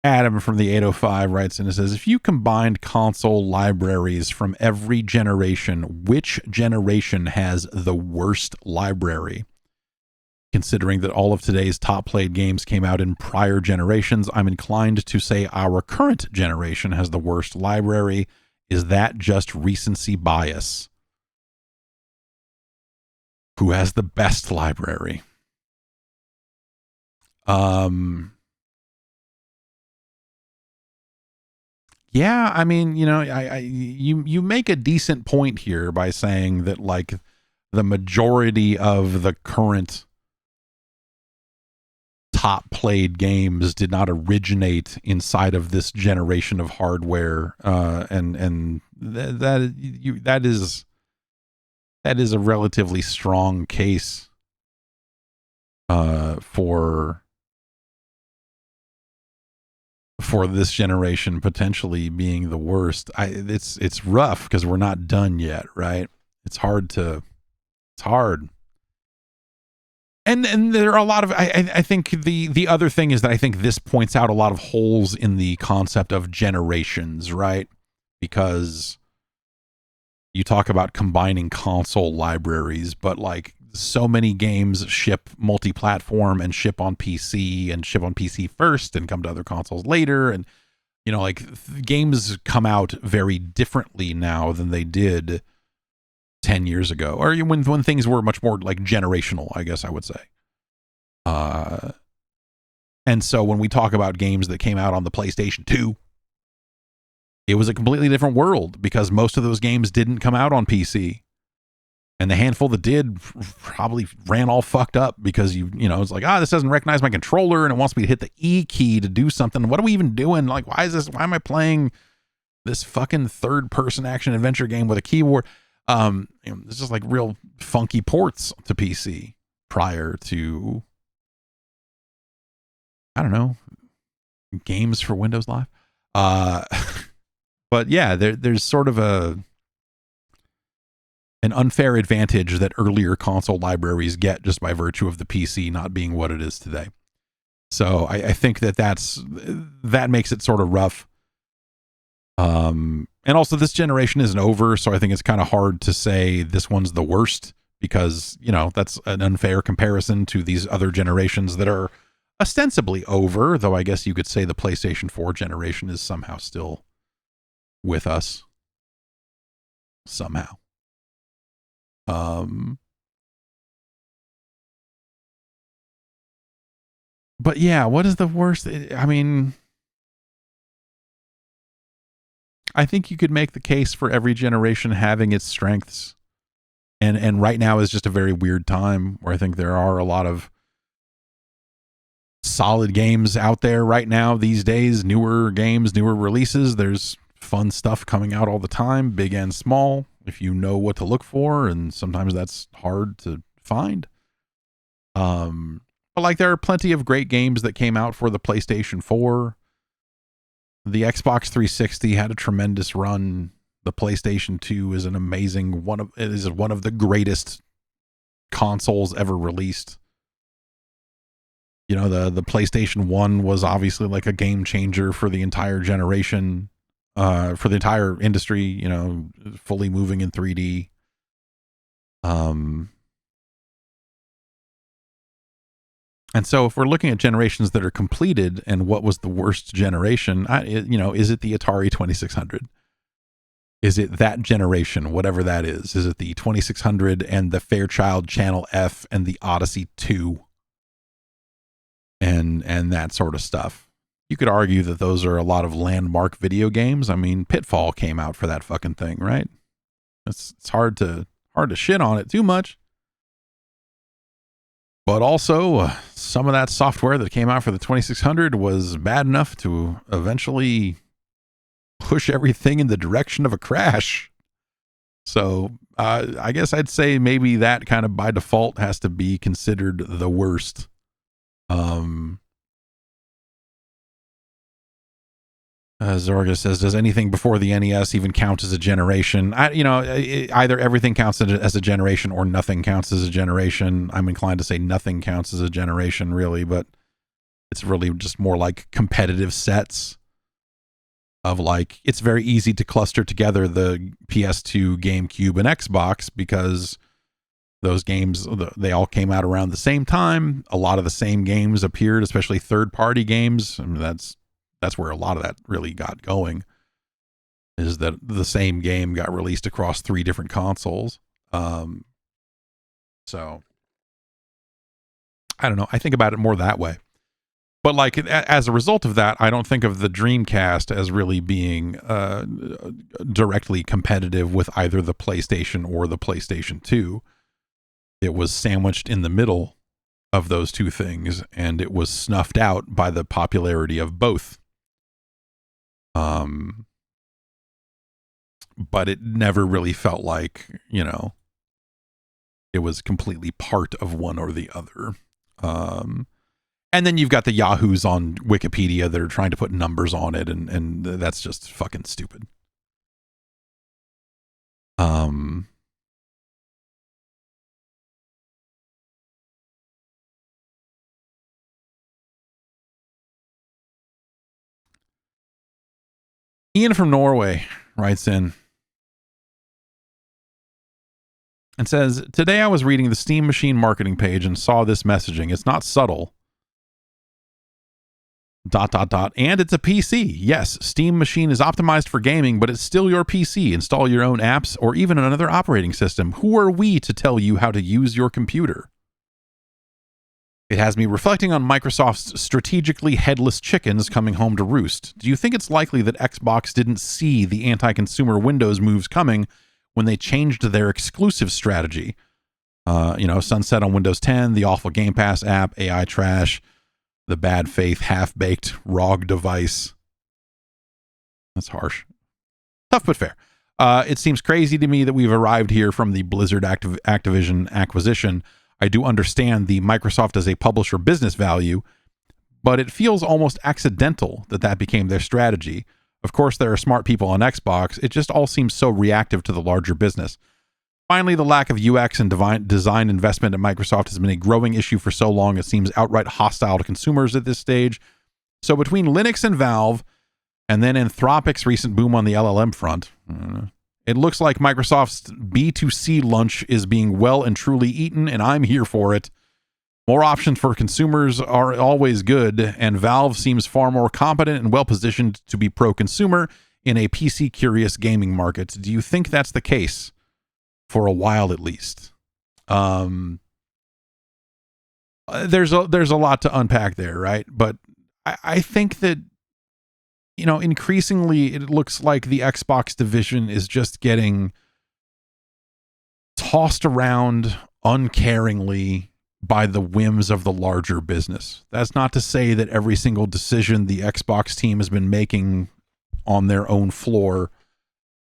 Adam from the 805 writes in and says, if you combined console libraries from every generation, which generation has the worst library? Considering that all of today's top played games came out in prior generations, I'm inclined to say our current generation has the worst library. Is that just recency bias? Who has the best library? Yeah, I mean, you make a decent point here by saying that like the majority of the current top played games did not originate inside of this generation of hardware, and that is a relatively strong case for this generation potentially being the worst. It's rough because we're not done yet, right? It's hard. And there are a lot of, I think the other thing is that I think this points out a lot of holes in the concept of generations, right? Because you talk about combining console libraries, but like so many games ship multi-platform and ship on PC first and come to other consoles later. And, like games come out very differently now than they did 10 years ago, or when things were much more like generational, I guess I would say. And so when we talk about games that came out on the PlayStation 2, it was a completely different world because most of those games didn't come out on PC. And the handful that did probably ran all fucked up because it's like, this doesn't recognize my controller and it wants me to hit the E key to do something. What are we even doing? Like, why am I playing this fucking third person action adventure game with a keyboard? It's just like real funky ports to PC prior to, I don't know, games for Windows Live. But yeah, there's sort of an unfair advantage that earlier console libraries get just by virtue of the PC not being what it is today. So I think that makes it sort of rough. And also this generation isn't over, so I think it's kind of hard to say this one's the worst because, that's an unfair comparison to these other generations that are ostensibly over, though I guess you could say the PlayStation 4 generation is somehow still with us. Somehow. But yeah, what is the worst? I mean, I think you could make the case for every generation having its strengths. And right now is just a very weird time where I think there are a lot of solid games out there right now these days, newer games, newer releases. There's fun stuff coming out all the time, big and small, if you know what to look for, and sometimes that's hard to find. But like there are plenty of great games that came out for the PlayStation 4. The Xbox 360 had a tremendous run. The PlayStation 2 is one of the greatest consoles ever released. The PlayStation 1 was obviously like a game changer for the entire generation, for the entire industry, fully moving in 3D. And so if we're looking at generations that are completed and what was the worst generation, is it the Atari 2600? Is it that generation, whatever that is? Is it the 2600 and the Fairchild Channel F and the Odyssey 2 and that sort of stuff? You could argue that those are a lot of landmark video games. I mean, Pitfall came out for that fucking thing, right? It's hard to shit on it too much. But also, some of that software that came out for the 2600 was bad enough to eventually push everything in the direction of a crash. So I guess I'd say maybe that kind of by default has to be considered the worst. Zorga says, does anything before the NES even count as a generation? Either everything counts as a generation or nothing counts as a generation. I'm inclined to say nothing counts as a generation, really, but it's really just more like competitive sets of like, it's very easy to cluster together the PS2, GameCube, and Xbox because those games, they all came out around the same time. A lot of the same games appeared, especially third-party games. I mean, that's where a lot of that really got going, is that the same game got released across 3 different consoles. So I don't know. I think about it more that way. But like, as a result of that, I don't think of the Dreamcast as really being directly competitive with either the PlayStation or the PlayStation 2. It was sandwiched in the middle of those two things, and it was snuffed out by the popularity of both. But it never really felt like, it was completely part of one or the other. And then you've got the yahoos on Wikipedia that are trying to put numbers on it, and that's just fucking stupid. Ian from Norway writes in and says, today I was reading the Steam Machine marketing page and saw this messaging. It's not subtle. ... And it's a PC. Yes, Steam Machine is optimized for gaming, but it's still your PC. Install your own apps or even another operating system. Who are we to tell you how to use your computer? It has me reflecting on Microsoft's strategically headless chickens coming home to roost. Do you think it's likely that Xbox didn't see the anti-consumer Windows moves coming when they changed their exclusive strategy? Sunset on Windows 10, the awful Game Pass app, AI trash, the bad faith, half-baked ROG device. That's harsh. Tough but fair. It seems crazy to me that we've arrived here from the Blizzard Activision acquisition. I do understand the Microsoft as a publisher business value, but it feels almost accidental that became their strategy. Of course, there are smart people on Xbox. It just all seems so reactive to the larger business. Finally, the lack of UX and design investment at Microsoft has been a growing issue for so long it seems outright hostile to consumers at this stage. So between Linux and Valve, and then Anthropic's recent boom on the LLM front, it looks like Microsoft's B2C lunch is being well and truly eaten, and I'm here for it. More options for consumers are always good, and Valve seems far more competent and well-positioned to be pro-consumer in a PC-curious gaming market. Do you think that's the case? For a while, at least. There's a lot to unpack there, right? But I think that, increasingly it looks like the Xbox division is just getting tossed around uncaringly by the whims of the larger business. That's not to say that every single decision the Xbox team has been making on their own floor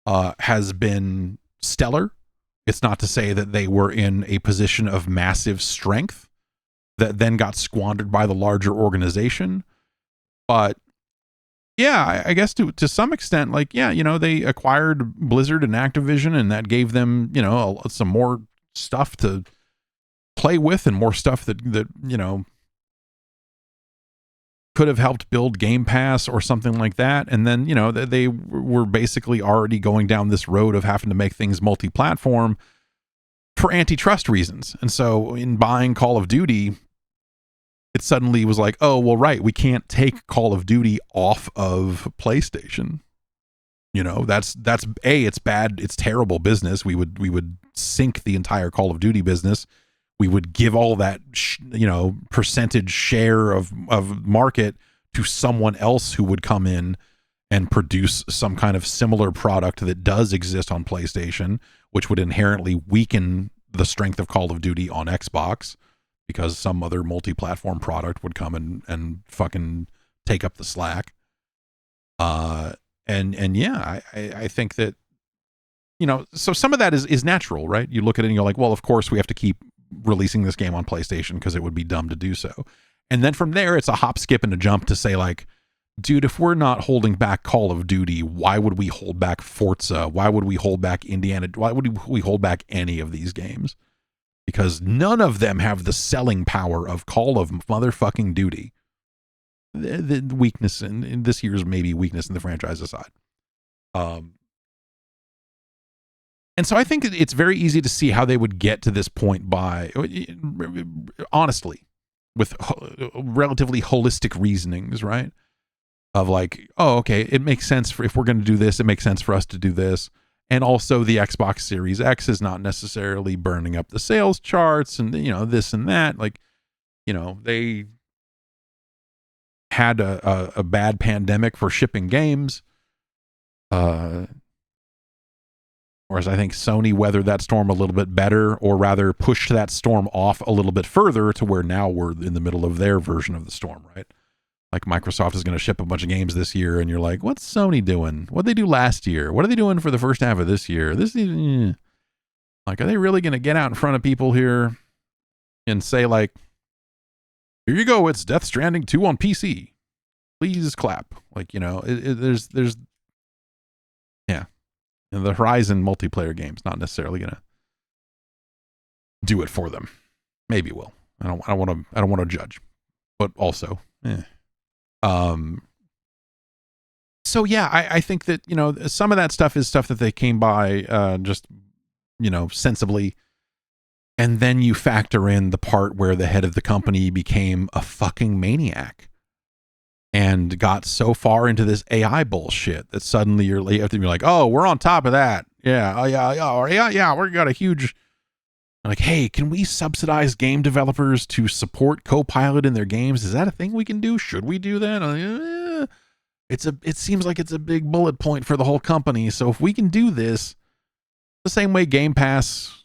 has been stellar. It's not to say that they were in a position of massive strength that then got squandered by the larger organization. But yeah, I guess to some extent, they acquired Blizzard and Activision, and that gave them, some more stuff to play with and more stuff that could have helped build Game Pass or something like that. And then, they were basically already going down this road of having to make things multi-platform for antitrust reasons. And so in buying Call of Duty, it suddenly was like, oh, well, right, we can't take Call of Duty off of PlayStation. That's it's bad. It's terrible business. We would sink the entire Call of Duty business. We would give all that, percentage share of market to someone else who would come in and produce some kind of similar product that does exist on PlayStation, which would inherently weaken the strength of Call of Duty on Xbox because some other multi-platform product would come and fucking take up the slack. I think that, so some of that is natural, right? You look at it and you're like, well, of course we have to keep releasing this game on PlayStation because it would be dumb to do so. And then from there, it's a hop, skip, and a jump to say, like, dude, if we're not holding back Call of Duty, why would we hold back Forza? Why would we hold back Indiana? Why would we hold back any of these games? Because none of them have the selling power of Call of motherfucking Duty. The weakness in this year's maybe weakness in the franchise aside. And so I think it's very easy to see how they would get to this point by, honestly, with relatively holistic reasonings, right? Of like, oh, okay, it makes sense if we're going to do this, it makes sense for us to do this. And also the Xbox Series X is not necessarily burning up the sales charts and, this and that. Like, they had a bad pandemic for shipping games. Whereas I think Sony weathered that storm a little bit better, or rather pushed that storm off a little bit further to where now we're in the middle of their version of the storm, right? Like Microsoft is going to ship a bunch of games this year, and you're like, what's Sony doing? What'd they do last year? What are they doing for the first half of this year? Like, are they really going to get out in front of people here and say, like, here you go, it's Death Stranding 2 on PC. Please clap. Like, there's the Horizon multiplayer game's not necessarily gonna do it for them. Maybe it will. I don't want to judge, but also, So yeah, I think that some of that stuff is stuff that they came by just sensibly, and then you factor in the part where the head of the company became a fucking maniac and got so far into this AI bullshit that suddenly you're like, oh, we're on top of that. Yeah. Oh, yeah. We got a huge, like, hey, can we subsidize game developers to support Copilot in their games? Is that a thing we can do? Should we do that? It seems like it's a big bullet point for the whole company. So if we can do this, the same way Game Pass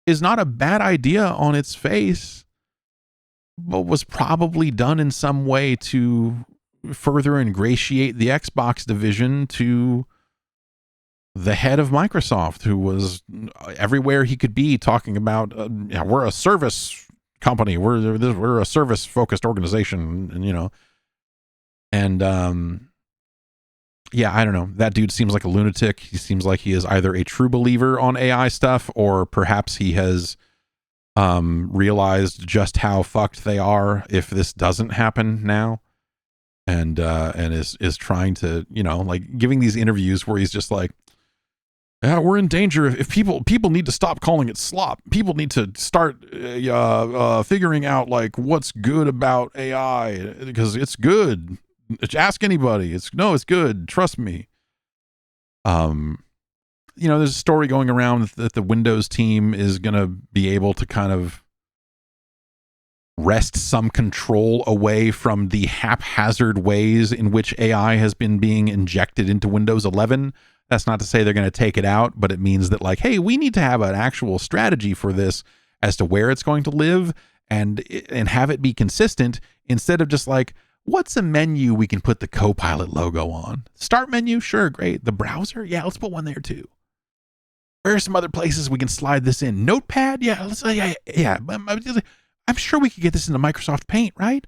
is not a bad idea on its face, but was probably done in some way to further ingratiate the Xbox division to the head of Microsoft, who was everywhere he could be talking about, we're a service company, we're a service focused organization, and yeah, I don't know. That dude seems like a lunatic. He seems like he is either a true believer on AI stuff, or perhaps he has realized just how fucked they are if this doesn't happen now, and is trying to, you know, like giving these interviews where he's just like, yeah, we're in danger. If people need to stop calling it slop. People need to start figuring out like what's good about AI, because it's good. Ask anybody. It's good. Trust me. You know, there's a story going around that the Windows team is going to be able to kind of wrest some control away from the haphazard ways in which AI has been being injected into Windows 11. That's not to say they're going to take it out, but it means that like, hey, we need to have an actual strategy for this as to where it's going to live, and have it be consistent, instead of just like, what's a menu we can put the Copilot logo on? Start menu? Sure, great. The browser? Yeah, let's put one there too. Where are some other places we can slide this in? Notepad? Yeah, yeah. I'm sure we could get this into Microsoft Paint, right?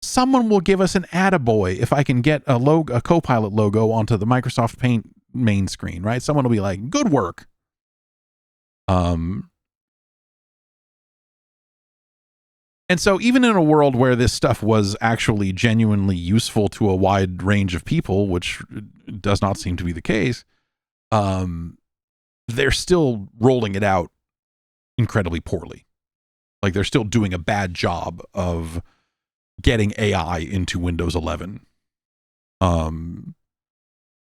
Someone will give us an attaboy if I can get a Copilot logo onto the Microsoft Paint main screen, right? Someone will be like, good work. And so even in a world where this stuff was actually genuinely useful to a wide range of people, which does not seem to be the case, they're still rolling it out incredibly poorly. Like they're still doing a bad job of getting AI into Windows 11. And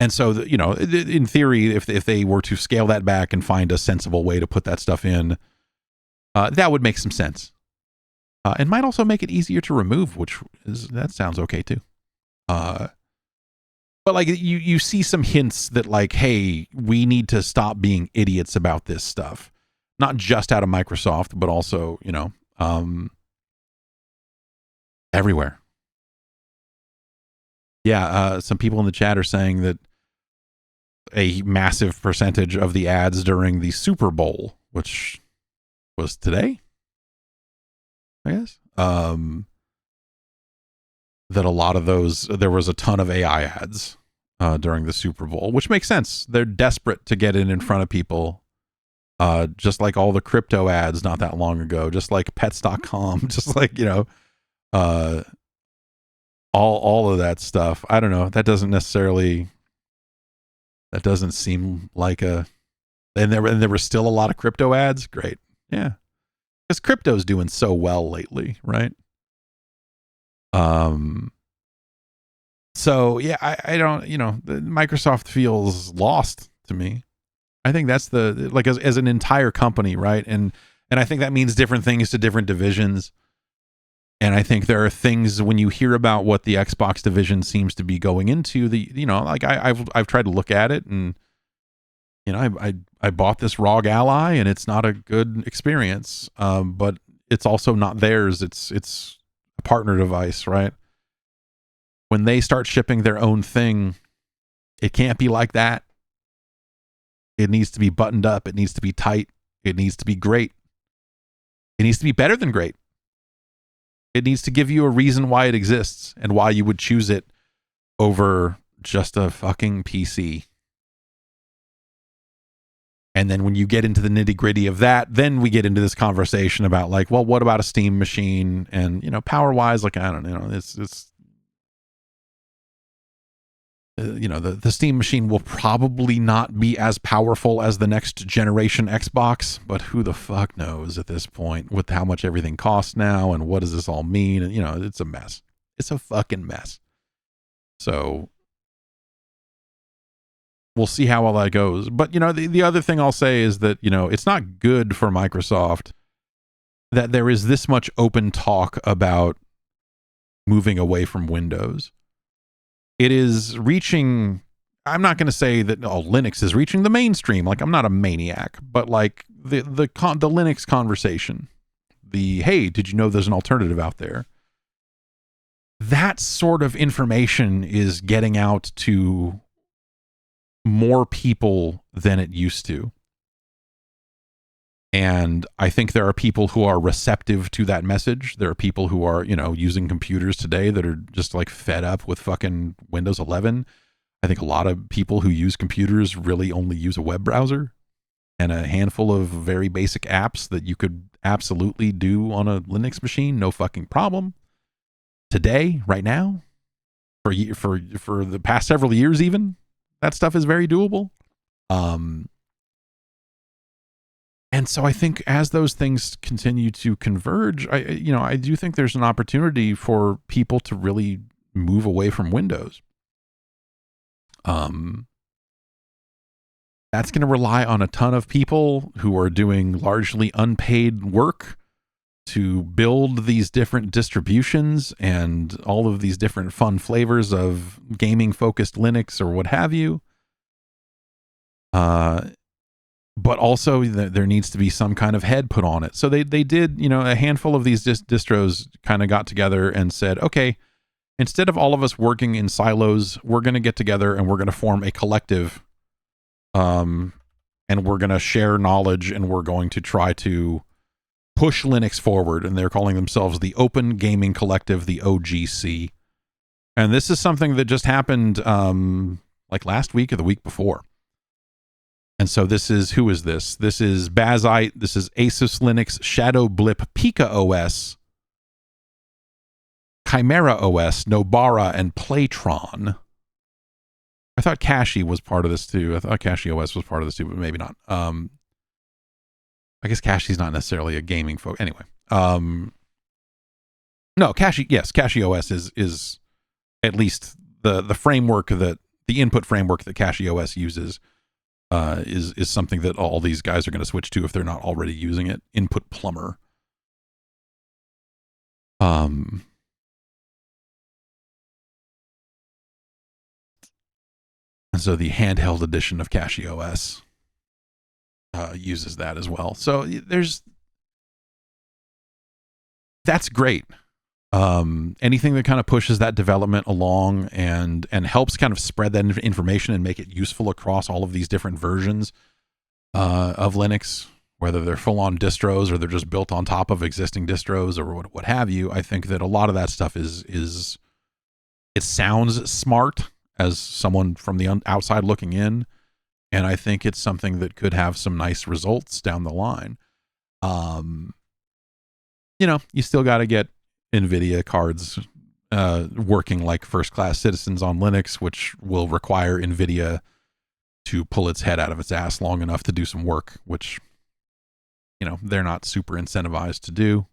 so, you know, in theory, if they were to scale that back and find a sensible way to put that stuff in, that would make some sense. And might also make it easier to remove, that sounds okay too. But like you see some hints that like, hey, we need to stop being idiots about this stuff. Not just out of Microsoft, but also, you know, everywhere. Yeah, some people in the chat are saying that a massive percentage of the ads during the Super Bowl, which was today, I guess, that a lot of those, there was a ton of AI ads during the Super Bowl, which makes sense. They're desperate to get in front of people, just like all the crypto ads not that long ago, just like pets.com, just like, you know, all of that stuff. I don't know. That doesn't seem like and there were still a lot of crypto ads. Great. Yeah. Because crypto's doing so well lately, right? So yeah, I don't, you know, Microsoft feels lost to me. I think that's like as an entire company, right? And I think that means different things to different divisions. And I think there are things when you hear about what the Xbox division seems to be going into, you know, like I've tried to look at it, and you know, I bought this ROG Ally, and it's not a good experience. But it's also not theirs. It's a partner device, right? When they start shipping their own thing, it can't be like that. It needs to be buttoned up. It needs to be tight. It needs to be great. It needs to be better than great. It needs to give you a reason why it exists and why you would choose it over just a fucking PC. And then when you get into the nitty gritty of that, then we get into this conversation about like, well, what about a Steam machine? And, you know, power wise, like, I don't know, it's you know, the Steam machine will probably not be as powerful as the next generation Xbox, but who the fuck knows at this point with how much everything costs now, and what does this all mean? And, you know, it's a mess. It's a fucking mess. So we'll see how all that goes. But, you know, the other thing I'll say is that, you know, it's not good for Microsoft that there is this much open talk about moving away from Windows. It is reaching, I'm not going to say that Linux is reaching the mainstream. Like, I'm not a maniac, but like the Linux conversation, hey, did you know there's an alternative out there? That sort of information is getting out to more people than it used to. And I think there are people who are receptive to that message. There are people who are, you know, using computers today that are just like fed up with fucking Windows 11. I think a lot of people who use computers really only use a web browser and a handful of very basic apps that you could absolutely do on a Linux machine, no fucking problem. Today, right now, for the past several years, even that stuff is very doable. And so I think as those things continue to converge, I do think there's an opportunity for people to really move away from Windows. That's going to rely on a ton of people who are doing largely unpaid work to build these different distributions and all of these different fun flavors of gaming focused Linux or what have you. But also there needs to be some kind of head put on it. So they did, a handful of these distros kind of got together and said, okay, instead of all of us working in silos, we're going to get together and we're going to form a collective, and we're going to share knowledge and we're going to try to push Linux forward. And they're calling themselves the Open Gaming Collective, the OGC. And this is something that just happened like last week or the week before. And so who is this? This is Bazite. This is Asus Linux, Shadow Blip, Pika OS, Chimera OS, Nobara, and Playtron. I thought Cashy was part of this too. I thought Cashy OS was part of this too, but maybe not. I guess Cashy's not necessarily a gaming folk. Anyway. No, Cashy OS is at least the framework the input framework that Cashy OS uses. Is something that all these guys are going to switch to if they're not already using it. Input Plumber. And so the handheld edition of Cashy OS uses that as well. So that's great. Anything that kind of pushes that development along and helps kind of spread that information and make it useful across all of these different versions of Linux, whether they're full-on distros or they're just built on top of existing distros or what have you. I think that a lot of that stuff is it sounds smart as someone from the outside looking in, and I think it's something that could have some nice results down the line. You still got to get NVIDIA cards working like first-class citizens on Linux, which will require NVIDIA to pull its head out of its ass long enough to do some work, which, they're not super incentivized to do.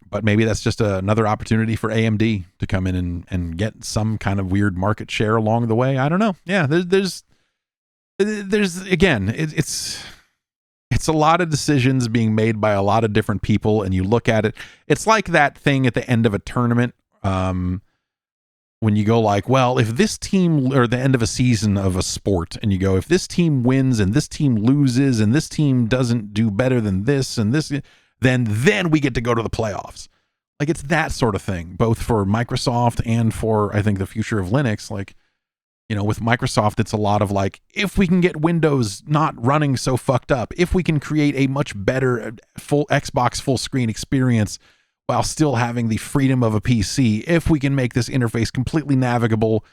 But maybe that's just another opportunity for AMD to come in and get some kind of weird market share along the way. I don't know. Yeah, there's again, it's a lot of decisions being made by a lot of different people, and you look at it, it's like that thing at the end of a tournament, when you go like, well, if this team, or the end of a season of a sport, and you go, if this team wins and this team loses and this team doesn't do better than this and this, then we get to go to the playoffs. Like, it's that sort of thing, both for Microsoft and for, I think, the future of Linux. Like, with Microsoft, it's a lot of like, if we can get Windows not running so fucked up, if we can create a much better full Xbox full screen experience while still having the freedom of a PC, if we can make this interface completely navigable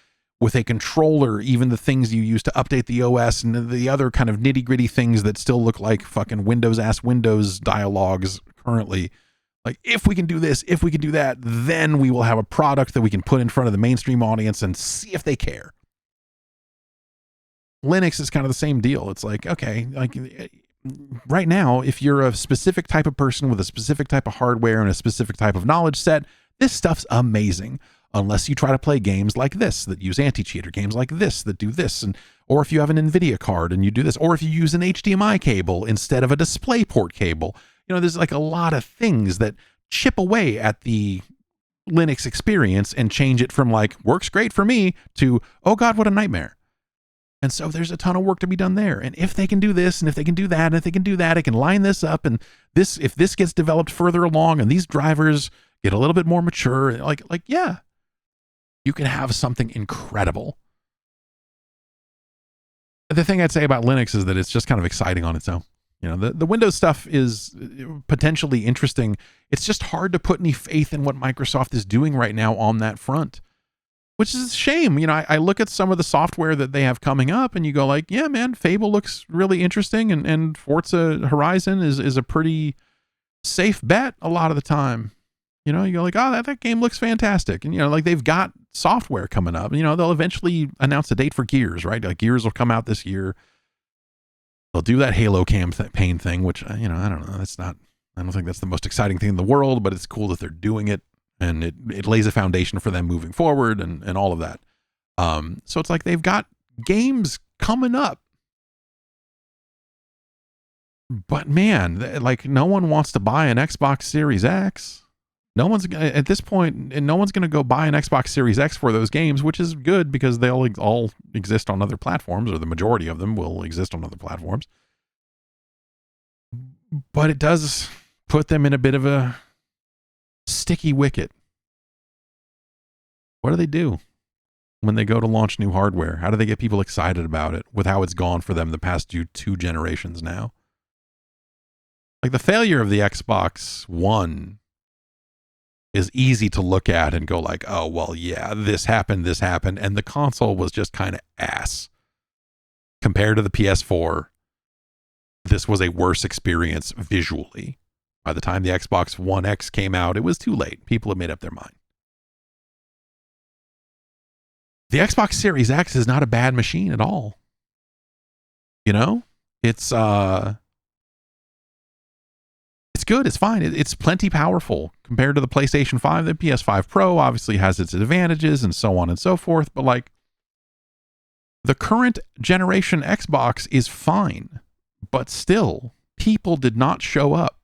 with a controller, even the things you use to update the OS and the other kind of nitty gritty things that still look like fucking Windows dialogues currently. Like, if we can do this, if we can do that, then we will have a product that we can put in front of the mainstream audience and see if they care. Linux is kind of the same deal. It's like, okay, like right now, if you're a specific type of person with a specific type of hardware and a specific type of knowledge set, this stuff's amazing. Unless you try to play games like this that use anti-cheat, or games like this that do this, or if you have an NVIDIA card and you do this, or if you use an HDMI cable instead of a DisplayPort cable. There's like a lot of things that chip away at the Linux experience and change it from like, works great for me, to, oh God, what a nightmare. And so there's a ton of work to be done there. And if they can do this, and if they can do that, and if they can do that, it can line this up. And this, if this gets developed further along and these drivers get a little bit more mature, like, yeah, you can have something incredible. The thing I'd say about Linux is that it's just kind of exciting on its own. The Windows stuff is potentially interesting. It's just hard to put any faith in what Microsoft is doing right now on that front, which is a shame. I look at some of the software that they have coming up and you go like, yeah, man, Fable looks really interesting. And Forza Horizon is a pretty safe bet a lot of the time. You go like, oh, that game looks fantastic. And, like they've got software coming up. They'll eventually announce a date for Gears, right? Like Gears will come out this year. They'll do that Halo campaign thing, which, I don't know. I don't think that's the most exciting thing in the world, but it's cool that they're doing it. And it lays a foundation for them moving forward and all of that. So it's like they've got games coming up. But man, like no one wants to buy an Xbox Series X. No one's at this point, and no one's going to go buy an Xbox Series X for those games, which is good because they'll all exist on other platforms, or the majority of them will exist on other platforms. But it does put them in a bit of a sticky wicket. What do they do when they go to launch new hardware? How do they get people excited about it with how it's gone for them the past two generations now? Like the failure of the Xbox One is easy to look at and go like, oh, well, yeah, this happened, and the console was just kind of ass. Compared to the PS4, this was a worse experience visually. By the time the Xbox One X came out, it was too late. People had made up their mind. The Xbox Series X is not a bad machine at all. It's good. It's fine. It's plenty powerful compared to the PlayStation 5. The PS5 Pro obviously has its advantages and so on and so forth. But like the current generation Xbox is fine, but still people did not show up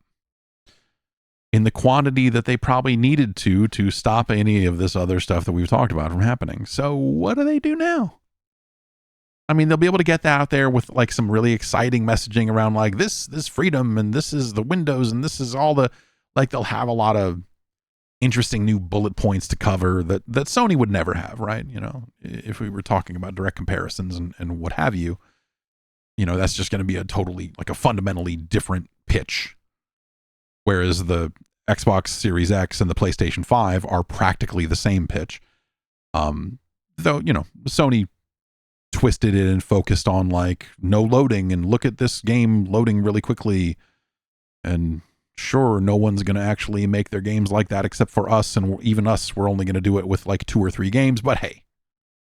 in the quantity that they probably needed to stop any of this other stuff that we've talked about from happening. So what do they do now? I mean, they'll be able to get that out there with like some really exciting messaging around like this freedom and this is the Windows and this is all the, like they'll have a lot of interesting new bullet points to cover that Sony would never have, right? If we were talking about direct comparisons and what have you, that's just going to be a totally like a fundamentally different pitch. Whereas the Xbox Series X and the PlayStation 5 are practically the same pitch. Though, Sony twisted it and focused on like no loading and look at this game loading really quickly. And sure, no one's going to actually make their games like that except for us. And even us, we're only going to do it with like 2 or 3 games. But hey,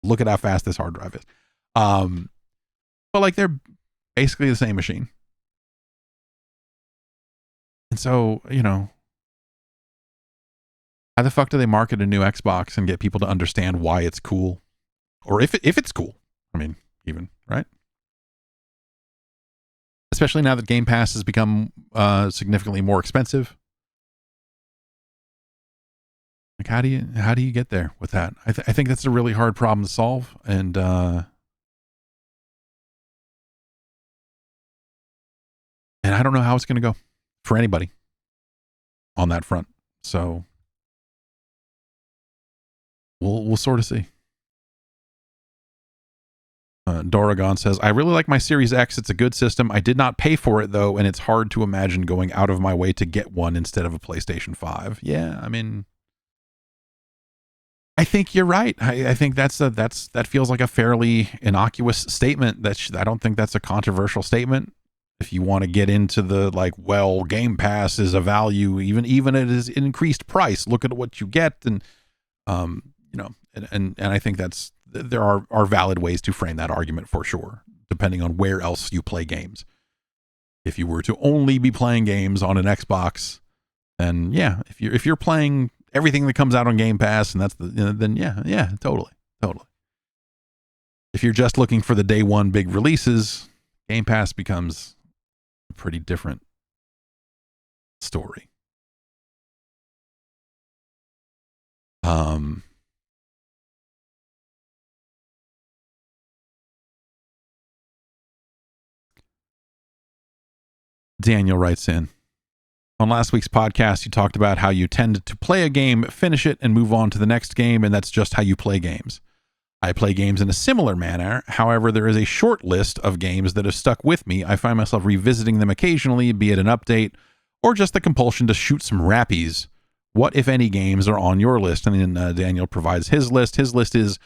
look at how fast this hard drive is. But like they're basically the same machine. And so, how the fuck do they market a new Xbox and get people to understand why it's cool? Or if it's cool. I mean, even, right? Especially now that Game Pass has become significantly more expensive. Like, how do you get there with that? I think that's a really hard problem to solve. And I don't know how it's going to go for anybody on that front. So we'll sort of see. Doragon says, I really like my Series X. It's a good system. I did not pay for it though, and it's hard to imagine going out of my way to get one instead of a PlayStation 5. Yeah, I mean, I think you're right. I think that feels like a fairly innocuous statement. I don't think that's a controversial statement. If you want to get into the like, well, Game Pass is a value, even at its increased price. Look at what you get, and and I think there are valid ways to frame that argument for sure, depending on where else you play games. If you were to only be playing games on an Xbox, then yeah, if you're playing everything that comes out on Game Pass, and that's then yeah, totally. If you're just looking for the day one big releases, Game Pass becomes a pretty different story. Daniel writes in, on last week's podcast, you talked about how you tend to play a game, finish it, and move on to the next game, and that's just how you play games. I play games in a similar manner. However, there is a short list of games that have stuck with me. I find myself revisiting them occasionally, be it an update or just the compulsion to shoot some rappies. What, if any, games are on your list? And then Daniel provides his list. His list is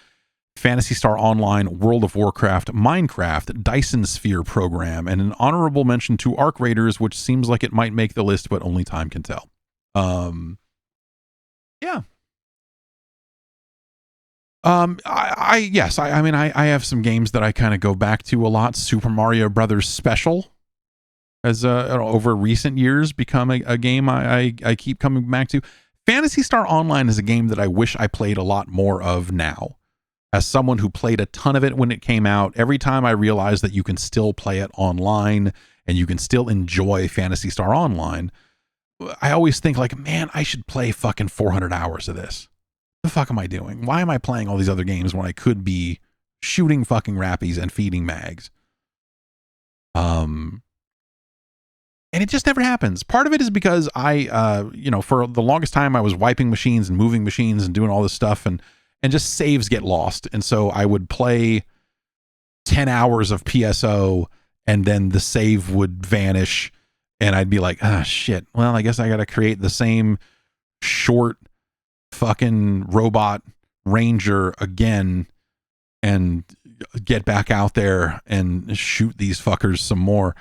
Phantasy Star Online, World of Warcraft, Minecraft, Dyson Sphere Program, and an honorable mention to Arc Raiders, which seems like it might make the list, but only time can tell. Yeah. I mean, I have some games that I kind of go back to a lot. Super Mario Brothers Special has over recent years become a game I keep coming back to. Phantasy Star Online is a game that I wish I played a lot more of now. As someone who played a ton of it when it came out, every time I realize that you can still play it online and you can still enjoy Phantasy Star Online, I always think like, man, I should play fucking 400 hours of this. What the fuck am I doing? Why am I playing all these other games when I could be shooting fucking rappies and feeding mags? And it just never happens. Part of it is because I, for the longest time I was wiping machines and moving machines and doing all this stuff and just saves get lost. And so I would play 10 hours of PSO and then the save would vanish and I'd be like, shit. Well, I guess I got to create the same short fucking robot ranger again and get back out there and shoot these fuckers some more.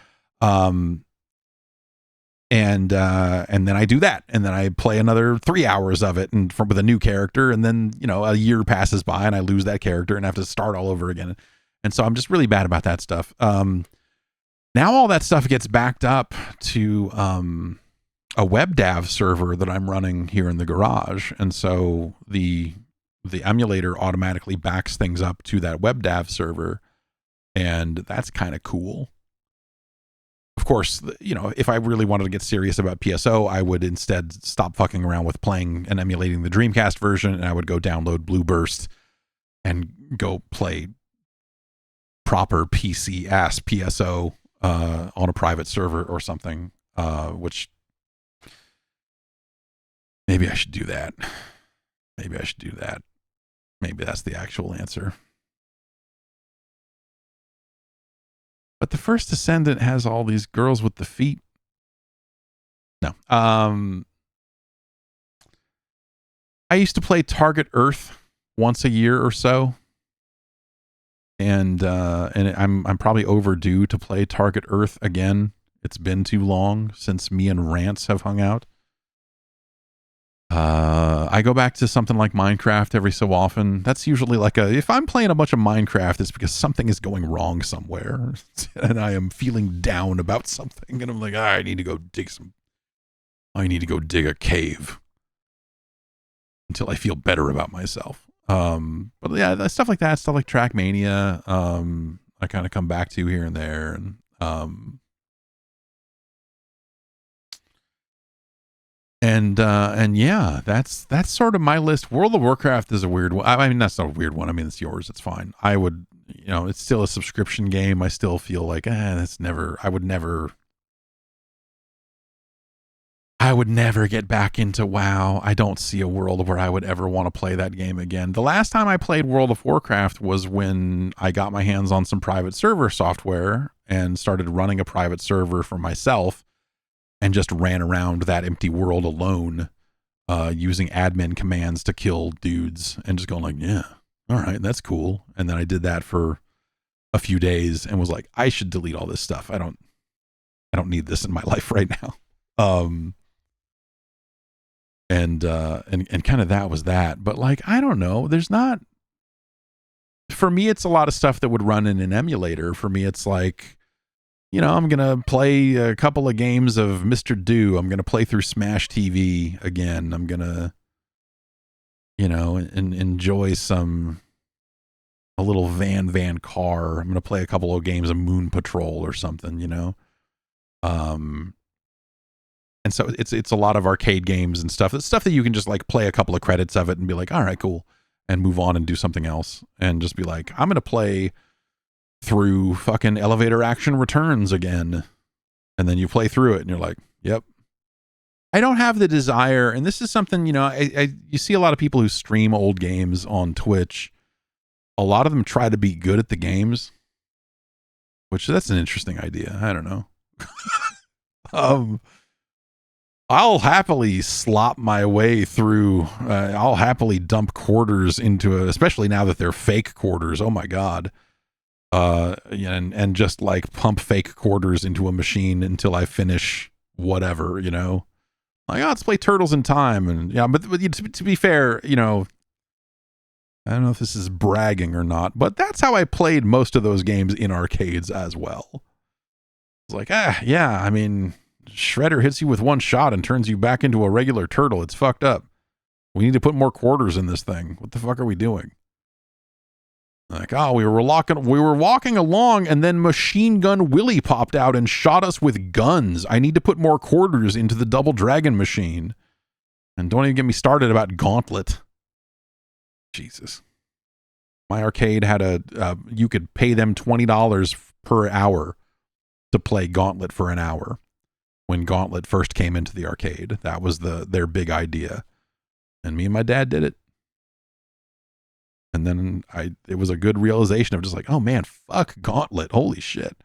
And then I do that, and then I play another 3 hours of it, and with a new character, and then a year passes by, and I lose that character and have to start all over again, and so I'm just really bad about that stuff. Now all that stuff gets backed up to a WebDAV server that I'm running here in the garage, and so the emulator automatically backs things up to that WebDAV server, and that's kind of cool. Of course, if I really wanted to get serious about PSO, I would instead stop fucking around with playing and emulating the Dreamcast version, and I would go download Blueburst and go play proper PC-ass PSO on a private server or something, which maybe I should do that. Maybe that's the actual answer. But the First Descendant has all these girls with the feet. No. I used to play Target Earth once a year or so. And I'm probably overdue to play Target Earth again. It's been too long since me and Rance have hung out. I go back to something like Minecraft every so often. That's usually like if I'm playing a bunch of Minecraft, it's because something is going wrong somewhere and I am feeling down about something and I'm like, I need to go dig a cave until I feel better about myself. But yeah, stuff like that, stuff like Trackmania, I kind of come back to here and there, and yeah, that's sort of my list. World of Warcraft is a weird one. I mean, that's not a weird one. I mean, it's yours. It's fine. I would, it's still a subscription game. I still feel like, I would never get back into WoW. I don't see a world where I would ever want to play that game again. The last time I played World of Warcraft was when I got my hands on some private server software and started running a private server for myself. And just ran around that empty world alone, using admin commands to kill dudes and just going like, yeah, all right, that's cool. And then I did that for a few days and was like, I should delete all this stuff. I don't need this in my life right now. And kind of that was that. But like, I don't know, for me, it's a lot of stuff that would run in an emulator. For me, it's like, I'm going to play a couple of games of Mr. Do. I'm going to play through Smash TV again. I'm going to, enjoy a little van car. I'm going to play a couple of games of Moon Patrol or something, And so it's a lot of arcade games and stuff. It's stuff that you can just like play a couple of credits of it and be like, all right, cool. And move on and do something else. And just be like, I'm going to play through fucking Elevator Action Returns again, and then you play through it and you're like, yep. I don't have the desire, and this is something, you see a lot of people who stream old games on Twitch, a lot of them try to be good at the games, which that's an interesting idea. I don't know. I'll happily slop my way through. I'll happily dump quarters into it, especially now that they're fake quarters. Oh my god. And just like pump fake quarters into a machine until I finish whatever, you know. Like, oh, let's play Turtles in Time, and yeah, but to be fair, you know, I don't know if this is bragging or not, but that's how I played most of those games in arcades as well. It's like, yeah, I mean, Shredder hits you with one shot and turns you back into a regular turtle. It's fucked up. We need to put more quarters in this thing. What the fuck are we doing? Like, oh, we were walking along, and then Machine Gun Willie popped out and shot us with guns. I need to put more quarters into the Double Dragon machine. And don't even get me started about Gauntlet. Jesus. My arcade had you could pay them $20 per hour to play Gauntlet for an hour. When Gauntlet first came into the arcade, that was their big idea. And me and my dad did it. And then it was a good realization of just like, oh man, fuck Gauntlet. Holy shit.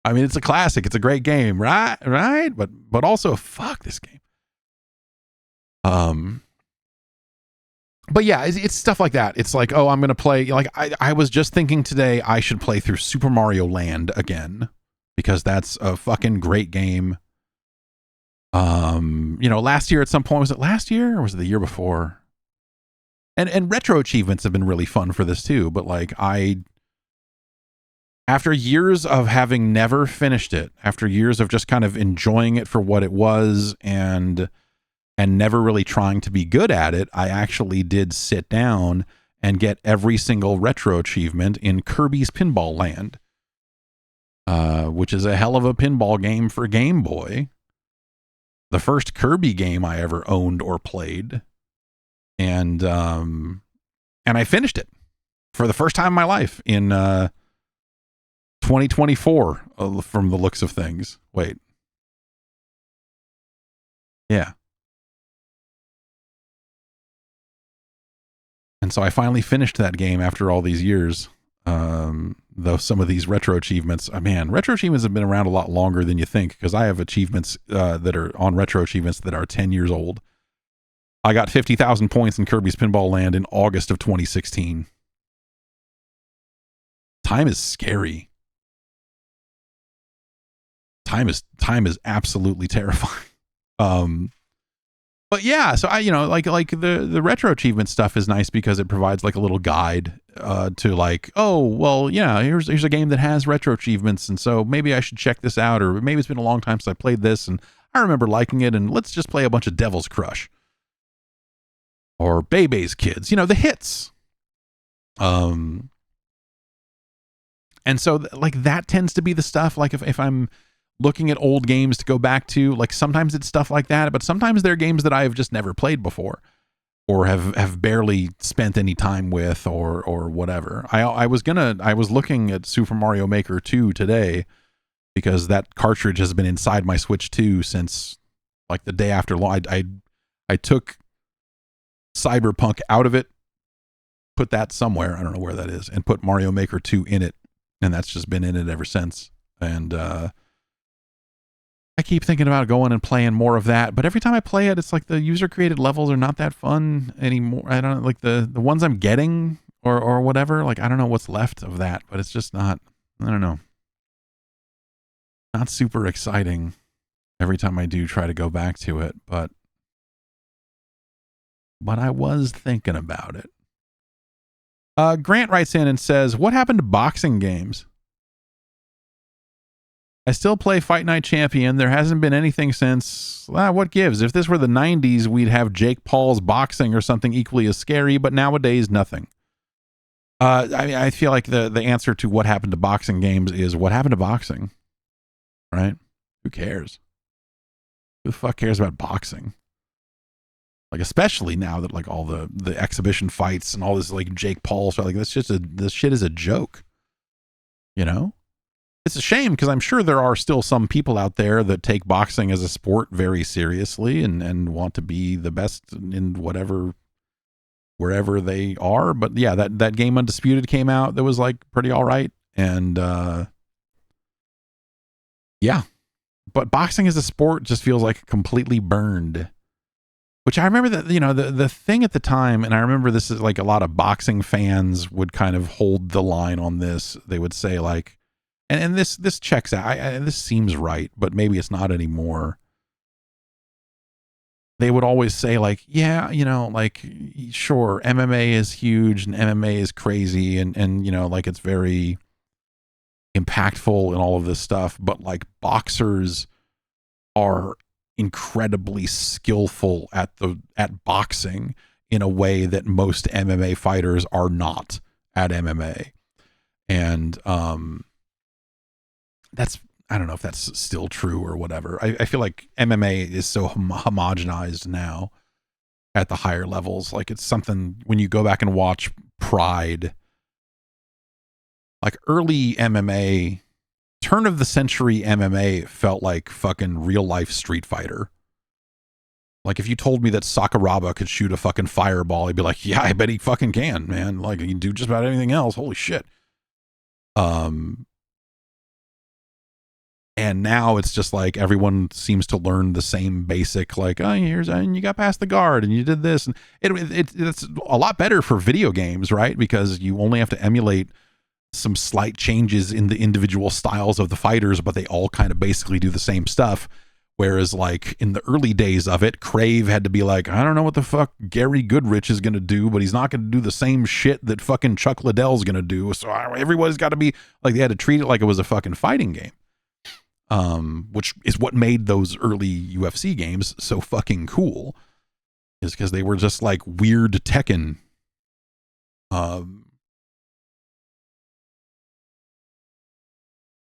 I mean, it's a classic. It's a great game, right? Right? But also, fuck this game. But yeah, it's stuff like that. It's like, oh, I'm going to play. Like, I was just thinking today I should play through Super Mario Land again because that's a fucking great game. You know, last year at some point, was it last year or was it the year before? And retro achievements have been really fun for this too, but like after years of having never finished it, after years of just kind of enjoying it for what it was and never really trying to be good at it, I actually did sit down and get every single retro achievement in Kirby's Pinball Land, which is a hell of a pinball game for Game Boy. The first Kirby game I ever owned or played. And I finished it for the first time in my life in 2024 from the looks of things. Wait. Yeah. And so I finally finished that game after all these years. Though some of these retro achievements, man, retro achievements have been around a lot longer than you think, because I have achievements that are on retro achievements that are 10 years old. I got 50,000 points in Kirby's Pinball Land in August of 2016. Time is scary. Time is absolutely terrifying. But yeah, so I, you know, like the retro achievement stuff is nice because it provides like a little guide to like, oh, well, yeah, here's a game that has retro achievements, and so maybe I should check this out, or maybe it's been a long time since I played this and I remember liking it, and let's just play a bunch of Devil's Crush. Or Bebe's Kids, you know, the hits. And so like that tends to be the stuff, like if I'm looking at old games to go back to, like sometimes it's stuff like that, but sometimes they're games that I have just never played before or have barely spent any time with or whatever. I was looking at Super Mario Maker 2 today because that cartridge has been inside my Switch 2 since like the day after launch. I took Cyberpunk out of it, put that somewhere, I don't know where that is, and put Mario Maker 2 in it, and that's just been in it ever since. And I keep thinking about going and playing more of that, but every time I play it, it's like the user created levels are not that fun anymore. I don't know, like the ones I'm getting or whatever, like I don't know what's left of that, but it's just not, I don't know, not super exciting every time I do try to go back to it, but I was thinking about it. Grant writes in and says, what happened to boxing games? I still play Fight Night Champion. There hasn't been anything since. What gives? If this were the 90s, we'd have Jake Paul's boxing or something equally as scary, but nowadays, nothing. I feel like the answer to what happened to boxing games is what happened to boxing, right? Who cares? Who the fuck cares about boxing? Like, especially now that like all the exhibition fights and all this like Jake Paul stuff, like this shit is a joke. You know? It's a shame because I'm sure there are still some people out there that take boxing as a sport very seriously and want to be the best in whatever wherever they are. But yeah, that game Undisputed came out that was like pretty all right. And yeah, but boxing as a sport just feels like completely burned. Which I remember that, the thing at the time, and I remember this is like a lot of boxing fans would kind of hold the line on this. They would say like, and this checks out. This seems right, but maybe it's not anymore. They would always say like, yeah, like, sure, MMA is huge and MMA is crazy and like it's very impactful and all of this stuff, but like boxers are incredibly skillful at boxing in a way that most MMA fighters are not at MMA. And that's, I don't know if that's still true or whatever. I feel like MMA is so homogenized now at the higher levels. Like it's something when you go back and watch Pride, like early MMA, turn of the century MMA felt like fucking real life Street Fighter. Like if you told me that Sakuraba could shoot a fucking fireball, I'd be like, yeah, I bet he fucking can, man. Like he can do just about anything else. Holy shit. And now it's just like everyone seems to learn the same basic, like, oh, and you got past the guard and you did this. And it's a lot better for video games, right? Because you only have to emulate some slight changes in the individual styles of the fighters, but they all kind of basically do the same stuff. Whereas like in the early days of it, Crave had to be like, I don't know what the fuck Gary Goodrich is going to do, but he's not going to do the same shit that fucking Chuck Liddell's going to do. So everybody's got to be like, they had to treat it like it was a fucking fighting game. Which is what made those early UFC games so fucking cool, is because they were just like weird Tekken.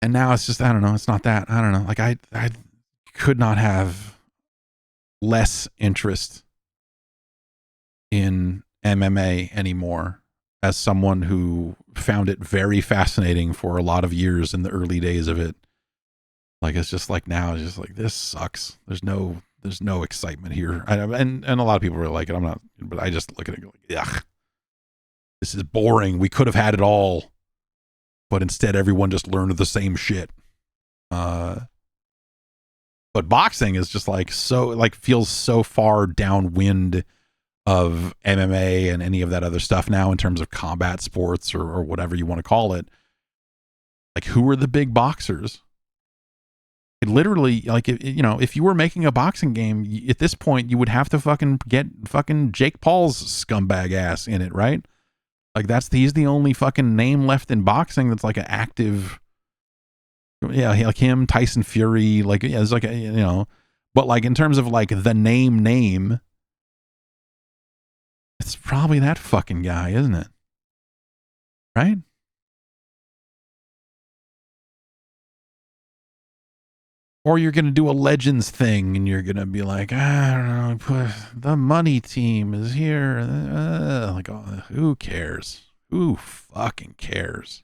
And now it's just, I don't know, it's not that. I don't know. Like I could not have less interest in MMA anymore as someone who found it very fascinating for a lot of years in the early days of it. Like it's just like now it's just like, this sucks. There's no excitement here. And a lot of people really like it. I'm not, but I just look at it and go like, ugh, this is boring. We could have had it all, but instead everyone just learned the same shit. But boxing is just like, so like feels so far downwind of MMA and any of that other stuff now in terms of combat sports or whatever you want to call it. Like who are the big boxers? It literally, like, if you were making a boxing game at this point, you would have to fucking get fucking Jake Paul's scumbag ass in it, right? Like he's the only fucking name left in boxing that's like an active, yeah, like him, Tyson Fury, like, yeah, it's like but like in terms of like the name, it's probably that fucking guy, isn't it? Right? Or you're going to do a Legends thing and you're going to be like, I don't know, the money team is here. Like, oh, who cares? Who fucking cares?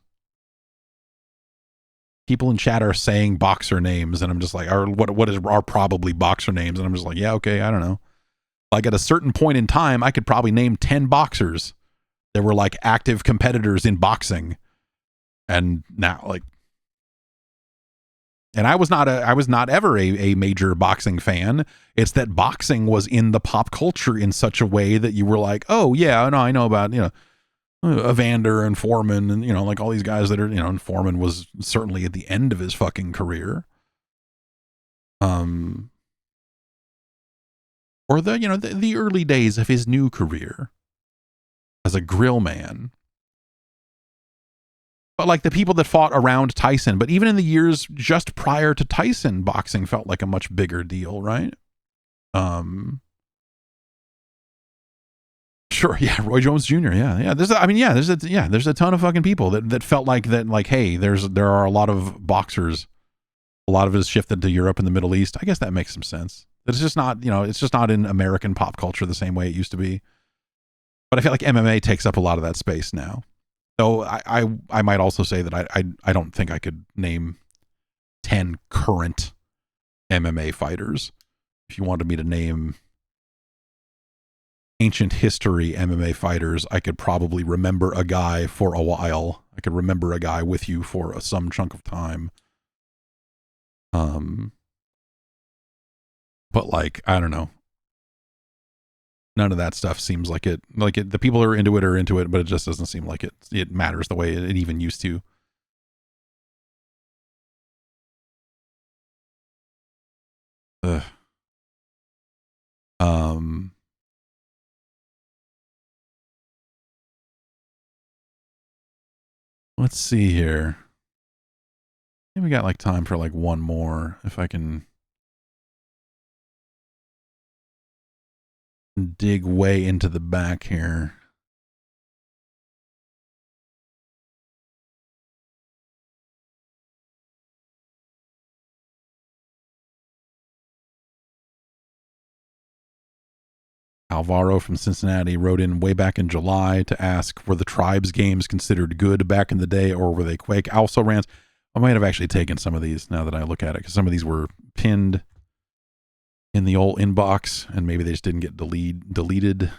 People in chat are saying boxer names and I'm just like, what are probably boxer names? And I'm just like, yeah, okay, I don't know. Like at a certain point in time, I could probably name 10 boxers that were like active competitors in boxing. And now like, and I was not ever a major boxing fan. It's that boxing was in the pop culture in such a way that you were like, oh yeah, no, I know about, Evander and Foreman and, like all these guys that are, and Foreman was certainly at the end of his fucking career. Or the early days of his new career as a grill man. But like the people that fought around Tyson, but even in the years just prior to Tyson, boxing felt like a much bigger deal, right? Sure, yeah, Roy Jones Jr. Yeah. There's a ton of fucking people that felt like that. Like, hey, there are a lot of boxers. A lot of it is shifted to Europe and the Middle East. I guess that makes some sense. It's just not, it's just not in American pop culture the same way it used to be. But I feel like MMA takes up a lot of that space now. So I might also say that I don't think I could name 10 current MMA fighters. If you wanted me to name ancient history MMA fighters, I could probably remember a guy for a while. I could remember a guy with you for some chunk of time. But like, I don't know. None of that stuff seems like it. Like the people who are into it, but it just doesn't seem like it matters the way it even used to. Ugh. Let's see here. I think we got like time for like one more, if I can dig way into the back here. Alvaro from Cincinnati wrote in way back in July to ask, were the Tribes games considered good back in the day, or were they Quake? Also rants. I might have actually taken some of these now that I look at it, because some of these were pinned in the old inbox, and maybe they just didn't get deleted.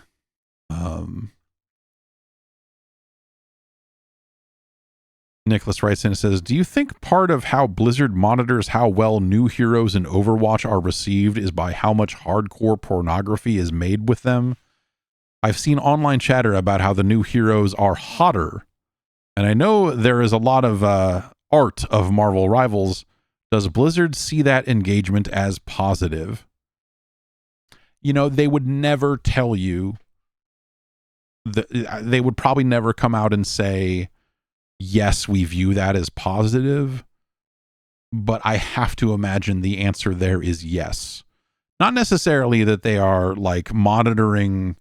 Nicholas writes in and says, do you think part of how Blizzard monitors how well new heroes in Overwatch are received is by how much hardcore pornography is made with them? I've seen online chatter about how the new heroes are hotter, and I know there is a lot of art of Marvel Rivals. Does Blizzard see that engagement as positive? You know, they would never tell you that. They would probably never come out and say, yes, we view that as positive, but I have to imagine the answer there is yes. Not necessarily that they are like monitoring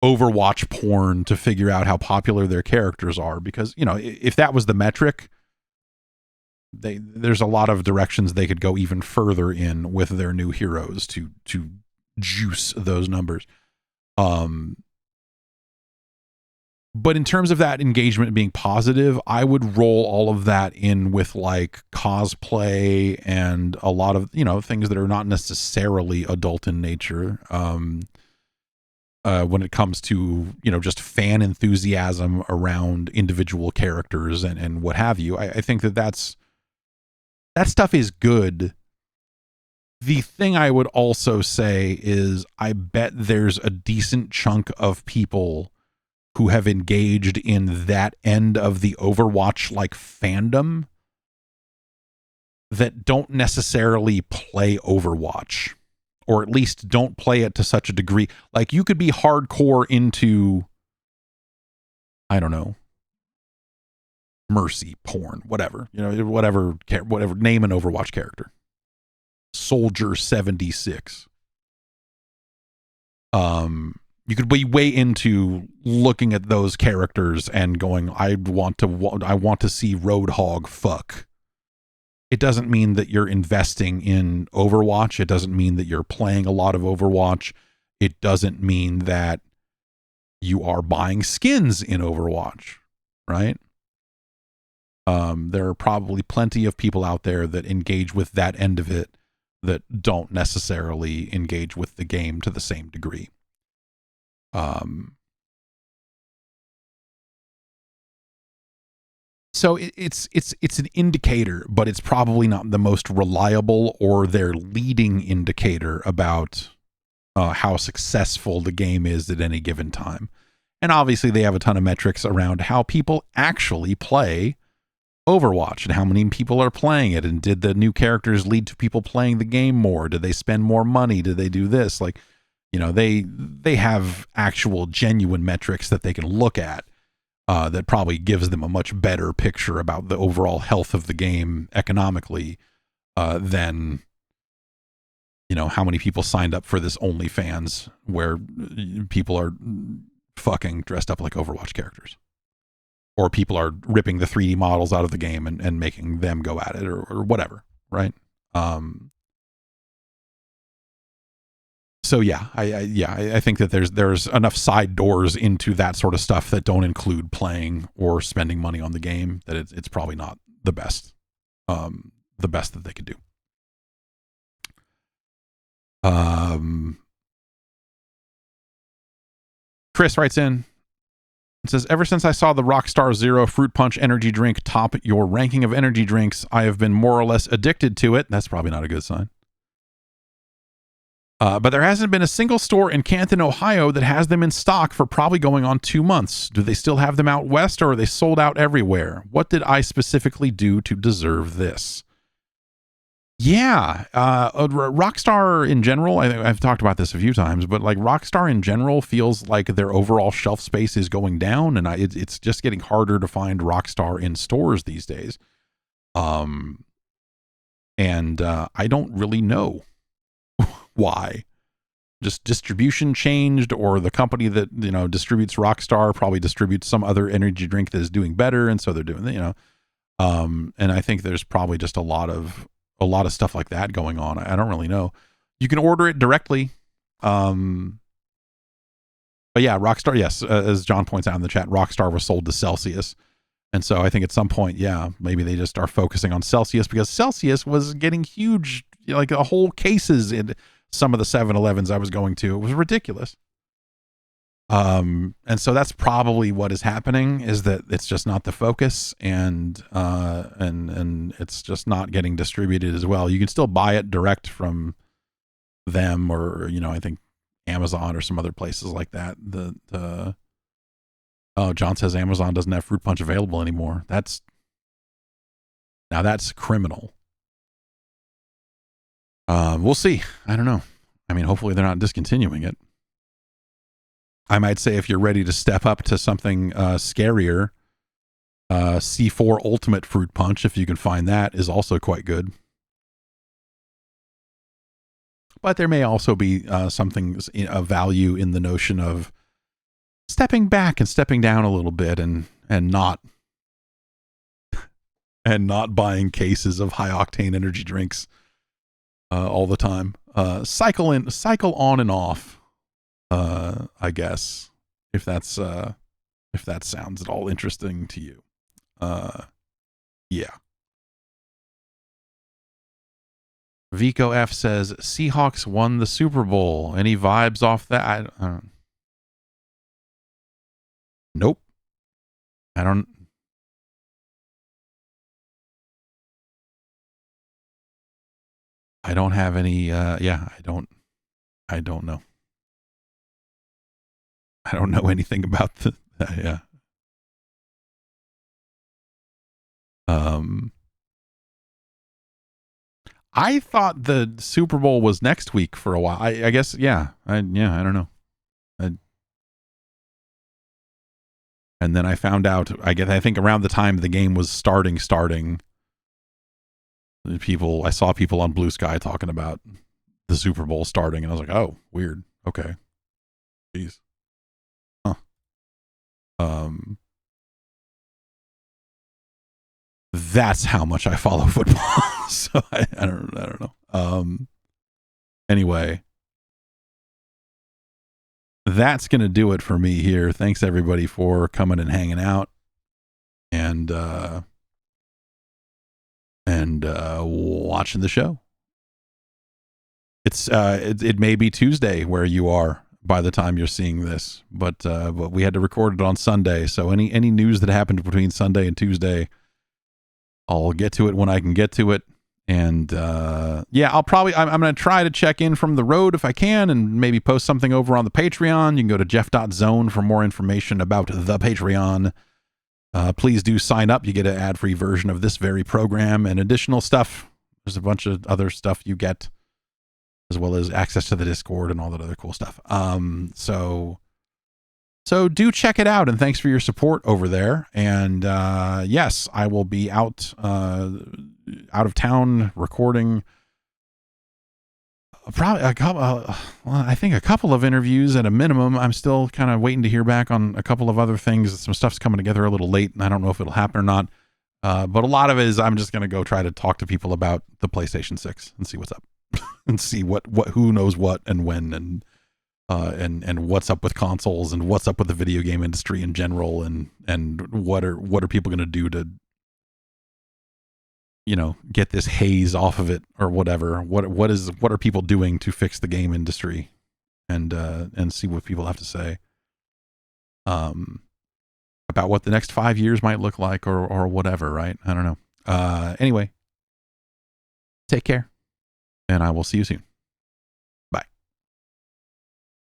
Overwatch porn to figure out how popular their characters are, because, you know, if that was the metric, there's a lot of directions they could go even further in with their new heroes to juice those numbers. But in terms of that engagement being positive, I would roll all of that in with like cosplay and a lot of, you know, things that are not necessarily adult in nature. When it comes to, you know, just fan enthusiasm around individual characters and what have you, I think that stuff is good. The thing I would also say is I bet there's a decent chunk of people who have engaged in that end of the Overwatch like fandom that don't necessarily play Overwatch, or at least don't play it to such a degree. Like, you could be hardcore into, I don't know, Mercy porn, whatever, you know, whatever, name an Overwatch character. Soldier 76. You could be way into looking at those characters and going, I want to see Roadhog fuck. It doesn't mean that you're investing in Overwatch. It doesn't mean that you're playing a lot of Overwatch. It doesn't mean that you are buying skins in Overwatch, right? There are probably plenty of people out there that engage with that end of it that don't necessarily engage with the game to the same degree. So it's an indicator, but it's probably not the most reliable or their leading indicator about how successful the game is at any given time. And obviously they have a ton of metrics around how people actually play Overwatch and how many people are playing it, and did the new characters lead to people playing the game more? Did they spend more money? Did they do this? Like, you know, they have actual genuine metrics that they can look at that probably gives them a much better picture about the overall health of the game economically than, you know, how many people signed up for this OnlyFans where people are fucking dressed up like Overwatch characters, or people are ripping the 3D models out of the game and making them go at it, or whatever, right? So yeah, I think that there's enough side doors into that sort of stuff that don't include playing or spending money on the game that it's probably not the best that they could do. Chris writes in. It says, ever since I saw the Rockstar Zero Fruit Punch energy drink top your ranking of energy drinks, I have been more or less addicted to it. That's probably not a good sign. But there hasn't been a single store in Canton, Ohio that has them in stock for probably going on 2 months. Do they still have them out west, or are they sold out everywhere? What did I specifically do to deserve this? Yeah, Rockstar in general, I've talked about this a few times, but like Rockstar in general feels like their overall shelf space is going down, and it's just getting harder to find Rockstar in stores these days. And I don't really know why. Just distribution changed, or the company that, you know, distributes Rockstar probably distributes some other energy drink that is doing better, and so they're doing, you know. And I think there's probably just a lot of stuff like that going on. I don't really know. You can order it directly. But yeah, Rockstar, yes, as John points out in the chat, Rockstar was sold to Celsius. And so I think at some point, yeah, maybe they just are focusing on Celsius, because Celsius was getting huge, like a whole cases in some of the 7-Elevens I was going to. It was ridiculous. And so that's probably what is happening, is that it's just not the focus, and it's just not getting distributed as well. You can still buy it direct from them, or, you know, I think Amazon or some other places like that. Oh, John says Amazon doesn't have Fruit Punch available anymore. That's criminal. We'll see. I don't know. I mean, hopefully they're not discontinuing it. I might say, if you're ready to step up to something scarier, C4 Ultimate Fruit Punch, if you can find that, is also quite good. But there may also be something of value in the notion of stepping back and stepping down a little bit, and not buying cases of high octane energy drinks all the time. Cycle on and off. I guess, if that sounds at all interesting to you. Yeah. Vico F says Seahawks won the Super Bowl. Any vibes off that? I don't. Nope. I don't have any. Yeah, I don't know. I don't know anything about the. Yeah. I thought the Super Bowl was next week for a while. I guess, yeah. I don't know. And then I found out, I think around the time the game was starting, I saw people on Blue Sky talking about the Super Bowl starting, and I was like, oh, weird. Okay. Jeez. Huh. That's how much I follow football. So I don't know. Anyway, that's going to do it for me here. Thanks everybody for coming and hanging out, and watching the show. It may be Tuesday where you are by the time you're seeing this, but we had to record it on Sunday. So any news that happened between Sunday and Tuesday, I'll get to it when I can get to it. And yeah, I'm going to try to check in from the road if I can, and maybe post something over on the Patreon. You can go to jeff.zone for more information about the Patreon. Please do sign up. You get an ad-free version of this very program and additional stuff. There's a bunch of other stuff you get, as well as access to the Discord and all that other cool stuff. So do check it out, and thanks for your support over there. And yes, I will be out of town recording probably I think a couple of interviews at a minimum. I'm still kind of waiting to hear back on a couple of other things. Some stuff's coming together a little late, and I don't know if it'll happen or not. But a lot of it is I'm just going to go try to talk to people about the PlayStation 6 and see what's up and see what who knows what and when, and what's up with consoles, and what's up with the video game industry in general, and what are people going to do to, you know, get this haze off of it, or whatever. What are people doing to fix the game industry, and see what people have to say. about what the next 5 years might look like or whatever, right? I don't know. Anyway, take care, and I will see you soon.